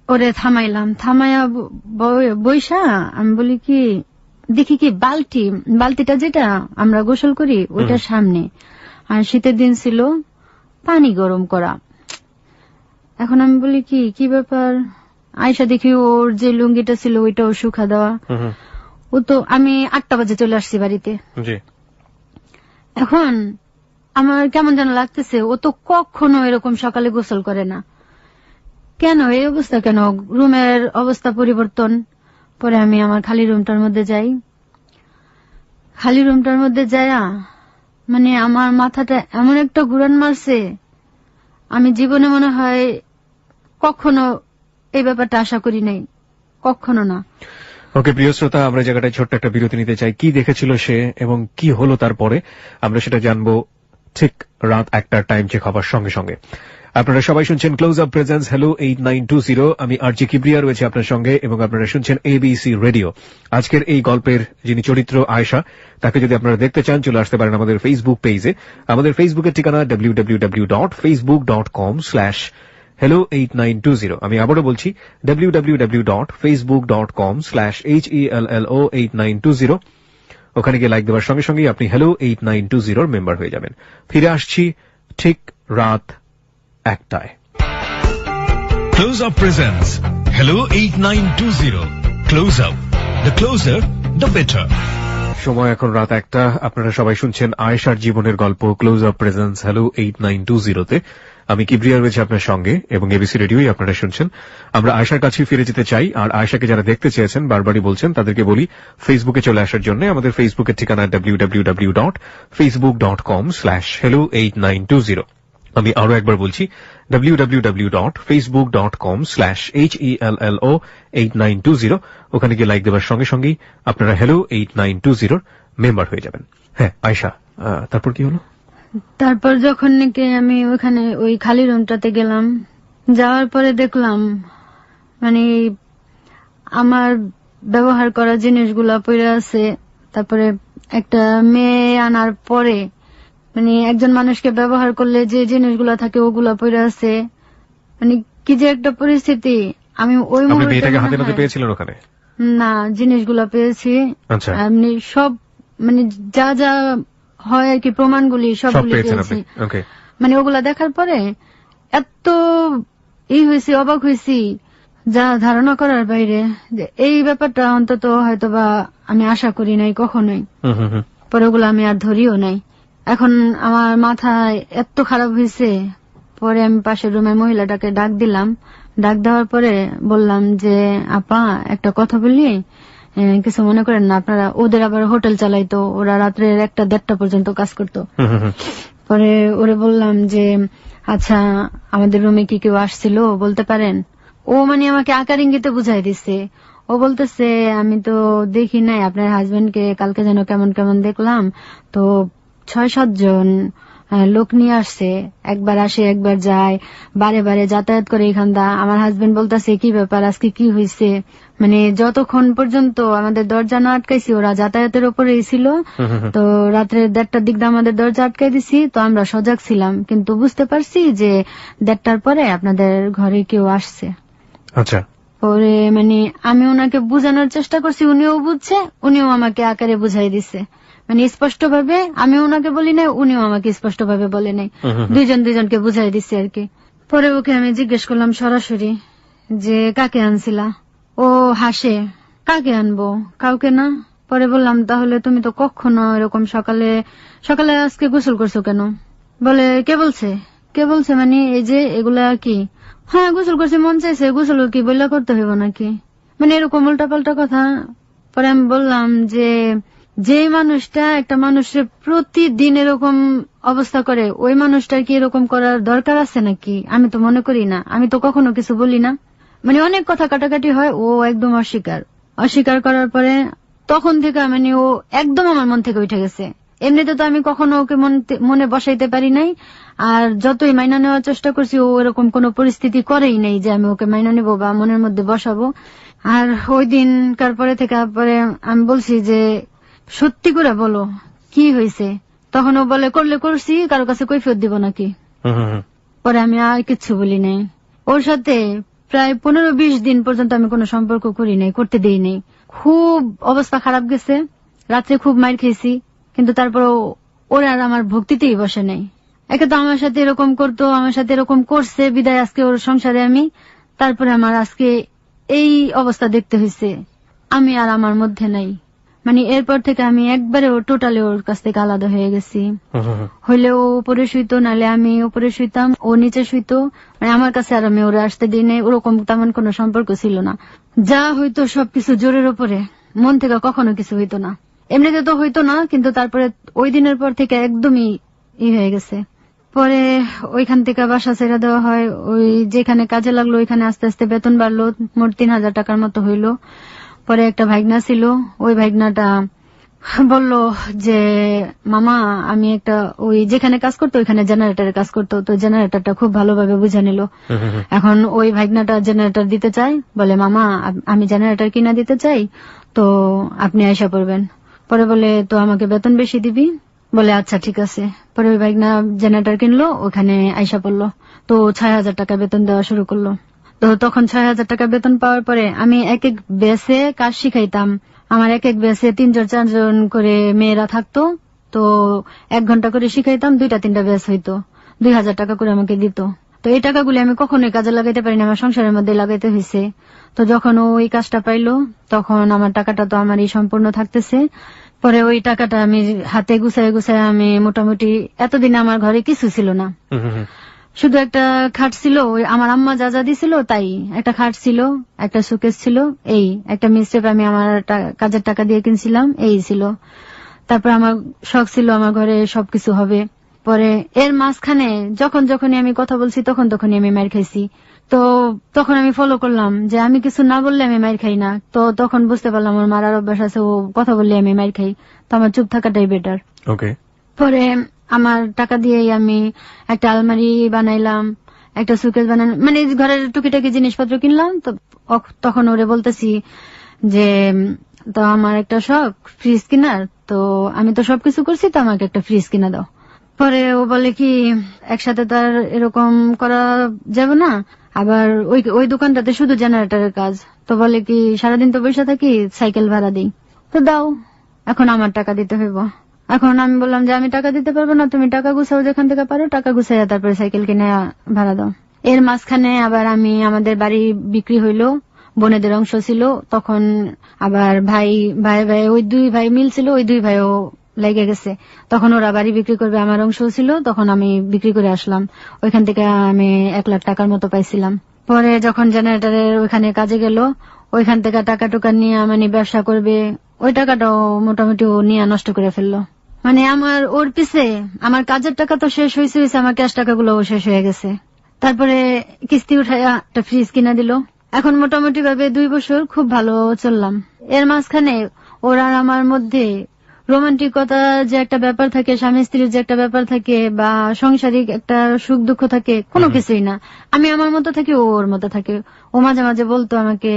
ওরে থামাইলাম, থামাইয়া বইসা আমি বলি কি দেখি কি বালতিটা যেটা আমরা গোসল করি ওইটার সামনে, আর শীতের দিন ছিল, পানি গরম করা। এখন আমি বলি কি ব্যাপার? আয়সা দেখি ওর যে লুঙ্গিটা ছিল ওইটাও শুকা দেওয়া। ও তো আমি 8টা বাজে চলে আসছি বাড়িতে। এখন আমার কেমন যেন লাগতেছে, ও তো কখনো এরকম সকালে গোসল করে না, কেন এই অবস্থা, কেন রুমের অবস্থা পরিবর্তন। পরে আমি আমার খালি রুমটার মধ্যে যাই, খালি রুমটার মধ্যে যায়া মানে আমার মাথাটা এমন একটা ঘুরান মারছে, আমি জীবনে মনে হয় কখনো এই ব্যাপারটা আশা করি নাই, কখনো না। ওকে প্রিয় শ্রোতা, আমরা জায়গাটায় ছোট্ট একটা বিরতি নিতে চাই। কি দেখেছিল সে এবং কি হলো তারপরে আমরা সেটা জানবো ঠিক রাত 1টার টাইম চেক হবার সঙ্গে সঙ্গে। আপনারা সবাই শুনছেন ক্লোজ আপ প্রেজেন্স হ্যালো 8920। আমি আরজি কিবরিয়া রয়েছে আপনার সঙ্গে এবং আপনারা শুনছেন এবিসি রেডিও। আজকের এই গল্পের যিনি চরিত্র আয়েশা, তাকে যদি আপনারা দেখতে চান চলে আসতে পারেন আমাদের ফেসবুক পেজে। আমাদের ফেসবুকের ঠিকানা www.facebook.com/hello8920। আমি আবারও বলছি www.facebook.com/hello8920। ওখানে গিয়ে লাইক দেওয়ার সঙ্গে সঙ্গে আপনি হ্যালো 8920 মেম্বার হয়ে যাবেন। ফিরে আসছি ঠিক রাত 1টায়। Close Up presents Hello 8920. Close Up. The closer, the better. সময় এখন রাত 1টা। আপনারা সবাই শুনছেন আয়েশার জীবনের গল্প ক্লোজ আপ প্রেজেন্স হ্যালো 8920-তে। আমি কিবরিয়া রয়েছে আপনার সঙ্গে এবং এবিসি রেডিওই আপনারা শুনছেন। আমরা আয়েশার কাছে ফিরে যেতে চাই, আর আয়েশাকে যারা দেখতে চেয়েছেন বারবারই বলছেন তাদেরকে বলি ফেসবুকে চলে আসার জন্য। আমাদের ফেসবুকের ঠিকানা www.facebook.com/hello8920। আমি আরো একবার বলছি www.facebook.com/HELLO8920 ওখানে গিয়ে লাইক দেওয়ার সঙ্গে সঙ্গেই আপনারা হ্যালো 8920 মেম্বার হয়ে যাবেন। হ্যাঁ আয়শা, তারপর কি হলো? তারপর যখন নাকি আমি ওখানে ওই খালি রুমটাতে গেলাম, যাওয়ার পরে দেখলাম মানে আমার ব্যবহার করা জিনিসগুলা পড়ে আছে। তারপরে একটা মেয়ে আনার পরে মানে একজন মানুষকে ব্যবহার করলে যে জিনিসগুলা থাকে ওগুলা পড়ে আছে। মানে কি যে একটা পরিস্থিতি। আমি ওই মেয়েটাকে হাতে নাতে পেয়েছিলেন ওখানে? না, জিনিসগুলা পেয়েছি। আচ্ছা, এমনি সব মানে যা যা হয় আর কি প্রমাণগুলি সবগুলি পেয়েছি। মানে ওগুলা দেখার পরে এত হয়েছি, অবাক হয়েছি, যা ধারণা করার বাইরে। যে এই ব্যাপারটা অন্তত হয়তো বা আমি আশা করি নাই কখনোই। পরে ওগুলো আমি আর ধরিও নাই। এখন আমার মাথায় এত খারাপ হয়েছে। পরে আমি পাশের রুমের মহিলাটাকে ডাক দিলাম। ডাক দেওয়ার পরে বললাম যে আপা একটা কথা বলি, কিছু মনে করেন না আপনারা। ওদের আবার হোটেল চালাইতো, ওরা রাত্রে 1টা-1:30 পর্যন্ত কাজ করতো। পরে ওরে বললাম যে আচ্ছা আমাদের রুমে কি কেউ আসছিল বলতে পারেন? ও মানে আমাকে আকার ইঙ্গিতে বুঝাই দিচ্ছে। ও বলতেছে আমি তো দেখি নাই, আপনার হাজবেন্ডকে কালকে যেন কেমন কেমন দেখলাম, তো 6-7 জন লোক নিয়ে আসছে, একবার আসে একবার যায়, বারে বারে যাতায়াত করে এখানটা। আমার হাজবেন্ড বলতেছে কি ব্যাপার, আজকে কি হয়েছে? মানে যতক্ষণ পর্যন্ত আমাদের দরজা না আটকাইছি ওরা যাতায়াতের উপরেই ছিল। তো রাত্রে 1:30টার দিক দিয়ে আমাদের দরজা আটকাই দিছি। তো আমরা সজাগ ছিলাম, কিন্তু বুঝতে পারছি যে 1:30টার পরে আপনাদের ঘরে কেউ আসছে। আচ্ছা, পরে মানে আমি ওনাকে বুঝানোর চেষ্টা করছি, উনিও বুঝছে, উনিও আমাকে আকারে বুঝাই দিছে। মানে স্পষ্ট ভাবে আমি ওনাকে বলি নাই, উনিও আমাকে স্পষ্ট ভাবে বলে নাই, দুইজনকে বুঝাই দিচ্ছে আর কি। পরে ওকে আমি জিজ্ঞেস করলাম সরাসরি যে কাকে আনছিলা? ও হাসে, কাকে আনবো, কাউকে না। পরে বললাম তাহলে তুমি তো কখনো এরকম সকালে সকালে আজকে গোসল করছো কেন? বলে কে বলছে মানে এই যে এগুলা কি? হ্যাঁ গোসল করছে, মন চাইছে, গোসল কি বললা করতে হইব নাকি? মানে এরকম উল্টা পাল্টা কথা। পরে আমি বললাম যে মানুষটা একটা মানুষের প্রতিদিন এরকম অবস্থা করে, ওই মানুষটার কি এরকম করার দরকার আছে নাকি? আমি তো মনে করি না, আমি তো কখনো কিছু বলি না। মানে অনেক কথা কাটাকাটি হয়, ও একদম অস্বীকার করার পরে তখন থেকে মানে ও একদম আমার মন থেকে উঠে গেছে। এমনিতে তো আমি কখনো ওকে মনে বসাইতে পারি নাই, আর যতই মাইনা নেওয়ার চেষ্টা করছি ও এরকম কোন পরিস্থিতি করেই নাই যে আমি ওকে মাইনা নেবো বা মনের মধ্যে বসাবো। আর ওই দিনকার পরে থেকে আমি বলছি যে সত্যি করে বলো কি হয়েছে। তখন ও বলে করলে করছি, কারো কাছে কৈফিয়ত দিব নাকি। পরে আমি আর কিচ্ছু বলি নাই। ওর সাথে প্রায় 15-20 দিন পর্যন্ত আমি কোনো সম্পর্ক করি নাই, করতে দেই নাই। খুব অবস্থা খারাপ গেছে, রাত্রে খুব মার খেয়েছি, কিন্তু তারপর ওরা আর আমার ভক্তিতেই বসে নাই। একে তো আমার সাথে এরকম করতো, আমার সাথে এরকম করছে বিদায় আজকে ওর সংসারে আমি, তারপরে আমার আজকে এই অবস্থা দেখতে হয়েছে। আমি আর আমার মধ্যে নাই। মানে এরপর থেকে আমি একবারে টোটালি ওর কাছ থেকে আলাদা হয়ে গেছি। হইলে ও উপরে শুইতো, নাহলে আমি উপরে শুইতাম, ও নিচে শুইতো। মানে আমার কাছে আর আমি ওরে আসতে দিই নাই। ওরকম তেমন কোনো সম্পর্ক ছিল না। যা হইতো সবকিছু জোরের উপরে, মন থেকে কখনো কিছু হইতো না। এমনিতে তো হইতো না, কিন্তু তারপরে ওই দিনের পর থেকে একদমই হয়ে গেছে। পরে ওইখান থেকে বাসা ছেড়ে দেওয়া হয়। ওই যেখানে কাজে লাগলো ওইখানে আস্তে আস্তে বেতন বাড়লো, মোট 3000 টাকার মতো হইলো। পরে একটা ভাগনা ছিল, ওই ভাগনাটা বলল যে মামা আমি একটা ওই যেখানে কাজ করতো ওইখানে জেনারেটরের কাজ করতো, তো জেনারেটরটা খুব ভালোভাবে বুঝে নিল। এখন ওই ভাগনাটা জেনারেটর দিতে চাই, বলে মামা আমি জেনারেটর কিনা দিতে চাই, তো আপনি আয়সা পড়বেন। পরে বলে তো আমাকে বেতন বেশি দিবি? বলে আচ্ছা ঠিক আছে। পরে ওই ভাগনা জেনারেটর কিনলো, ওখানে আয়সা পড়লো, তো 6000 টাকা বেতন দেওয়া শুরু করলো। তো তখন 6000 টাকা বেতন পাওয়ার পরে আমি এক এক বেসে কাজ শিখাইতাম। আমার এক এক বেসে 3-4 করে মেয়েরা থাকতো, তো 1 ঘন্টা করে শিখাইতাম, 2-3টা বেস হইতো, 2000 টাকা করে আমাকে দিত। তো এই টাকাগুলি আমি কখনোই কাজে লাগাইতে পারিনি, আমার সংসারের মধ্যে লাগাইতে হয়েছে। তো যখন ওই কাজটা পাইলো তখন আমার টাকাটা তো আমারই সম্পূর্ণ থাকতেছে। পরে ওই টাকাটা আমি হাতে গুছায় আমি মোটামুটি, এতদিন আমার ঘরে কিছু ছিল না, শুধু একটা খাট ছিল, ওই আমার আম্মা যা যা দিছিল তাই। একটা খাট ছিল, একটা শোকেস ছিল, এই একটা মিস্টেপ আমি আমার কাজের টাকা দিয়ে কিনছিলাম, এই ছিল। তারপর আমার শখ ছিল আমার ঘরে সবকিছু হবে, পরে এর মাঝখানে যখনই আমি কথা বলছি তখনই আমি মার খাইছি। তো তখন আমি ফলো করলাম যে আমি কিছু না বললে আমি মার খাই না। তো তখন বুঝতে পারলাম ওর মারার অভ্যাস আছে, ও কথা বললে আমি মার খাই, তো আমার চুপ থাকাটাই বেটার। ওকে। পরে আমার টাকা দিয়েই আমি একটা আলমারি বানাইলাম, একটা সুকেস বানালাম, মানে ঘরের টুকিটাকি জিনিসপত্র কিনলাম। তো তখন ওরে বলতেছি যে তো আমার একটা শখ ফ্রিজ কেনার, তো আমি তো সবকিছু করছি, তো আমাকে একটা ফ্রিজ কিনা দাও। পরে ও বলে কি একসাথে তো আর এরকম করা যাবে না, আবার ওই দোকানটাতে শুধু জেনারেটরের কাজ, তো বলে কি সারাদিন তো বসে থাকি, সাইকেল ভাড়া দিই, তো দাও, এখন আমার টাকা দিতে হইব। এখন আমি বললাম যে আমি টাকা দিতে পারবো না, তুমি টাকা গুছাও যেখান থেকে পারো, টাকা গুছাইয়া তারপরে সাইকেল কিনে ভাড়া দাও। এর মাঝখানে আবার আমাদের বাড়ি বিক্রি হইলো, বোনেদের অংশ ছিল, তখন আবার ভাই ওই 2 ভাই মিলছিল, ওই 2 ভাইও লেগে গেছে, তখন ওরা বাড়ি বিক্রি করবে, আমার অংশ ছিল, তখন আমি বিক্রি করে আসলাম। ওইখান থেকে আমি 1 লাখ টাকার মতো পাইছিলাম। পরে যখন জেনারেটরের ওইখানে কাজে গেল, ওইখান থেকে টাকা টুকা নিয়ে মানে ব্যবসা করবে, ওই টাকাটাও মোটামুটি ও নিয়ে নষ্ট করে ফেললো। মানে আমার ওর পিছে আমার কাজের টাকা তো শেষ হয়েছে, আমার ক্যাশ টাকাগুলো শেষ হয়ে গেছে। তারপরে কিস্তি উঠাইয়া একটা ফ্রিজ কিনা দিল। এখন মোটামুটি ভাবে 2 বছর খুব ভালো চললাম। এর মাঝখানে ওরা আমার মধ্যে রোমান্টিকতা যে একটা ব্যাপার থাকে, স্বামী স্ত্রীর যে একটা ব্যাপার থাকে, বা সাংসারিক একটা সুখ দুঃখ থাকে, কোনো কিছুই না। আমি আমার মতো থাকি, ও ওর মতো থাকে। ও মাঝে মাঝে বলতো আমাকে,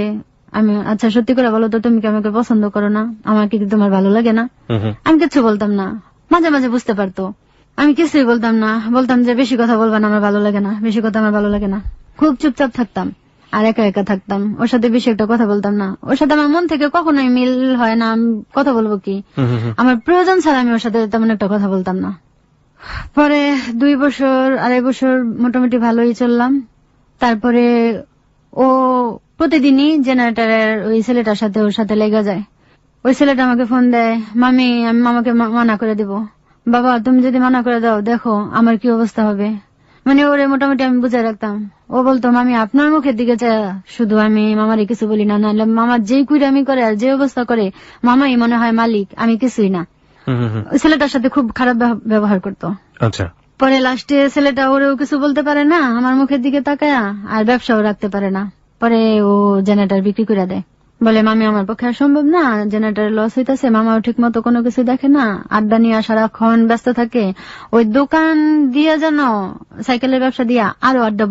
আমি আচ্ছা সত্যি করে বলো তো, তুমি কি আমাকে পছন্দ করো না, আমাকে কি তোমার ভালো লাগে না? আমি কিছু বলতাম না। মাঝে মাঝে বুঝতে পারতো, আমি কিছুই বলতাম না, বলতাম যে বেশি কথা বলবা না, আমার ভালো লাগে না, বেশি কথা আমার ভালো লাগে না। খুব চুপচাপ থাকতাম আর একা একা থাকতাম, ওর সাথে বেশি একটা কথা বলতাম না। ওর সাথে আমার মন থেকে কখনোই মিল হয় না, আমি কথা বলবো কি, আমার প্রয়োজন ছাড়া আমি ওর সাথে তেমন একটা কথা বলতাম না। পরে 2 বছর 2.5 বছর মোটামুটি ভালোই চললাম। তারপরে ও প্রতিদিনই জেনারেটরের ওই ছেলেটার সাথে ওর সাথে লেগে যায়। ওই ছেলেটা আমাকে ফোন দেয়, মামি আমি মামাকে মানা করে দিব, বাবা তুমি যদি মানা করে দাও দেখো আমার কি অবস্থা হবে। মানে ওরে মোটামুটি আমি বুঝাই রাখতাম। ও বলতো মামি আপনার মুখের দিকে চায় শুধু আমি মামারে কিছু বলি না, নাহলে মামার যেই কুইরামি করে আর যে অবস্থা করে মামাই মনে হয় মালিক, আমি কিছুই না। ওই ছেলেটার সাথে খুব খারাপ ব্যবহার করতো। আচ্ছা। পরে লাস্টে ছেলেটা ওরেও কিছু বলতে পারে না আমার মুখের দিকে তাকায়া, আর ব্যবসাও রাখতে পারে না। পরে ও জেনারেটর বিক্রি করে দেয়, বলে মামি আমার পক্ষে আর সম্ভব না, জেনারেটর লস হইতেছে, মামাও ঠিক মতো কোনো কিছু দেখে না, আড্ডা নিয়ে সারাক্ষণ ব্যস্ত থাকে। ওই দোকান দিয়ে যেন সাইকেলের ব্যবসা দিয়া আরো আড্ডা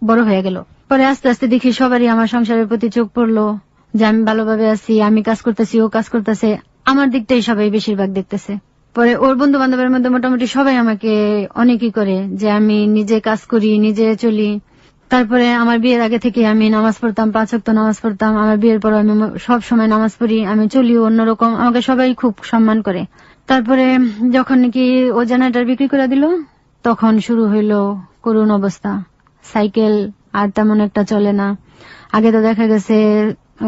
বড় হয়ে গেল। পরে আস্তে আস্তে দেখি সবারই আমার সংসারের প্রতি চোখ পড়লো, যে আমি ভালোভাবে আছি, আমি কাজ করতেছি, ও কাজ করতেছে, আমার দিকটাই সবাই বেশিরভাগ দেখতেছে। পরে ওর বন্ধু বান্ধবের মধ্যে মোটামুটি সবাই আমাকে অনেকই করে যে আমি নিজে কাজ করি, নিজে চলি। তারপরে আমার বিয়ের আগে থেকে আমি নামাজ পড়তাম, 5 ওয়াক্ত নামাজ পড়তাম। আমার বিয়ের পর আমি সব সময় নামাজ পড়ি, আমি চলি অন্যরকম, আমাকে সবাই খুব সম্মান করে। তারপরে যখন নাকি ও জেনারেটর বিক্রি করে দিল, তখন শুরু হইলো করুণ অবস্থা। সাইকেল আর তেমন একটা চলে না। আগে তো দেখা গেছে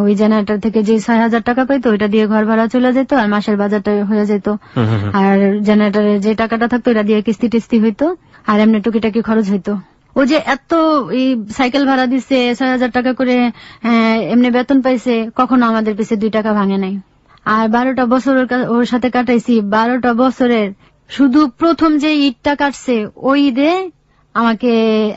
ওই জেনারেটর থেকে যে 6,000 টাকা পাইতো ওইটা দিয়ে ঘর ভাড়া চলে যেত, আর মাসের বাজারটা হয়ে যেত। আর জেনারেটরের যে টাকাটা থাকতো ওইটা দিয়ে কিস্তি টিস্তি হইতো, আর এমনি টুকিটাকি খরচ হইতো। ও যে এত এই সাইকেল ভাড়া দিচ্ছে 6,000 টাকা করে, এমনি বেতন পাইছে, কখনো আমাদের পিছে 2 টাকা ভাঙে নাই। আর 12টা বছর ওর সাথে কাটাইছি। 12টা বছরের শুধু প্রথম যে ঈদটা কাটছে ওই ঈদে আমাকে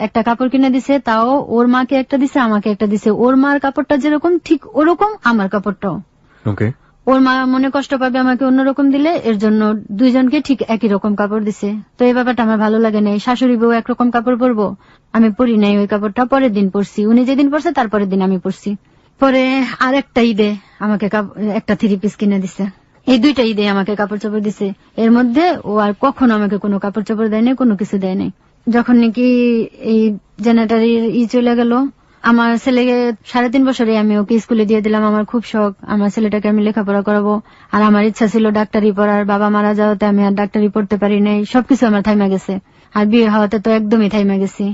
একটা কাপড় কিনে দিছে, তাও ওর মাকে একটা দিছে, আমাকে একটা দিছে। ওর মার কাপড়টা যেরকম ঠিক ওরকম আমার কাপড়টাও। ওকে। ওর মা মনে কষ্ট পাবে আমাকে অন্যরকম দিলে, এর জন্য 2 জনকে ঠিক একই রকম কাপড় দিছে। তো এই ব্যাপারটা আমার ভালো লাগে নাই। শাশুড়ি বউ একরকম কাপড় পরবো, আমি পরি নাই ওই কাপড়টা, পরের দিন পরছি। উনি যেদিন পরছে তারপরের দিন আমি পরছি। পরে আর একটা ঈদে আমাকে একটা 3 পিস কিনে দিছে। এই 2টা ঈদে আমাকে কাপড় চোপড় দিছে। এর মধ্যে ও আর কখনো আমাকে কোনো কাপড় চোপড় দেয় নাই, কোনো কিছু দেয় নাই। যখন নাকি এই জেনারেটরের চলে গেল, আমার ছেলেকে 3.5 বছরে আমি ওকে স্কুলে দিয়ে দিলাম। আমার খুব শখ আমার ছেলেটাকে আমি লেখাপড়া করাবো, আর আমার ইচ্ছা ছিল ডাক্তারি পড়ার। বাবা মারা যাওয়াতে আমি আর ডাক্তারি পড়তে পারি নাই, সবকিছু আমার থাইমা গেছে। আর বিয়ে হওয়াতে তো একদমই থাইমা গেছি।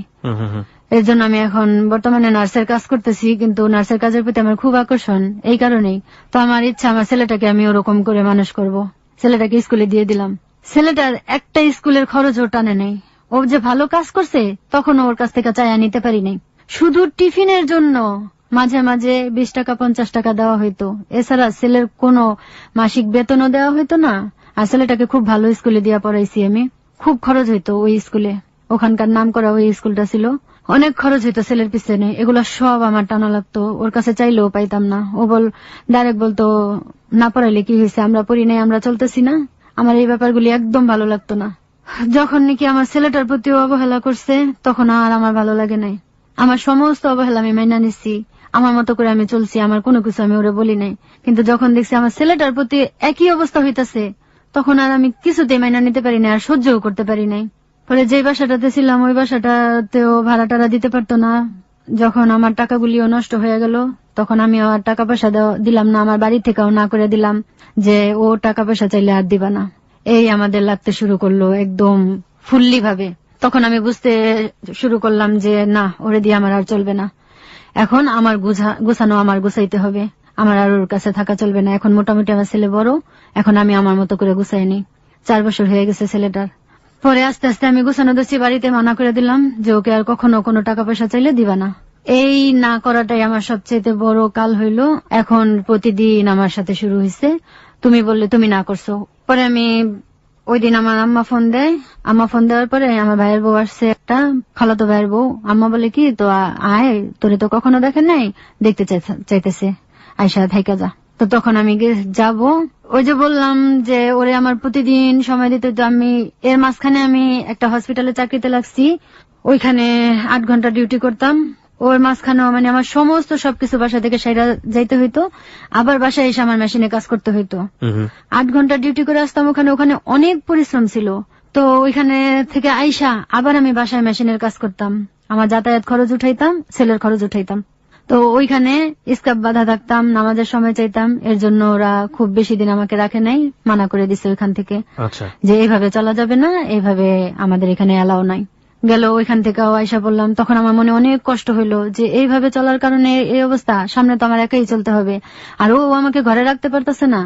এর জন্য আমি এখন বর্তমানে নার্সের কাজ করতেছি, কিন্তু নার্সের কাজের প্রতি আমার খুব আকর্ষণ। এই কারণেই তো আমার ইচ্ছা আমার ছেলেটাকে আমি ওরকম করে মানুষ করব। ছেলেটাকে স্কুলে দিয়ে দিলাম। ছেলেটার একটা স্কুলের খরচও টানে নেই। ও যে ভালো কাজ করছে তখন ওর কাছ থেকে চাইয়া নিতে পারি নাই। শুধু টিফিনের জন্য মাঝে মাঝে 20 টাকা 50 টাকা দেওয়া হইতো, এছাড়া ছেলের কোনো মাসিক বেতনও দেওয়া হইতো না। আর ছেলেটাকে খুব ভালো স্কুলে দিয়া পড়াইছি আমি, খুব খরচ হইতো ওই স্কুলে, ওখানকার নাম করা ওই স্কুলটা ছিল, অনেক খরচ হইতো ছেলের পিছনে, এগুলো সব আমার টানা লাগতো, ওর কাছে চাইলেও পাইতাম না। ও ডাইরেক্ট বলতো না পড়াইলে কি হয়েছে, আমরা পড়ি নাই, আমরা চলতেছি না। আমার এই ব্যাপারগুলি একদম ভালো লাগতো না। যখন নাকি আমার ছেলেটার প্রতি অবহেলা করছে তখন আর আমার ভালো লাগে নাই। আমার সমস্ত অবহেলা আমি মাইনা নিচ্ছি, আমার মতো করে আমি চলছি, আমার কোনো কিছু আমি ওরে বলি নাই। কিন্তু যখন দেখছি আমার ছেলেটার প্রতি একই অবস্থা হইতাছে তখন আর আমি কিছুতেই মাইনা নিতে পারি না, আর সহ্যও করতে পারি নাই। পরে যে বাসাটাতে ছিলাম ওই বাসাটাতেও ভাড়া টাড়া দিতে পারতো না। যখন আমার টাকাগুলিও নষ্ট হয়ে গেল তখন আমি আর টাকা পয়সা দিলাম না, আমার বাড়ি থেকেও না করে দিলাম যে ও টাকা পয়সা চাইলে আর দিবা না। এই আমাদের লাগতে শুরু করলো একদম ফুল্লি ভাবে। তখন আমি বুঝতে শুরু করলাম যে না, ওরে দিয়ে আমার আর চলবে না, এখন আমার গুছানো আমার গুছাইতে হবে, আমার আর ওর কাছে থাকা চলবে না। এখন মোটামুটি আমার ছেলে বড়, এখন আমি আমার মতো করে গুছাই নি। 4 বছর হয়ে গেছে ছেলেটার। পরে আস্তে আস্তে আমি গুছানো দিচ্ছি, বাড়িতে মানা করে দিলাম যে ওকে আর কখনো কোনো টাকা পয়সা চাইলে দিবা না। এই না করাটাই আমার সবচেয়ে বড় কাল হইলো। এখন প্রতিদিন আমার সাথে শুরু হয়েছে, তুমি বললে তুমি না করছো। পরে আমি ওই দিন আমার আম্মা ফোন দেয়, আম্মা ফোন দেওয়ার পরে আমার ভাইয়ের বউ আসছে, একটা খালাতো ভাইয়ের বউ। আম্মা বলে কি তো আয়, তোরে তো কখনো দেখে নাই, দেখতে চাইতেছে, আয়সা থাইকা যা। তো তখন আমি যাব। ওই যে বললাম যে ওরে আমার প্রতিদিন সময় দিতে, তো আমি এর মাঝখানে আমি একটা হসপিটালে চাকরিতে লাগছি, ওইখানে 8 ঘন্টা ডিউটি করতাম। ওর মাঝখানেও মানে আমার সমস্ত সবকিছু বাসা থেকে সাইরা যাইতে হইতো, আবার বাসায় এসে আমার মেশিনে কাজ করতে হইতো। 8 ঘন্টা ডিউটি করে আসতাম ওখানে অনেক পরিশ্রম ছিল। তো ওইখানে থেকে আইসা আবার আমি বাসায় মেশিনের কাজ করতাম, আমার যাতায়াত খরচ উঠাইতাম, ছেলের খরচ উঠাইতাম। তো ওইখানে স্কাপ বাঁধা থাকতাম, নামাজের সময় চাইতাম, এর জন্য ওরা খুব বেশি দিন আমাকে রাখে নাই, মানা করে দিছে ওইখান থেকে যে এইভাবে চলা যাবে না, এইভাবে আমাদের এখানে এলাও নাই। গেল ওইখান থেকে আয়সা বললাম, তখন আমার মনে অনেক কষ্ট হইলো যে এইভাবে চলার কারণে এই অবস্থা, সামনে তো আমার একাই চলতে হবে, আর ও আমাকে ঘরে রাখতে পারতেছে না।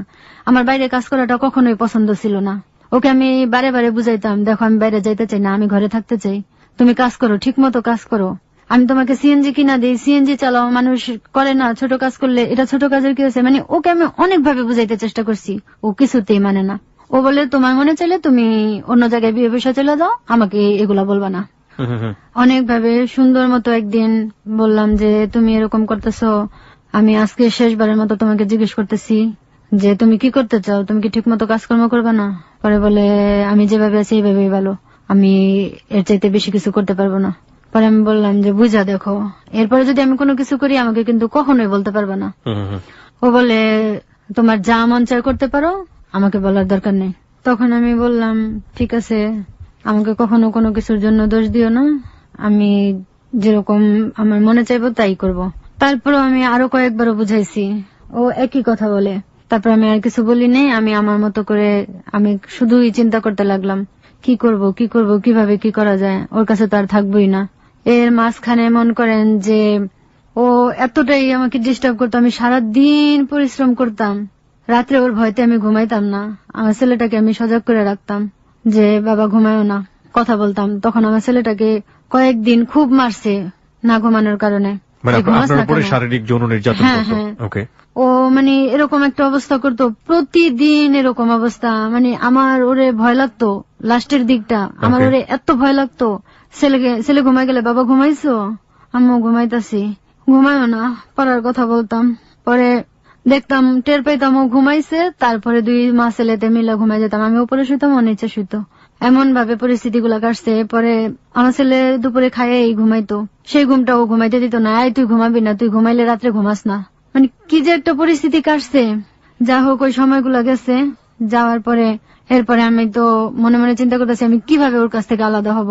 আমার বাইরে কাজ করাটা কখনোই পছন্দ ছিল না। ওকে আমি বারে বারে বুঝাইতাম, দেখো আমি বাইরে যাইতে চাই না, আমি ঘরে থাকতে চাই, তুমি কাজ করো, ঠিক মতো কাজ করো, আমি তোমাকে সিএনজি কিনা দিই, সিএনজি চালাও, মানুষ করে না ছোট কাজ করলে, এটা ছোট কাজের কি হয়েছে। মানে ওকে আমি অনেকভাবে বুঝাইতে চেষ্টা করছি, ও কিছুতেই মানে না। ও বলে তোমার মনে চাইলে তুমি অন্য জায়গায় বিয়ে বসে চলে যাও, আমাকে এগুলা বলবা না। অনেকভাবে সুন্দর মতো একদিন বললাম যে তুমি এরকম করতেছো, আমি আজকে শেষবারের মতো তোমাকে জিজ্ঞেস করতেছি যে তুমি কি করতে চাও, তুমি কি ঠিক মতো কাজকর্ম করবে না। পরে বলে আমি যেভাবে আছি এইভাবেই ভালো, আমি এর চাইতে বেশি কিছু করতে পারবো না। পরে আমি বললাম যে বুঝা দেখো, এরপরে যদি আমি কোনো কিছু করি আমাকে কিন্তু কখনোই বলতে পারবে না। ও বলে তোমার যা মন চায় করতে পারো, আমাকে বলার দরকার নেই। তখন আমি বললাম ঠিক আছে, আমাকে কখনো কোনো কিছুর জন্য দোষ দিও না, আমি যেরকম আমার মনে চাইবো তাই করব। তারপরে আমি আরো কয়েকবারও বুঝাইছি, ও একই কথা বলে। তারপর আমি আর কিছু বলি নাই, আমি আমার মতো করে আমি শুধুই চিন্তা করতে লাগলাম কি করব কিভাবে কি করা যায়, ওর কাছে তো আর থাকবোই না। এর মাঝখানে মন করেন যে ও এতটাই আমাকে ডিস্টার্ব করতো, আমি সারাদিন পরিশ্রম করতাম, রাত্রে ওর ভয়তে আমি ঘুমাইতাম না। আমার ছেলেটাকে আমি সজাগ করে রাখতাম যে বাবা ঘুমায়ও না, কথা বলতাম। তখন আমার ছেলেটাকে কয়েকদিন খুব মারছে না ঘুমানোর কারণে। শারীরিক যৌন নির্যাতন করতো। ও মানে এরকম একটা অবস্থা করতো, প্রতিদিন এরকম অবস্থা। মানে আমার ওরে ভয় লাগতো, লাস্টের দিকটা আমার ওরে এত ভয় লাগতো। ছেলে ঘুমাই গেলে বাবা ঘুমাইছো, আম্মু ঘুমাইতাছি, ঘুমায়ও না, পড়ার কথা বলতাম। পরে দেখতাম টের পাইতাম ও ঘুমাইছে, তারপরে 2 মা ছেলেতে মিলে ঘুমাই যেতাম, আমি উপরে শুইতাম ও নিচে শুইতো। এমন ভাবে পরিস্থিতি গুলা কাটছে। পরে আমার ছেলে দুপুরে খাইয়ে ঘুমাইতো, সেই ঘুমটা ও ঘুমাইতে দিত না, আয় তুই ঘুমাবি না, তুই ঘুমাইলে রাত্রে ঘুমাস না। মানে কি যে একটা পরিস্থিতি কাটছে। যা হোক ওই সময়গুলো গেছে, যাওয়ার পরে এরপরে আমি তো মনে মনে চিন্তা করতেছি আমি কিভাবে ওর কাছ থেকে আলাদা হব।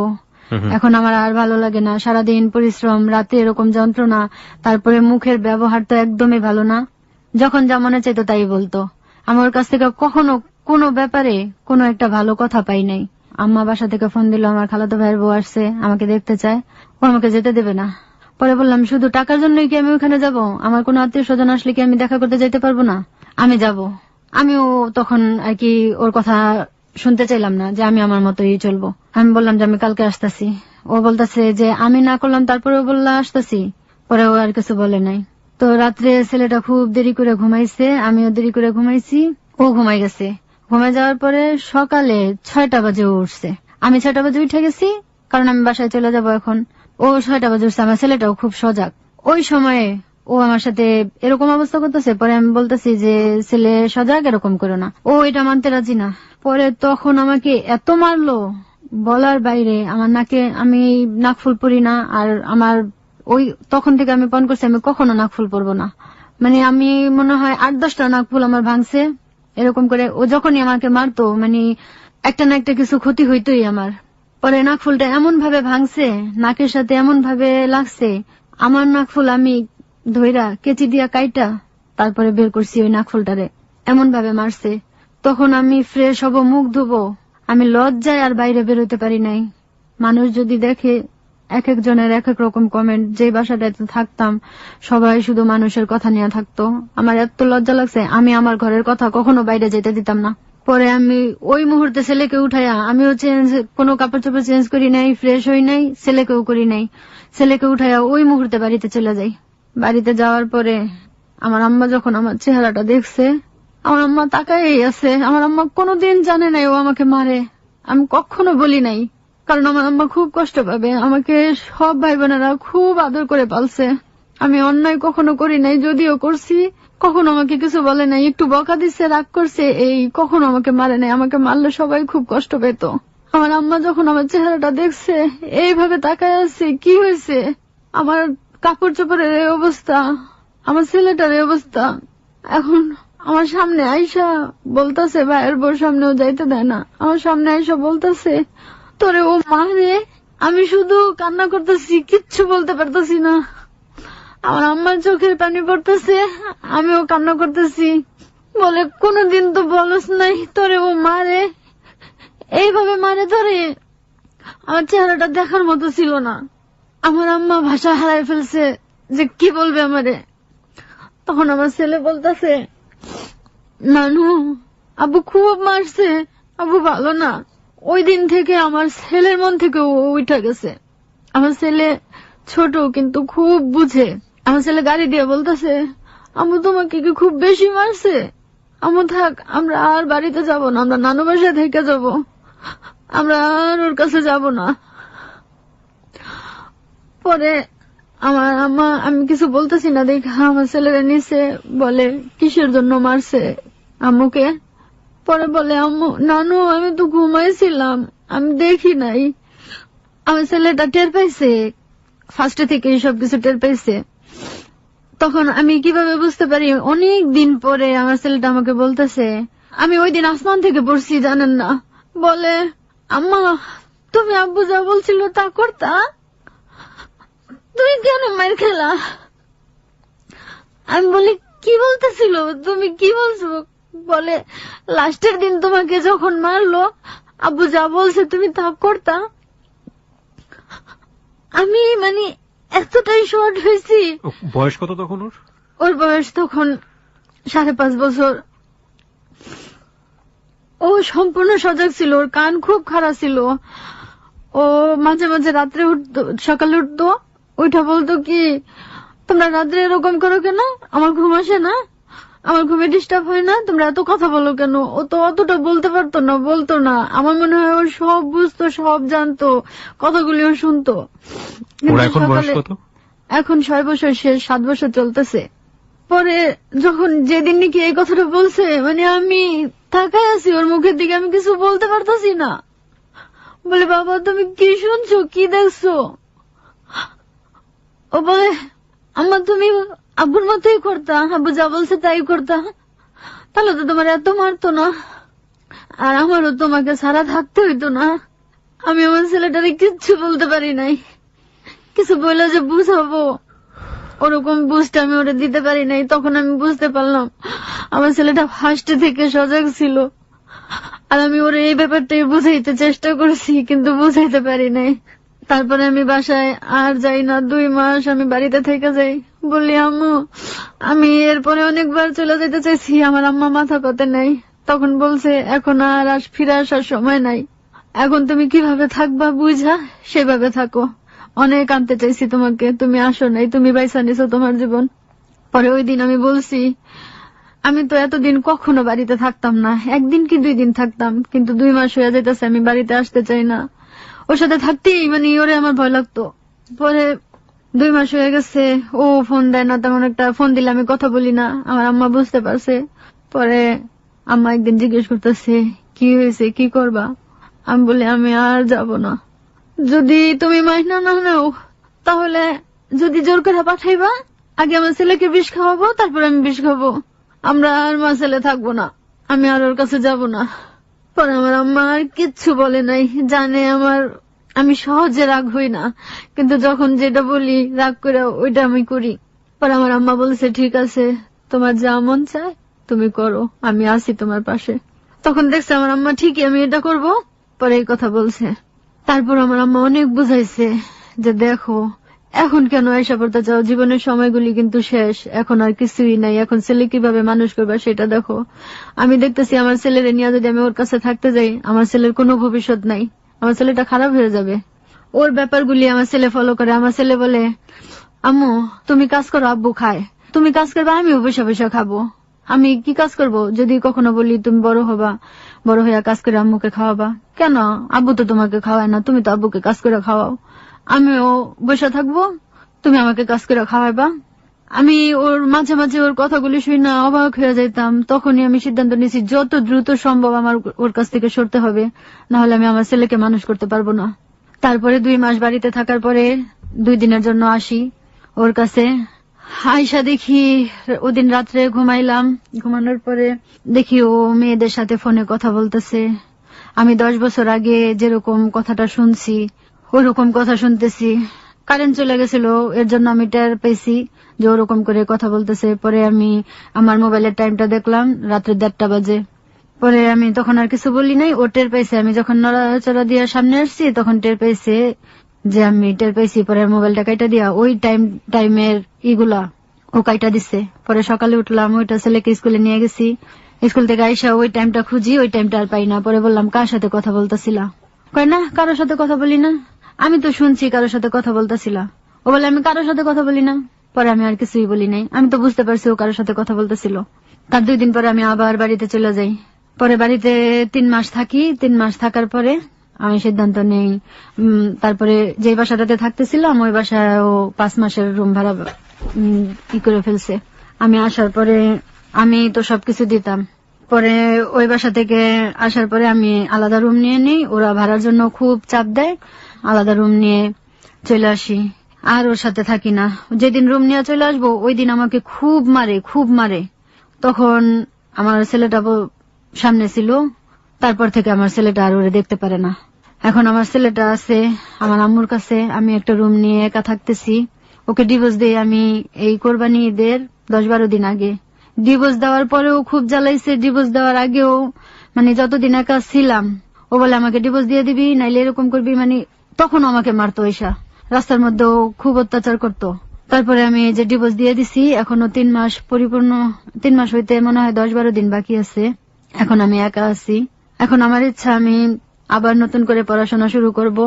এখন আমার আর ভালো লাগে না, সারাদিন পরিশ্রম, রাতে এরকম যন্ত্রণা, তারপরে মুখের ব্যবহার তো একদমই ভালো না, যখন যা মনে চাইতো তাই বলতো। আমার কাছ থেকে কখনো কোনো ব্যাপারে কোনো একটা ভালো কথা পাই নাই। আম্মা বাসা থেকে ফোন দিল, আমার খালাতো ভাইয়ের বউ আসছে, আমাকে দেখতে চায়, ও আমাকে যেতে দেবে না। পরে বললাম শুধু টাকার জন্যই কি আমি ওখানে যাব, আমার কোনো আত্মীয় স্বজন আসলে কি আমি দেখা করতে যাইতে পারবো না, আমি যাব। আমিও তখন আর কি ওর কথা শুনতে চাইলাম না, যে আমি আমার মতোই চলবো। আমি বললাম যে আমি কালকে আসতেছি। ও বলতেছে যে আমি না করলাম, তারপরে বললা আসতেছি। পরে ও আর কিছু বলে নাই। তো রাত্রে ছেলেটা খুব দেরি করে ঘুমাইছে, আমিও দেরি করে ঘুমাইছি, ও ঘুমাই গেছে। ঘুমাই যাওয়ার পরে সকালে 6টা বাজে ও উঠছে। আমি 6টা বাজে উঠে গেছি, কারণ আমি বাসায় চলে যাব এখন। ও 6টা বাজে উঠছে। আমার ছেলেটাও খুব সজাগ। ওই সময়ে ও আমার সাথে এরকম অবস্থা করতেছে। পরে আমি বলতেছি যে ছেলে সজাগ, এরকম করো না। ও এটা মানতে রাজি না। পরে তখন আমাকে এত মারলো বলার বাইরে। আমার নাকে আমি নাকফুল পরি না, আর আমার ওই তখন থেকে আমি পণ করছি আমি কখনো নাকফুল পরবো না। মানে আমি মনে হয় 8-10টা নাকফুল আমার ভাঙছে এরকম করে। ও যখনই আমাকে মারতো মানে একটা না একটা কিছু ক্ষতি হইতোই আমার। পরে নাকফুলটা এমন ভাবে ভাঙছে, নাকের সাথে এমন ভাবে লাগছে, আমার নাকফুল আমি ধইরা কেচি দিয়া কাইটা তারপরে বের করছি ওই নাকফুলটারে। এমন ভাবে মারছে। তখন আমি ফ্রেশ হব, মুখ ধুবো, আমি লজ্জায় আর বাইরে বেরোতে পারি নাই। মানুষ যদি দেখে, এক একজনের এক এক রকম কমেন্ট। যে বাসাটাতে থাকতাম সবাই শুধু মানুষের কথা নিয়ে থাকতো। আমার এত লজ্জা লাগছে, আমি আমার ঘরের কথা কখনো বাইরে যেতে দিতাম না। পরে আমি ওই মুহূর্তে ছেলেকে উঠাইয়া, আমিও কোনো কাপড় চোপড় চেঞ্জ করি নাই, ফ্রেশ হই নাই, ছেলেকেও করি নাই। ছেলেকে উঠাইয়া ওই মুহূর্তে বাড়িতে চলে যাই। বাড়িতে যাওয়ার পরে আমার আম্মা যখন আমার চেহারাটা দেখছে, আমার আম্মা তাকাই আছে। আমার আম্মা কোনোদিন জানে নাই ও আমাকে মারে। আমি কখনো বলি নাই, কারণ আমার আম্মা খুব কষ্ট পাবে। আমাকে সব ভাই বোনেরা খুব আদর করে পালছে। আমি অন্যায় কখনো করি নাই, যদিও করছি কখনো আমাকে কিছু বলে নাই। একটু বকা দিচ্ছে, রাগ করছে, এই কখনো আমাকে মারে নাই। আমাকে মারলে সবাই খুব কষ্ট পেত। আমার আম্মা যখন আমার চেহারাটা দেখছে, এইভাবে তাকায় আছে, কি হয়েছে, আমার কাপড় চোপড়ের এই অবস্থা, আমার ছেলেটার এই অবস্থা। এখন আমার সামনে আইসা বলতেছে, ভাইয়ের বোর সামনেও যাইতে দেয় না, আমার সামনে আইসা বলতেছে তোরে ও মারে। আমি শুধু কান্না করতেছি, কিচ্ছু বলতে পারতেছি না। আমার আম্মার চোখের পানি পড়তেছে, আমিও কান্না করতেছি। বলে কোনদিন তো বলস নাই তোরে ও মারে, এইভাবে মারে তোরে। আমার চেহারাটা দেখার মতো ছিল না। আমার আম্মা ভাষা হারাই ফেলছে যে কি বলবে আমারে। তখন আমার ছেলে বলতেছে, নানু আব্বু খুব মারছে, আব্বু ভালো না। ওই দিন থেকে আমার ছেলের মন থেকে ও উঠে গেছে। আমার ছেলে ছোট কিন্তু খুব বুঝে। আমার ছেলে গাড়ি দিয়ে বলতেছে, আম্মু তোমাকে কি খুব বেশি মারছে? আম্মু থাক, আমরা আর বাড়িতে যাব না, আমরা নানু বাসায় থেকে যাব, আমরা আর ওর কাছে যাব না। পরে আমার আম্মা, আমি কিছু বলতেছি না দেখা আমার ছেলেরা নিচে বলে কিসের জন্য মারছে আম্মুকে। পরে বলে, আম্মু নানু আমি তো ঘুমাইছিলাম, আমি দেখি নাই। আমার ছেলেটা টের পাইছে, ফার্স্টে থেকে সবকিছু টের পাইছে। তখন আমি কিভাবে বুঝতে পারি, অনেক দিন পরে আমার ছেলেটা আমাকে বলতেছে, আমি ওই দিন আসমান থেকে পড়ছি জানেন না। বলে, আম্মা তুমি আব্বু যা বলছিল তা করতা, তুমি কেন মার খেলা? আমি বলি, কি বলতেছিল, তুমি কি বলছো? বলে, লাস্টের দিন তোমাকে যখন মারলো আব্বু যা বলছে তুমি তা করতা। আমি মানে এতটাই শর্ট হয়েছি। বয়স কত তখন ওর? ওর বয়স তখন 5.5 বছর। ও সম্পূর্ণ সজাগ ছিল, ওর কান খুব খারাপ ছিল। ও মাঝে মাঝে রাত্রে উঠতো, সকালে উঠতো, ওইটা বলতো কি তোমরা রাত্রে এরকম করো কেন, আমার ঘুম আসে না, আমার ঘুমে ডিস্টার্ব হয় না, তোমরা এত কথা বলো কেন। ও তো অতটা বলতে পারতো না, বলতো না। আমার মনে হয় ও সব বুঝতো, সব জানতো, কথাগুলিও শুনতো। এখন 6 বছর, সে 7 বছর চলতেছে। পরে যখন যেদিন নাকি এই কথাটা বলছে, মানে আমি তাকায় আছি ওর মুখের দিকে, আমি কিছু বলতে পারতাছি না। বলে, বাবা তুমি কি শুনছো, কি দেখছো? ও বলে, আম্মা তুমি আব্বুর মতোই করতা, আব্বু যা বলছে তাই করতা, তাহলে তো তোমার এত মারতো না, আর আমারও তোমাকে ছাড়া থাকতে হইতো না। আমি আমার ছেলেটারে কিচ্ছু বলতে পারি নাই, কিছু বললে যে বুঝাবো ওরকম বুঝতে আমি ওটা দিতে পারি নাই। তখন আমি বুঝতে পারলাম আমার ছেলেটা ফার্স্টে থেকে সজাগ ছিল, আর আমি ওর এই ব্যাপারটাই বুঝাইতে চেষ্টা করছি, কিন্তু বুঝাইতে পারি নাই। তারপরে আমি বাসায় আর যাই না, 2 মাস আমি বাড়িতে থেকে যাই। বললি, আম্মু আমি এরপরে অনেকবার চলে যেতে চাইছি, আমার আম্মা মাথা পাতে নাই। তখন বলছে, এখন আর ফিরে আসার সময় নাই, এখন তুমি কিভাবে থাকবা বুঝা সেভাবে থাকো। অনেক আনতে চাইছি তোমাকে, তুমি আসো নাই, তুমি বাইসা নিছো তোমার জীবন। পরে ওই দিন আমি বলছি, আমি তো এতদিন কখনো বাড়িতে থাকতাম না, একদিন কি 2 দিন থাকতাম, কিন্তু 2 মাস হয়ে যাইতেছে আমি বাড়িতে আসতে চাই না। ওর সাথে থাকতেই মানে ওরে আমার ভয় লাগতো। পরে 2 মাস হয়ে গেছে, ও ফোন দেয় না তেমন একটা, ফোন দিলে আমি কথা বলি না, আমার আম্মা বুঝতে পারছে। পরে আম্মা একদিন জিজ্ঞেস করতেছে কি হয়েছে, কি করবা? আমি বলি আমি আর যাব না, যদি তুমি মাইনা না নাও তাহলে যদি জোর করে পাঠাইবা, আগে আমার ছেলেকে বিষ খাওয়াবো, তারপর আমি বিষ খাবো, আমরা আর মা ছেলে থাকবো না, আমি আর ওর কাছে যাব না। পরে আমার আম্মা আর কিচ্ছু বলে নাই, জানে আমি সহজে রাগ হই না, কিন্তু যখন যেটা বলি রাগ করে ওইটা আমি করি। পরে আমার আম্মা বলছে ঠিক আছে, তোমার যা মন চায় তুমি করো, আমি আছি তোমার পাশে। তখন দেখছে আমার আম্মা ঠিকই আমি এটা করব, পরে এই কথা বলছে। তারপর আমার আম্মা অনেক বুঝাইছে যে দেখো এখন কেন আয়সা পড়তে চাও, জীবনের সময়গুলি কিন্তু শেষ, এখন আর কিছুই নাই, এখন ছেলে কিভাবে মানুষ করবা সেটা দেখো। আমি দেখতেছি আমার ছেলের নিয়ে যদি আমি ওর কাছে থাকতে যাই, আমার ছেলের কোনো ভবিষ্যৎ নাই, আমার ছেলেটা খারাপ হয়ে যাবে। ওর ব্যাপারগুলি আমার ছেলে ফলো করে, আমার ছেলে বলে আম্মু তুমি কাজ করো, আব্বু খায়, তুমি কাজ করবে আমিও বসে বসে খাবো, আমি কি কাজ করব? যদি কখনো বলি তুমি বড় হবা, বড় হইয়া কাজ করে আম্মুকে খাওয়াবা, কেন আব্বু তো তোমাকে খাওয়ায় না, তুমি তো আব্বুকে কাজ করে খাওয়াও, আমিও বসে থাকবো, তুমি আমাকে কাজ করে খাওয়াইবা। আমি ওর মাঝে মাঝে ওর কথাগুলি শুই না অবাক হয়ে যাইতাম। তখনই আমি সিদ্ধান্ত নিয়েছি যত দ্রুত সম্ভব আমার ওর কাছ থেকে সরতে হবে, না হলে আমি আমার ছেলেকে মানুষ করতে পারবো না। তারপরে 2 মাস বাড়িতে থাকার পরে 2 দিনের জন্য আসি ওর কাছে। আয়সা দেখি ওদিন রাত্রে ঘুমাইলাম, ঘুমানোর পরে দেখি ও মেয়েদের সাথে ফোনে কথা বলতেছে। আমি 10 বছর আগে যেরকম কথাটা শুনছি ওরকম কথা শুনতেছি। কারেন্ট চলে গেছিল, এর জন্য আমি টের পেয়েছি যে ওরকম করে কথা বলতেছে। পরে আমি আমার মোবাইলের টাইমটা দেখলাম, রাত্রে 1:30 বাজে। পরে আমি তখন আর কিছু বলি নাই, ও টের পেয়েছে। আমি যখন নড়াচড়া দিয়ে সামনে আসছি তখন টের পেয়েছে যে আমি টের পেয়েছি। পরে মোবাইলটা কাইটা দিয়া ওই টাইমের ইগুলা ও কাইটা দিচ্ছে। পরে সকালে উঠলাম, ওইটা ছেলেকে স্কুলে নিয়ে গেছি। স্কুল থেকে আইসা ওই টাইমটা খুঁজি, ওই টাইমটা আর পাই না। পরে বললাম কার সাথে কথা বলতেছিলা? কয় না কারোর সাথে কথা বলি না, আমি তো শুনছি কারোর সাথে কথা বলতেছিলা। ও বলে আমি কারোর সাথে কথা বলি না। পরে আমি আর কিছুই বলি নাই, আমি তো বুঝতে পারছি ও কারোর সাথে কথা বলতেছিল। তার 2 দিন পরে আমি আবার বাড়িতে চলে যাই। পরে বাড়িতে 3 মাস থাকি। 3 মাস থাকার পরে আমি সিদ্ধান্ত নেই, তারপরে যে বাসাটাতে থাকতেছিলাম ওই বাসায় ও 5 মাসের রুম ভাড়া ই করে ফেলছে। আমি আসার পরে আমি তো সবকিছু দিতাম। পরে ওই বাসা থেকে আসার পরে আমি আলাদা রুম নিয়ে নিই, ওরা ভাড়ার জন্য খুব চাপ দেয়, আলাদা রুম নিয়ে চলে আসি, আর ওর সাথে থাকি না। যেদিন রুম নিয়ে চলে আসবো ওই দিন আমাকে খুব মারে। তখন আমার ছেলেটা সামনে ছিল, তারপর থেকে আমার ছেলেটা আর ওরে দেখতে পারে না। এখন আমার ছেলেটা আছে আমার আম্মুর কাছে, আমি একটা রুম নিয়ে একা থাকতেছি। ওকে ডিভোর্স দিয়ে আমি এই কোরবানি ঈদের 10-12 দিন আগে। ডিভোর্স দেওয়ার পরেও খুব জ্বালাইছে, ডিভোর্স দেওয়ার আগেও মানে যতদিন একা ছিলাম ও বলে আমাকে ডিভোর্স দিয়ে দিবি নাইলে এরকম করবি, মানে তখন আমাকে মারতো, এসা রাস্তার মধ্যেও খুব অত্যাচার করতো। তারপরে আমি যে ডিভোর্স দিয়ে দিছি, এখনো 3 মাস পরিপূর্ণ, 3 মাস হইতে মনে হয় 10-12 দিন বাকি আছে। এখন আমি একা আছি। এখন আমার ইচ্ছা আমি আবার নতুন করে পড়াশোনা শুরু করব,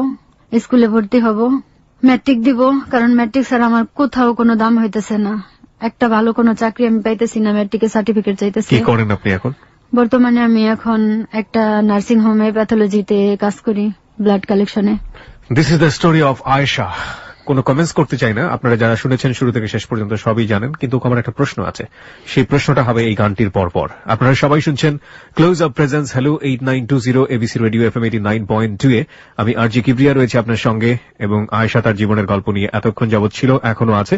স্কুলে ভর্তি হব, ম্যাট্রিক দিব, কারণ ম্যাট্রিক ছাড়া আমার কোথাও কোনো দাম হইতেছে না। একটা ভালো কোনো চাকরি আমি পাইতেছি না, ম্যাট্রিকের সার্টিফিকেট চাইতেছি। কি করেন আপনি এখন? বর্তমানে আমি এখন একটা নার্সিং হোমে প্যাথোলজিতে কাজ করি, ব্লাড কালেকশনে। This is the story of Ayesha. কোনো কমেন্টস করতে চাই না, আপনারা যারা শুনেছেন শুরু থেকে শেষ পর্যন্ত সবই জানেন, কিন্তু আমার একটা প্রশ্ন আছে, সেই প্রশ্নটা হবে এই গানটির পরপর। আপনারা সবাই শুনছেন close up presence hello 8920 ABC radio FM 89.2 এ। আমি আরজি কিবরিয়া রয়েছে আপনার সঙ্গে, এবং আয়েশা তার জীবনের গল্প নিয়ে এতক্ষণ যাবৎ ছিল, এখনো আছে।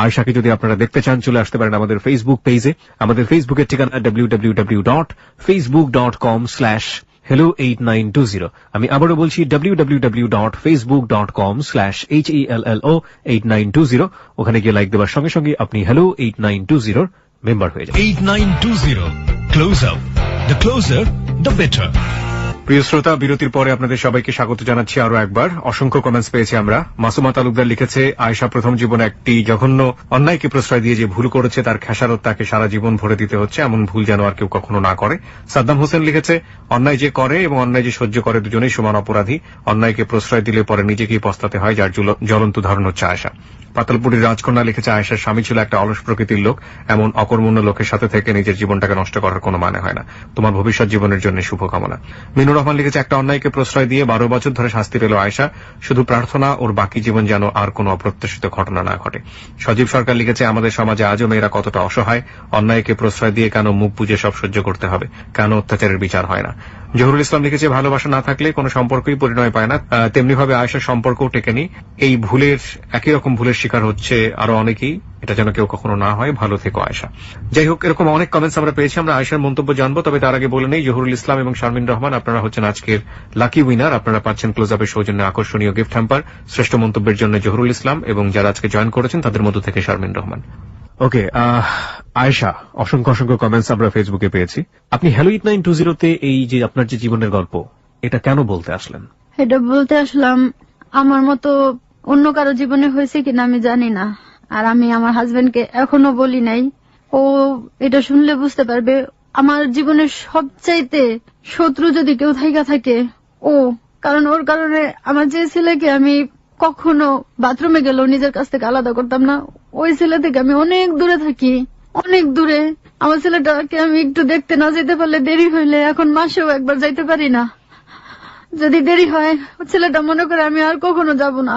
আয়েশাকে যদি আপনারা দেখতে চান চলে আসতে পারেন আমাদের ফেসবুক পেজে। আমাদের ফেসবুকের ঠিকানা www.facebook.com/hello8920। আমি আবারও বলছি www.facebook.com/HELLO8920। ওখানে গিয়ে লাইক দেওয়ার সঙ্গে সঙ্গে আপনি হ্যালো 8920 মেম্বার হয়ে যাবেন। 8920 Close Up. The closer, the better. প্রিয় শ্রোতা, বিরতির পরে আপনাদের সবাইকে স্বাগত জানাচ্ছি আরো একবার। অসংখ্য কমেন্টস পেয়েছি আমরা। মাসুমা তালুকদার লিখেছে, আয়েশা প্রথম জীবনে একটি জঘন্য অন্যায়কে প্রশ্রয় দিয়ে যে ভুল করেছে তার খেসারত তাকে সারা জীবন ভরে দিতে হচ্ছে, এমন ভুল যেন আর কেউ কখনো না করে। সাদ্দাম হোসেন লিখেছে, অন্যায় যে করে এবং অন্যায় যে সহ্য করে দুজনেই সমান অপরাধী। অন্যায়কে প্রশ্রয় দিলে পরে নিজেকেই পস্তাতে হয়, যার জ্বলন্ত উদাহরণ হচ্ছে আয়েশা। পাতালপুরীর রাজকন্যা লিখেছে, আয়েশার স্বামী ছিল একটা অলস প্রকৃতির লোক। এমন অকর্মণ্য লোকের সাথে থেকে নিজের জীবনটাকে নষ্ট করার কোনো মানে হয় না। তোমার ভবিষ্যৎ জীবনের জন্য শুভকামনা। মিনুর রহমান লিখেছে, একটা অন্যায়কে প্রশ্রয় দিয়ে 12 বছর ধরে শাস্তি পেল আয়েশা। শুধু প্রার্থনা ওর বাকি জীবন যেন আর কোনো অপ্রত্যাশিত ঘটনা না ঘটে। সজীব সরকার লিখেছে, আমাদের সমাজে আজও মেয়েরা কতটা অসহায়। অন্যায়কে প্রশ্রয় দিয়ে কেন মুখ বুজে সব সহ্য করতে হবে? কেন অত্যাচারের বিচার হয় না? জহুরুল ইসলাম লিখেছে, ভালোবাসা না থাকলে কোনো সম্পর্কই পরিণয় পায় না, তেমনিভাবে আয়েশার সম্পর্কও টেকেনি। এই ভুলের, একই রকম ভুলের শিকার হচ্ছে আরো অনেকেই। এটা যেন কেউ কখনো না হয়। ভালো থেকো আয়েশা। যাই হোক, এরকম অনেক কমেন্টস আমরা পেয়েছি। আমরা আয়েশার মন্তব্য জানবো, তবে তার আগে বলে নেই, জহুরুল ইসলাম এবং শারমিন রহমান আপনারা হচ্ছেন আজকের লাকি উইনার। আপনারা পাচ্ছেন ক্লোজ আপের সৌজন্যে আকর্ষণীয় গিফট হ্যাম্পার। শ্রেষ্ঠ মন্তব্যের জন্য জহুরুল ইসলাম এবং যারা আজকে জয়েন করেছেন তাদের মধ্য থেকে শারমিন রহমান। ওকে, আয়েশা, অসংখ্য অসংখ্য কমেন্টস আমরা ফেসবুকে পেয়েছি। আপনি হ্যালো 8920 এই যে আপনার যে জীবনের গল্প, এটা কেন বলতে আসলেন? এটা বলতে আসলাম, আমার মতো অন্য কারো জীবনে হয়েছে কিনা আমি জানি না, আর আমি আমার হাজবেন্ডকে এখনো বলি নাই। ও এটা শুনলে বুঝতে পারবে। আমার জীবনের সবচাইতে শত্রু যদি কেউ থাইকা থাকে ও, কারণ ওর কারণে আমার যে ছেলেকে আমি কখনো বাথরুমে গেলেও নিজের কাছ থেকে আলাদা করতাম না, ওই ছেলে থেকে আমি অনেক দূরে থাকি, অনেক দূরে। আমার ছেলেটাকে আমি একটু দেখতে না যেতে পারলে, দেরি হইলে এখন মাসেও একবার যাইতে পারি না। যদি দেরি হয়, ছেলেটা মনে করে আমি আর কখনো যাব না।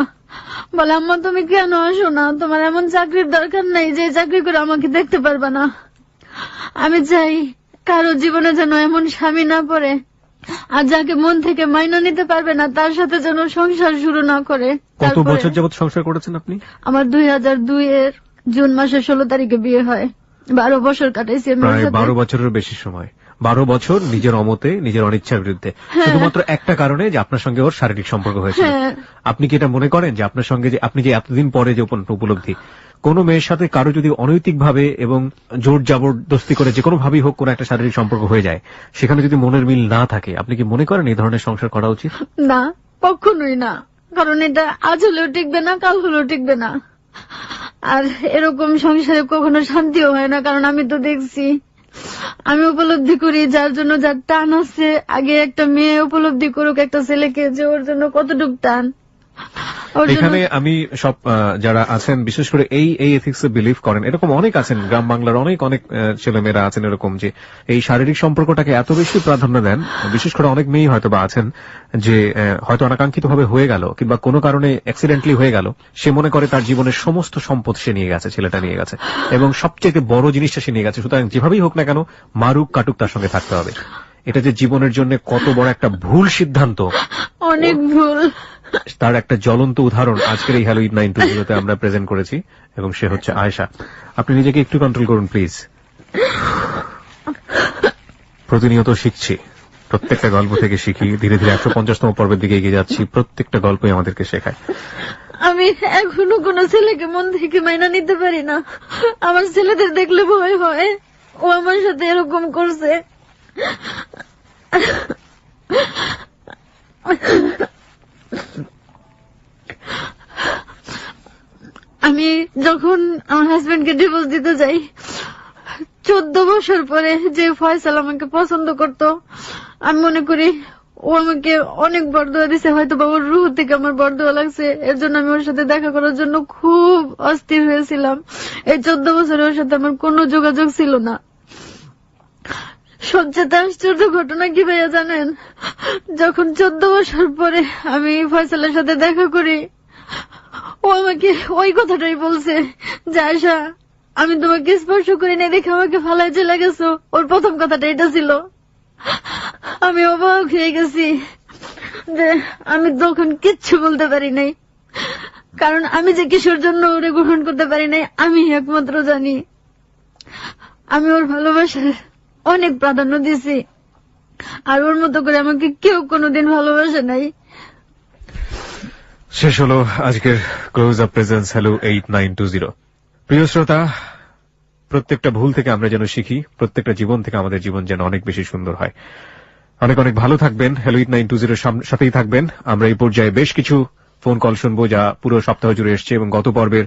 বলে, আম্মা তুমি কেন আসো না? তোমার এমন চাকরির দরকার নাই যে চাকরি করে আমাকে দেখতে পারবা না। আমি চাই কারো জীবনে যেন এমন স্বামী না পড়ে, আর যাকে মন থেকে মাইনা নিতে পারবে না তার সাথে যেন সংসার শুরু না করে। কত বছর যাবত সংসার করেছেন আপনি? আমার 2002 জুন মাসের 16 তারিখে বিয়ে হয়। 12 বছর কাটাইছি। প্রায় 12 বছরের বেশি সময়। 12 বছর নিজের অমতে, নিজের অনিচ্ছার বিরুদ্ধে, শুধুমাত্র একটা কারণে যে আপনার সঙ্গে ওর শারীরিক সম্পর্ক হয়েছিল। আপনি কি এটা মনে করেন যে আপনার সঙ্গে যে আপনি যে এতদিন পরে যে উপলব্ধি, কোন মেয়ের সাথে কারো যদি অনৈতিক ভাবে এবং জোর জবরদস্তি করে যে কোনো ভাবেই হোক কোন একটা শারীরিক সম্পর্ক হয়ে যায়, সেখানে যদি মনের মিল না থাকে, আপনি কি মনে করেন এই ধরনের সংসার করা উচিত? না, কখনোই না। কারণ এটা আজ হলেও টিকবে না, কাল হলেও টিকবে না। আর এরকম সংসারে কখনো শান্তিও হয় না। কারণ আমি তো দেখছি, আমি উপলব্ধি করি যার জন্য যার টান আছে। আগে একটা মেয়ে উপলব্ধি করুক একটা ছেলেকে যে ওর জন্য কতটুক টান। এখানে আমি সব যারা আছেন, বিশেষ করে এই এথিক্সে বিলিভ করেন, এরকম অনেক আছেন, গ্রাম বাংলার অনেক ছেলেমেয়েরা আছেন এরকম, যে এই শারীরিক সম্পর্কটাকে এত বেশি প্রাধান্য দেন। বিশেষ করে অনেক মেয়েই হয়তো বা আছেন যে হয়তো অনাকাঙ্ক্ষিত ভাবে হয়ে গেল কিংবা কোনো কারণে অ্যাক্সিডেন্টলি হয়ে গেল, সে মনে করে তার জীবনের সমস্ত সম্পদ সে নিয়ে গেছে, ছেলেটা নিয়ে গেছে, এবং সবচেয়ে বড় জিনিসটা সে নিয়ে গেছে। সুতরাং যেভাবেই হোক না কেন, মারুক কাটুক, তার সঙ্গে থাকতে হবে। এটা যে জীবনের জন্য কত বড় একটা ভুল সিদ্ধান্ত, অনেক ভুল, তার একটা জ্বলন্ত উদাহরণ আজকের এই হ্যালো 8920 আমরা প্রেজেন্ট করেছি, এবং সে হচ্ছে আয়েশা। আপনি নিজেকে একটু কন্ট্রোল করুন প্লিজ। প্রতিনিয়ত শিখছি, প্রত্যেকটা গল্প থেকে শিখি, ধীরে ধীরে 150তম পর্বের দিকে এগিয়ে যাচ্ছি। প্রত্যেকটা গল্পই আমাদেরকে শেখায়। আমি এখনো কোন ছেলেকে মন থেকে মাইনা নিতে পারি না। আমার ছেলেদের দেখলে ভয় হয়, ও আমার সাথে এরকম করছে। আমি যখন আমার হাজবেন্ডকে ডিভোর্স দিতে যাই, 14 বছর পরে যে ফয়সাল আমাকে পছন্দ করত, আমি মনে করি ও আমাকে অনেক বরদোয়া দিছে, হয়তো বা ওর রুহ থেকে আমার বরদোয়া লাগছে। এর জন্য আমি ওর সাথে দেখা করার জন্য খুব অস্থির হয়েছিলাম। এই 14 বছরে ওর সাথে আমার কোনো যোগাযোগ ছিল না। সবচেয়ে আশ্চর্য ঘটনা কি ভাইয়া জানেন? যখন 14 বছর পরে আমি ফয়সালের সাথে দেখা করি, ও আমাকে ওই কথাটাই বলছে যে, আয়েশা, আমি তোমাকে স্পর্শ করি না দেখে আমাকে ফালাই চলে গেছো। ওর প্রথম কথাটা এটা ছিল। আমি অবাক হয়ে গেছি যে আমি তখন কিচ্ছু বলতে পারি নাই, কারণ আমি যে কিসের জন্য ওরে গ্রহণ করতে পারি নাই আমি একমাত্র জানি। আমি ওর ভালোবাসার অনেক প্রাধান্য দিছি, আর ওর মতো করে আমাকে কেউ কোনোদিন ভালোবাসে নাই। শেষ হলো আজকের ক্লোজ আপ প্রেজেন্স হ্যালো 8920। প্রিয় শ্রোতা, প্রত্যেকটা ভুল থেকে আমরা যেন শিখি, প্রত্যেকটা জীবন থেকে আমাদের জীবন যেন অনেক বেশি সুন্দর হয়। অনেক অনেক ভালো থাকবেন। হ্যালো 8920 সাথেই থাকবেন। আমরা এই পর্যায়ে বেশ কিছু ফোন কল শুনবো যা পুরো সপ্তাহ জুড়ে এসছে, এবং গত পর্বের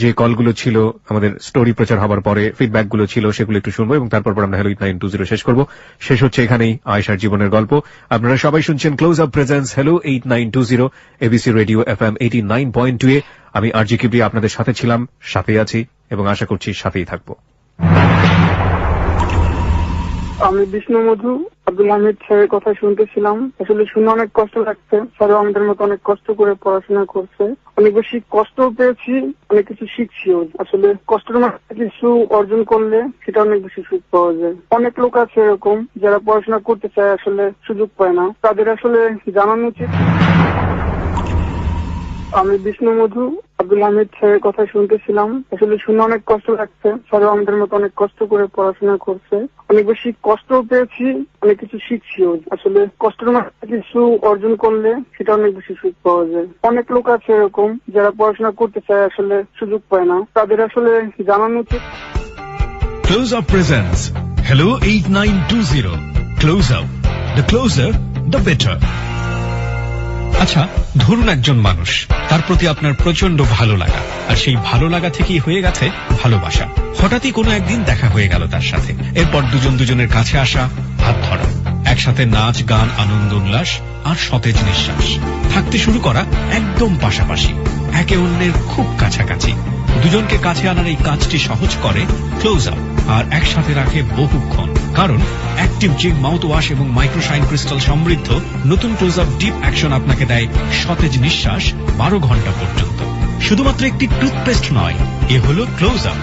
যে কলগুলো ছিল আমাদের স্টোরি প্রচার হবার পরে ফিডব্যাক গুলো ছিল সেগুলো একটু শুনবো, এবং তারপর আমরা হ্যালো 8920 শেষ করবো। শেষ হচ্ছে এখানেই আয়েশার জীবনের গল্প। আপনারা সবাই শুনছেন close up presence hello 8920 ABC radio FM 89.2 এ। আমি আরজি কিবরিয়া আপনাদের সাথে ছিলাম, সাথেই আছি এবং আশা করছি সাথেই থাকবো। আমি বিষ্ণু মধু আব্দুল হামিদ স্যারের কথা শুনতেছিলাম। আসলে শুনে অনেক কষ্ট লাগছে। স্যার আমাদের মতো অনেক কষ্ট করে পড়াশোনা করছে, অনেক বেশি কষ্টও পেয়েছি, অনেক কিছু শিখছিও। আসলে কষ্টের মধ্যে কিছু অর্জন করলে সেটা অনেক বেশি সুখ পাওয়া যায়। অনেক লোক আছে এরকম যারা পড়াশোনা করতে চায়, আসলে সুযোগ পায় না, তাদের আসলে জানানো উচিত। আমি বিষ্ণু মধু আব্দুল হামিদ স্যারের কথা শুনতেছিলাম। আসলে শুনে অনেক কষ্ট লাগছে। স্যার আমাদের মতো অনেক কষ্ট করে পড়াশোনা করছে, অনেক বেশি কষ্টও পেয়েছি, অনেক কিছু শিখছিও। আসলে কষ্টের মধ্যে কিছু অর্জন করলে সেটা অনেক বেশি সুখ পাওয়া যায়। অনেক লোক আছে এরকম যারা পড়াশোনা করতে চায়, আসলে সুযোগ পায় না, তাদের আসলে জানানো উচিত। Close Up presents Hello 8920. Close Up. The closer, the better. আচ্ছা, ধরুন একজন মানুষ, তার প্রতি আপনার প্রচন্ড ভালো লাগা, আর সেই ভালো লাগা থেকেই হয়ে গেছে ভালোবাসা। হঠাৎই কোনো একদিন দেখা হয়ে গেল তার সাথে, এরপর দুজন দুজনের কাছে আসা, হাত ধরা, একসাথে নাচ গান, আনন্দ উল্লাস আর সতেজ নিঃশ্বাস, থাকতে শুরু করা একদম পাশাপাশি, একে অন্যের খুব কাছাকাছি। দুজনকে কাছে আনার এই কাজটি সহজ করে ক্লোজ আপ, আর একসাথে রাখে বহুক্ষণ। কারণ অ্যাক্টিভ জিম মাউথ ওয়াশ এবং মাইক্রোশাইন ক্রিস্টাল সমৃদ্ধ নতুন ক্লোজ আপ ডিপ অ্যাকশন আপনাকে দেয় সতেজ নিঃশ্বাস 12 ঘন্টা পর্যন্ত। শুধুমাত্র একটি টুথপেস্ট নয়, এ হলো ক্লোজ আপ।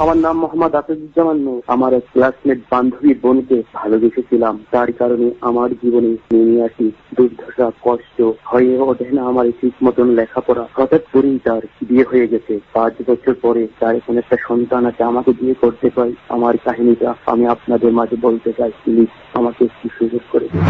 আমার নাম মোহাম্মদ আফিজুজ্জামান নূর। আমার এক ক্লাসমেট বান্ধবীর বোনকে ভালোবেসেছিলাম, তার কারণে আমার জীবনে নেমে আসি দুর্দশা, কষ্ট, হয়ে ওঠে না আমার ঠিক মতন লেখাপড়া। হঠাৎ করেই তার বিয়ে হয়ে গেছে। 5 বছর পরে তার এখন একটা সন্তান আছে, আমাকে বিয়ে করতে চাই। আমার কাহিনীটা আমি আপনাদের মাঝে বলতে চাই, প্লিজ আমাকে একটু সুযোগ করে দিন।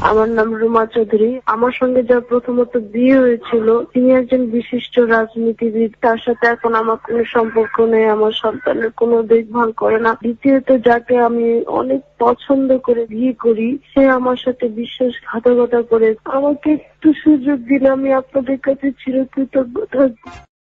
আমার নাম রুমা চৌধুরী। আমার সঙ্গে যার প্রথমত বিয়ে হয়েছিল তিনি একজন বিশিষ্ট রাজনীতিবিদ। তার সাথে এখন আমার কোনো সম্পর্ক নেই, আমার সন্তানের কোনো দেখভাল করে না। দ্বিতীয়ত যাকে আমি অনেক পছন্দ করে বিয়ে করি, সে আমার সাথে বিশ্বাসঘাতকতা করে। আমাকে একটু সুযোগ দিলে আমি আপনাদের কাছে চিরকৃতজ্ঞ থাকবো।